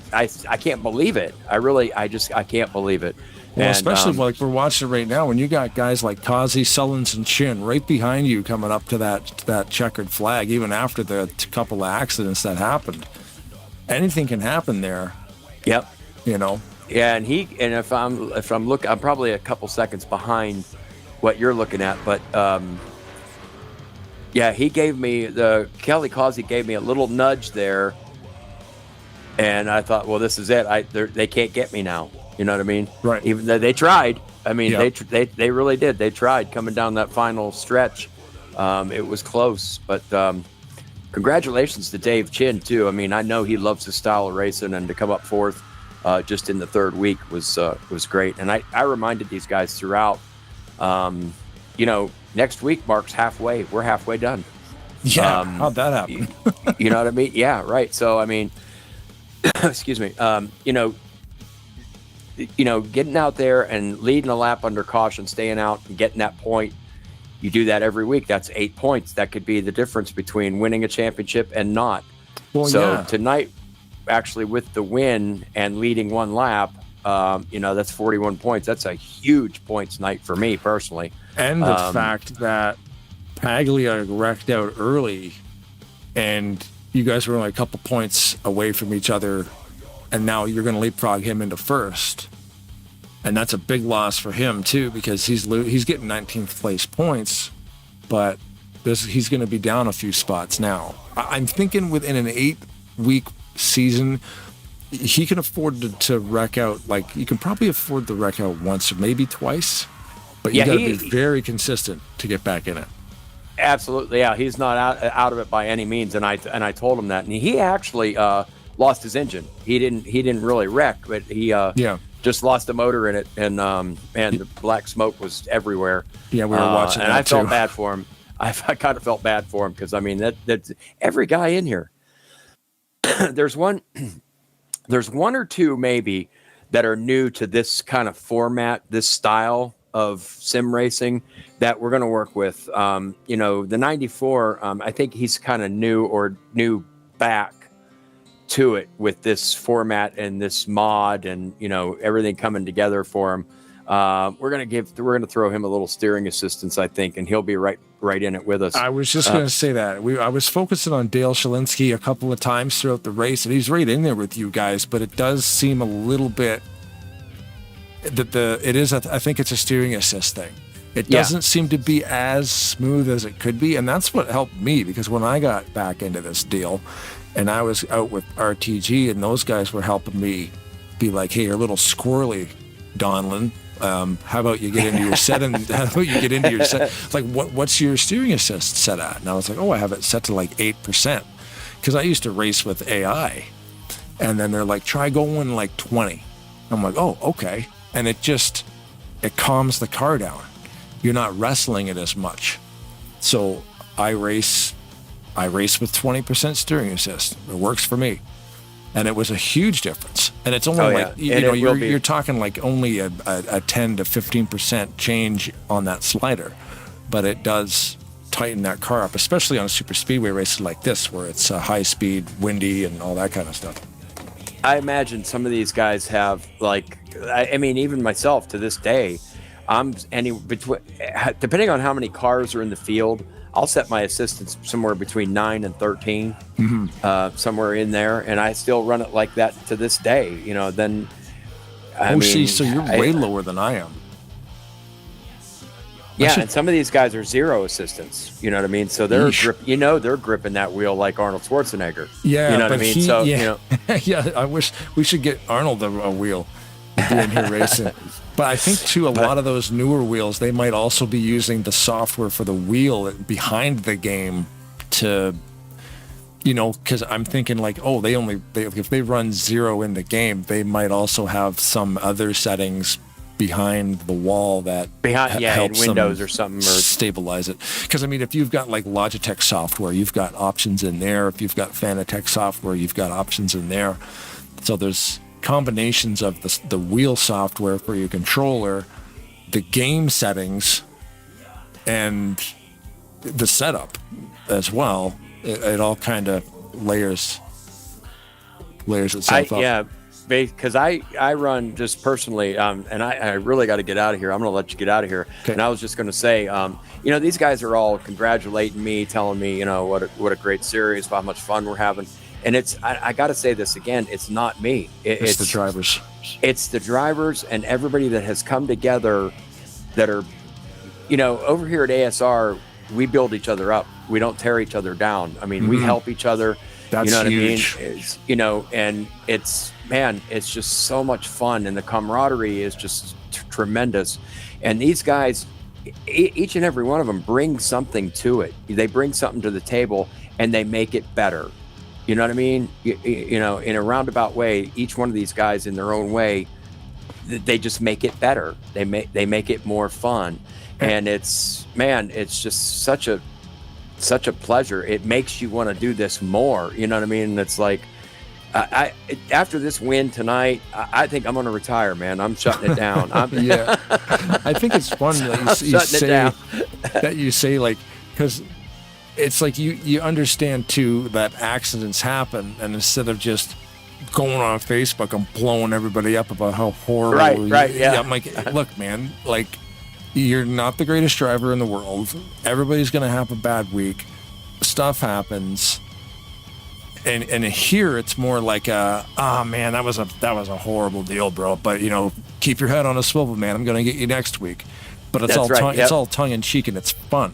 can't believe it. I can't believe it. Well, especially like we're watching right now when you got guys like Kazi, Sullins, and Chin right behind you coming up to that checkered flag, even after the couple of accidents that happened. Anything can happen there. Yep. You know. Yeah, and if I'm looking, I'm probably a couple seconds behind what you're looking at, but yeah, Kelly Causey gave me a little nudge there, and I thought, well, this is it. They can't get me now. You know what I mean? Right. Even though they tried. I mean, Yep. they really did. They tried coming down that final stretch. It was close, but congratulations to Dave Chin too. I mean, I know he loves his style of racing, and to come up fourth just in the third week was great. And I reminded these guys throughout. Next week marks halfway. We're halfway done. Yeah. How'd that happen? You know what I mean? Yeah. Right. So I mean, excuse me. Getting out there and leading a lap under caution, staying out and getting that point. You do that every week. That's 8 points. That could be the difference between winning a championship and not. Well, so yeah. Tonight, actually, with the win and leading one lap, that's 41 points. That's a huge points night for me personally. And the fact that Paglia wrecked out early, and you guys were only a couple points away from each other, and now you're going to leapfrog him into first. And that's a big loss for him too, because he's getting 19th place points, but he's going to be down a few spots now. I'm thinking within an 8-week season, he can afford to wreck out. Like, you can probably afford to wreck out once or maybe twice, but you got to be very consistent to get back in it. Absolutely, yeah. He's not out of it by any means, and I told him that, and he actually lost his engine. He didn't really wreck, but he just lost the motor in it, and the black smoke was everywhere. Yeah, we were watching and that I felt too. bad for him. I kind of felt bad for him because I mean that's every guy in here. There's one or two maybe that are new to this kind of format, this style of sim racing that we're going to work with. The 94, I think he's kind of new back to it with this format and this mod and everything coming together for him. We're gonna throw him a little steering assistance, I think, and he'll be right in it with us. I was just going to say that I was focusing on Dale Shalinsky a couple of times throughout the race, and he's right in there with you guys. But it does seem a little bit that I think it's a steering assist thing. It doesn't seem to be as smooth as it could be, and that's what helped me, because when I got back into this deal, and I was out with RTG, and those guys were helping me be like, "Hey, you're a little squirrely, Donlin. How about you get into your set? And how about you get into your set? Like, what's your steering assist set at?" And I was like, "Oh, I have it set to like 8%," because I used to race with AI, and then they're like, "Try going like 20." I'm like, "Oh, okay," and it calms the car down. You're not wrestling it as much. So I race with 20% steering assist. It works for me. And it was a huge difference. And it's only you're talking like only a 10 to 15% change on that slider. But it does tighten that car up, especially on a super speedway race like this, where it's high speed, windy, and all that kind of stuff. I imagine some of these guys have, like, I mean, even myself to this day, depending on how many cars are in the field, I'll set my assistance somewhere between 9 and 13, somewhere in there, and I still run it like that to this day. So you're way lower than I am. Yeah, and some of these guys are zero assistance. You know what I mean? So they're they're gripping that wheel like Arnold Schwarzenegger. Yeah, you know what I mean. Yeah, I wish we should get Arnold a wheel in here racing. But I think too, a lot of those newer wheels, they might also be using the software for the wheel behind the game to, because I'm thinking like, oh, if they run 0 in the game, they might also have some other settings behind the wall that helps in Windows them or something, or stabilize it. Because I mean, if you've got like Logitech software, you've got options in there. If you've got Fanatec software, you've got options in there. So there's combinations of the wheel software for your controller, the game settings, and the setup as well. It all kind of layers itself up. Yeah, because I run just personally, and I really got to get out of here. I'm going to let you get out of here. Okay. And I was just going to say, these guys are all congratulating me, telling me, what a great series, how much fun we're having. And I got to say this again, it's not me. It's the drivers. It's the drivers and everybody that has come together that are, over here at ASR, we build each other up. We don't tear each other down. I mean, we help each other. That's huge. I mean? And it's just so much fun, and the camaraderie is just tremendous. And these guys, each and every one of them brings something to it. They bring something to the table, and they make it better. You know what I mean? In a roundabout way, each one of these guys in their own way, they just make it better. They make it more fun. And it's just such a pleasure. It makes you want to do this more. You know what I mean? It's like, after this win tonight, I think I'm going to retire, man. I'm shutting it down. Yeah. I think it's fun that you say like, because it's like you understand too that accidents happen, and instead of just going on Facebook and blowing everybody up about how horrible. Right. Yeah. I'm like, look, man, like, you're not the greatest driver in the world. Everybody's going to have a bad week. Stuff happens. And here it's more like, man, that was a horrible deal, bro. But, keep your head on a swivel, man. I'm going to get you next week. But it's it's all tongue in cheek, and it's fun.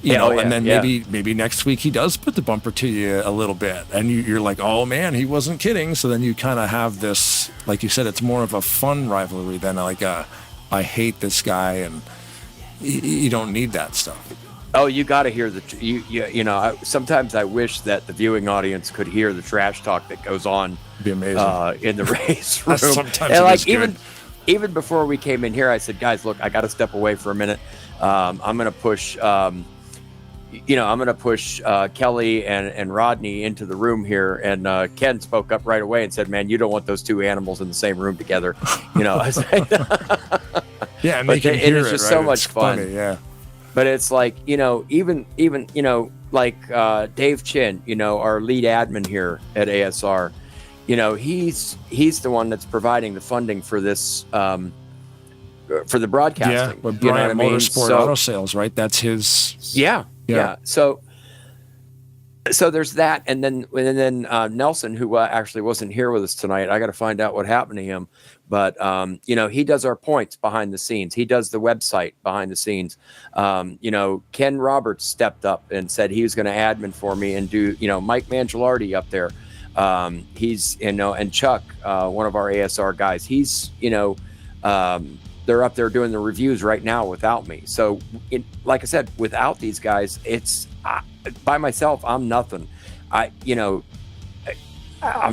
And then maybe next week he does put the bumper to you a little bit, and you're like, oh man, he wasn't kidding. So then you kind of have this, like you said, it's more of a fun rivalry than like I hate this guy, and you don't need that stuff. Oh, you got to hear sometimes I wish that the viewing audience could hear the trash talk that goes on. It'd be amazing. In the race room. Sometimes and like even before we came in here, I said, guys, look, I got to step away for a minute. I'm going to push Kelly and Rodney into the room here. And Ken spoke up right away and said, man, you don't want those two animals in the same room together. Yeah, and they can hear it's just so much fun. Funny, yeah. But it's like, even like Dave Chin, our lead admin here at ASR, he's the one that's providing the funding for this, for the broadcasting. Yeah, with Bryant Motorsports Auto Sales, right? That's his. Yeah. So there's that, and then Nelson, who actually wasn't here with us tonight. I got to find out what happened to him, but he does our points behind the scenes. He does the website behind the scenes. Ken Roberts stepped up and said he was going to admin for me and do Mike Mangialardi up there. He's and Chuck, one of our ASR guys. He's they're up there doing the reviews right now without me. So, like I said, without these guys, it's by myself. I'm nothing. I'm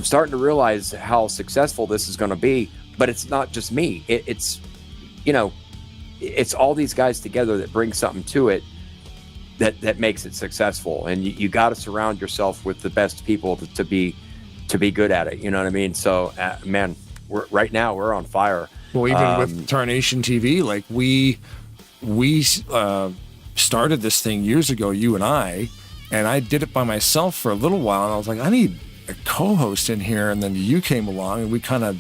starting to realize how successful this is going to be. But it's not just me. It's all these guys together that bring something to it that makes it successful. And you got to surround yourself with the best people to be good at it. You know what I mean? So, man, right now we're on fire. Well, even with Tarnation TV, like we started this thing years ago, you and I did it by myself for a little while, and I was like, I need a co-host in here, and then you came along, and we kind of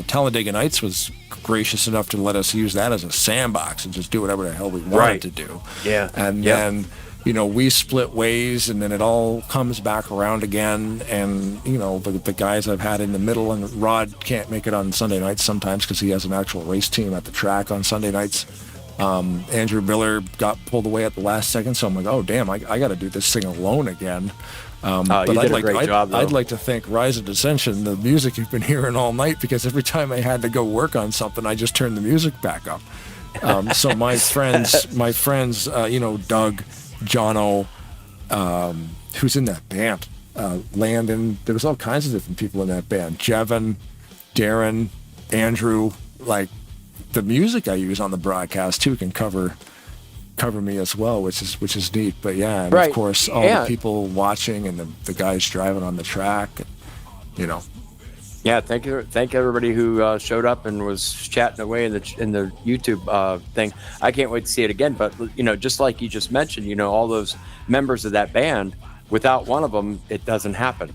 Talladega Nights was gracious enough to let us use that as a sandbox and just do whatever the hell we wanted to do. Yeah. And then we split ways, and then it all comes back around again. And, the guys I've had in the middle, and Rod can't make it on Sunday nights sometimes because he has an actual race team at the track on Sunday nights. Andrew Miller got pulled away at the last second, so I'm like, oh, damn, I got to do this thing alone again. But I'd like to thank Rise of Dissension, the music you've been hearing all night, because every time I had to go work on something, I just turned the music back up. So my friends, Doug, Jono, who's in that band, Landon, there was all kinds of different people in that band, Jevin, Darren, Andrew, like the music I use on the broadcast too can cover me as well, which is neat. But yeah, and of course all the people watching and the guys driving on the track, Yeah, thank everybody who showed up and was chatting away in the YouTube thing. I can't wait to see it again. But just like you just mentioned, all those members of that band, without one of them, it doesn't happen.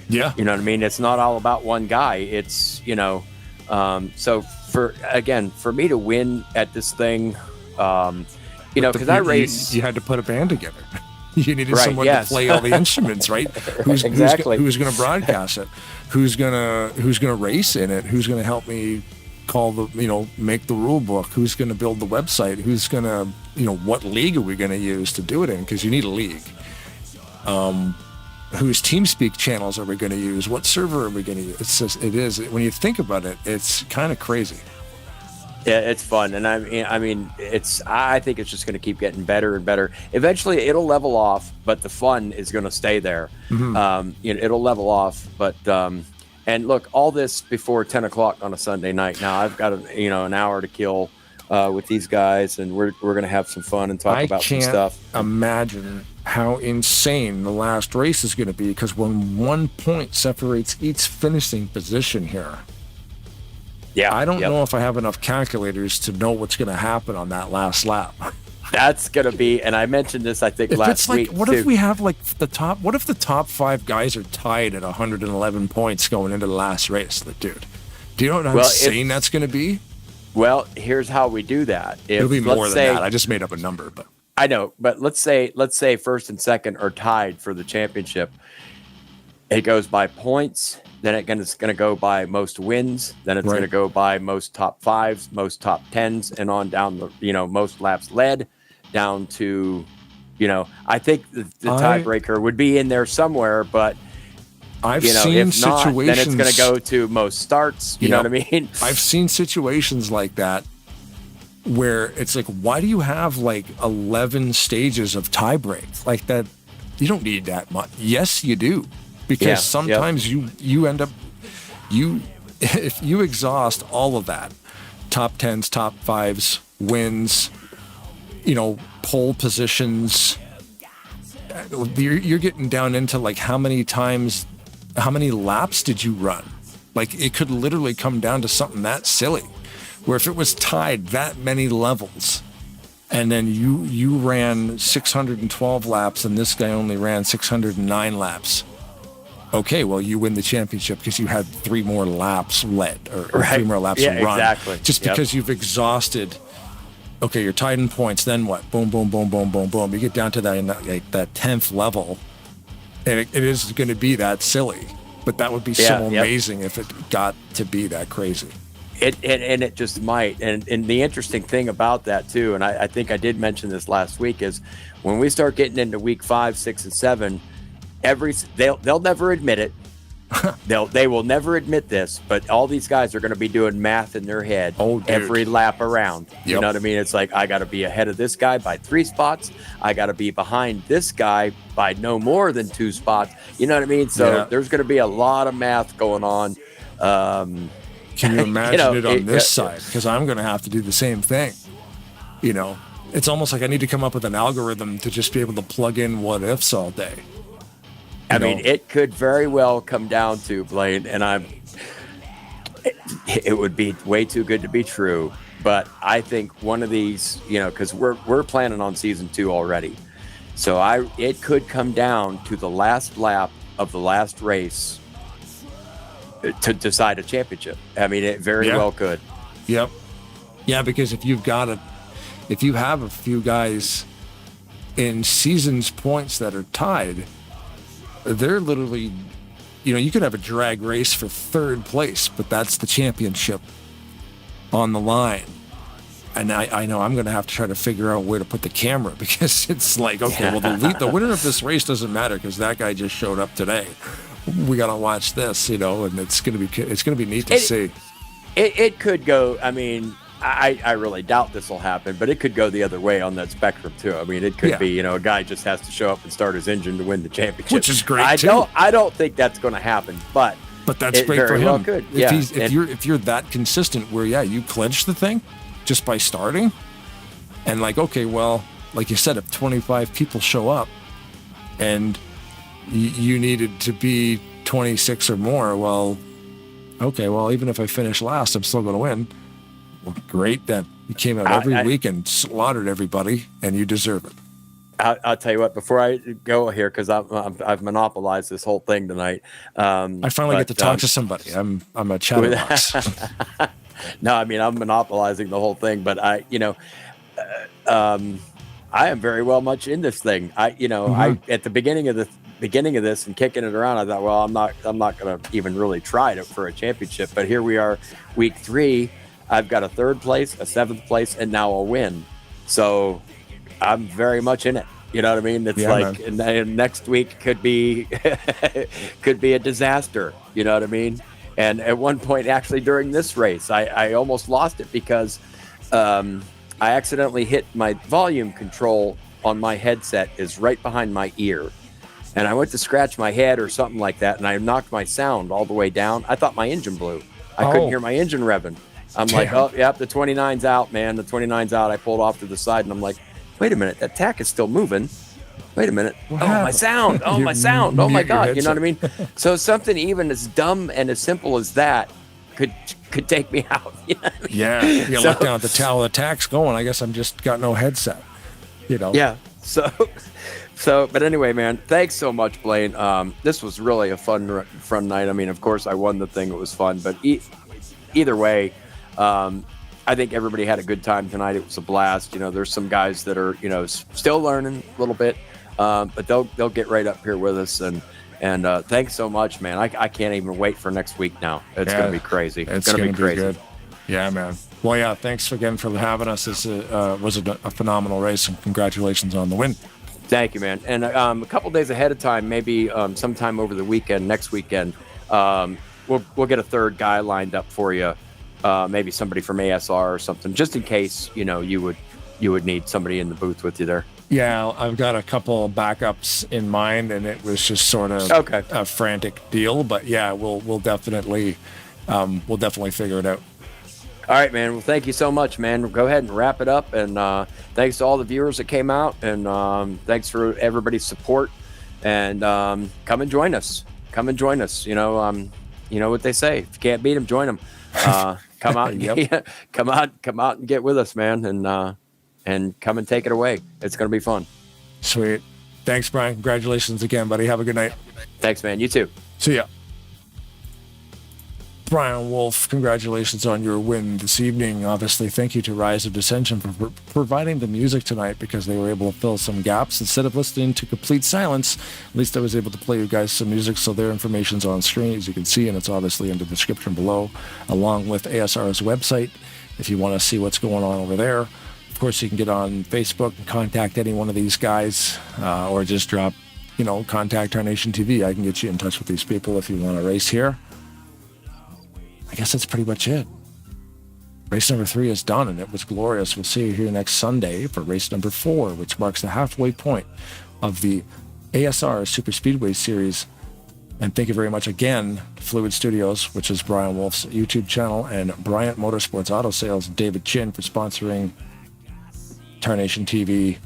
Yeah, you know what I mean. It's not all about one guy. It's so for me to win at this thing, because I race. You had to put a band together. You needed right, someone yes. to play all the instruments, right? Who's going to broadcast it? Who's gonna race in it? Who's gonna help me call make the rule book? Who's gonna build the website? Who's gonna what league are we gonna use to do it in? Because you need a league. Whose TeamSpeak channels are we gonna use? What server are we gonna use? When you think about it, it's kind of crazy. Yeah, it's fun, and I think it's just going to keep getting better and better. Eventually, it'll level off, but the fun is going to stay there. Mm-hmm. It'll level off, but and look, all this before 10 o'clock on a Sunday night. Now I've got an hour to kill with these guys, and we're going to have some fun and talk about some stuff. I can't imagine how insane the last race is going to be, because when 1 point separates each finishing position here. Yeah, I don't know if I have enough calculators to know what's going to happen on that last lap. That's going to be, and I mentioned this, I think, last week. What if we have what if the top 5 guys are tied at 111 points going into the last race? Dude, do you know what I'm saying that's going to be? Well, here's how we do that. It'll be more than that. I just made up a number, but I know. But let's say first and second are tied for the championship. It goes by points. Then it's going to go by most wins. Then it's going to go by most top 5s, most top 10s, and on down the most laps led, down to, I think the tiebreaker would be in there somewhere. But I've seen if not, situations. then it's going to go to most starts. You know what I mean? I've seen situations like that where it's like, why do you have 11 stages of tiebreak like that? You don't need that much. Yes, you do. Because sometimes you end up, if you exhaust all of that, top 10s, top 5s, wins, pole positions, you're getting down into how many laps did you run? It could literally come down to something that silly, where if it was tied that many levels, and then you ran 612 laps and this guy only ran 609 laps. Okay, well, you win the championship because you had 3 more laps led, or 3 more laps run. Exactly. Just because you've exhausted. Okay, you're tied in points. Then what? Boom, boom, boom, boom, boom, boom. You get down to that 10th level, and it is going to be that silly. But that would be so amazing if it got to be that crazy. It just might. And the interesting thing about that too, and I think I did mention this last week, is when we start getting into week 5, 6, and 7. They'll never admit it. They will never admit this, but all these guys are going to be doing math in their head every lap around. Yep. You know what I mean? It's like, I got to be ahead of this guy by 3 spots. I got to be behind this guy by no more than 2 spots. You know what I mean? So there's going to be a lot of math going on. Can you imagine it on this side? Because I'm going to have to do the same thing. It's almost like I need to come up with an algorithm to just be able to plug in what ifs all day. I mean, it could very well come down to, Blaine, and it would be way too good to be true. But I think one of these, because we're planning on season 2 already, so it could come down to the last lap of the last race to decide a championship. I mean, it very well could. Yep. Yeah, because if you have a few guys in seasons points that are tied, they're literally, you could have a drag race for 3rd place, but that's the championship on the line. And I know I'm going to have to try to figure out where to put the camera, because it's like, okay, well, the winner of this race doesn't matter because that guy just showed up today. We got to watch this, and it's going to be neat to see. It could go. I mean, I really doubt this will happen, but it could go the other way on that spectrum too. I mean, it could be, a guy just has to show up and start his engine to win the championship, which is great too. I don't think that's going to happen, but that's great for him. Well could. If you're that consistent, where you clinch the thing just by starting, and okay, well, like you said, if 25 people show up, and you needed to be 26 or more, well, okay, well, even if I finish last, I'm still going to win. Well, great then. You came out every week and slaughtered everybody, and you deserve it. I'll tell you what, before I go here, because I've monopolized this whole thing tonight. I finally get to talk to somebody. I'm a chatterbox. No, I mean, I'm monopolizing the whole thing, but I am very well much in this thing. I at the beginning of this and kicking it around, I thought, well, I'm not going to even really try for a championship. But here we are, week 3. I've got a 3rd place, a 7th place, and now a win. So I'm very much in it. You know what I mean? It's and next week could be a disaster. You know what I mean? And at one point, actually during this race, I almost lost it because I accidentally hit my volume control on my headset is right behind my ear. And I went to scratch my head or something like that, and I knocked my sound all the way down. I thought my engine blew. I couldn't hear my engine revving. I'm like, oh, yep, the 29's out, man. The 29's out. I pulled off to the side, and I'm like, wait a minute, that tack is still moving. Wait a minute. My sound. Oh, my sound. Oh, my God. You know what I mean? So something even as dumb and as simple as that could take me out. You know what I mean? Yeah. You let down the towel, the tack's going. I guess I'm just got no headset. You know? Yeah. So, but anyway, man, thanks so much, Blaine. This was really a fun night. I mean, of course, I won the thing. It was fun. But either way, I think everybody had a good time tonight. It was a blast. You know, there's some guys that are, still learning a little bit, but they'll get right up here with us. And thanks so much, man. I can't even wait for next week now. It's going to be crazy. It's going to be crazy. Good. Yeah, man. Well, yeah, thanks again for having us. This was a phenomenal race, and congratulations on the win. Thank you, man. And a couple days ahead of time, maybe sometime over the weekend, next weekend, we'll get a 3rd guy lined up for you. Maybe somebody from ASR or something, just in case, you would need somebody in the booth with you there. Yeah, I've got a couple of backups in mind, and it was just sort of a frantic deal. But yeah, we'll definitely figure it out. All right, man. Well, thank you so much, man. We'll go ahead and wrap it up. And thanks to all the viewers that came out, and thanks for everybody's support. And come and join us. Come and join us. You know what they say: if you can't beat them, join them. Come out and come out and get with us, man, and come and take it away. It's going to be fun. Sweet. Thanks, Brian. Congratulations again, buddy. Have a good night. Thanks, man. You too. See ya. Brian Wolf, congratulations on your win this evening. Obviously, thank you to Rise of Dissension for providing the music tonight, because they were able to fill some gaps. Instead of listening to complete silence, at least I was able to play you guys some music, so their information's on screen, as you can see, and it's obviously in the description below, along with ASR's website, if you want to see what's going on over there. Of course, you can get on Facebook and contact any one of these guys, or just drop, contact Tarnation TV. I can get you in touch with these people if you want to race here. I guess that's pretty much it. Race number 3 is done, and it was glorious. We'll see you here next Sunday for race number 4, which marks the halfway point of the ASR Superspeedway series. And thank you very much again to Fluid Studios, which is Brian Wolf's YouTube channel, and Bryant Motorsports Auto Sales, David Chin, for sponsoring Tarnation TV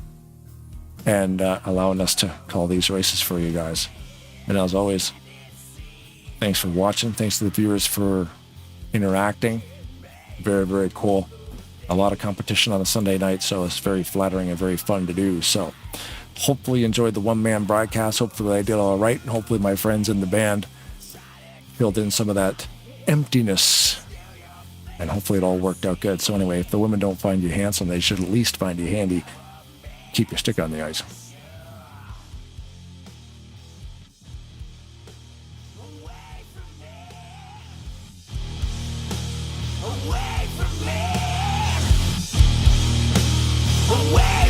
and allowing us to call these races for you guys. And as always, thanks for watching. Thanks to the viewers for interacting. Very, very cool. A lot of competition on a Sunday night, so it's very flattering and very fun to do. So hopefully you enjoyed the one-man broadcast. Hopefully I did all right, and hopefully my friends in the band filled in some of that emptiness, and hopefully it all worked out good. So anyway, if the women don't find you handsome, they should at least find you handy. Keep your stick on the ice. Away from me. Away.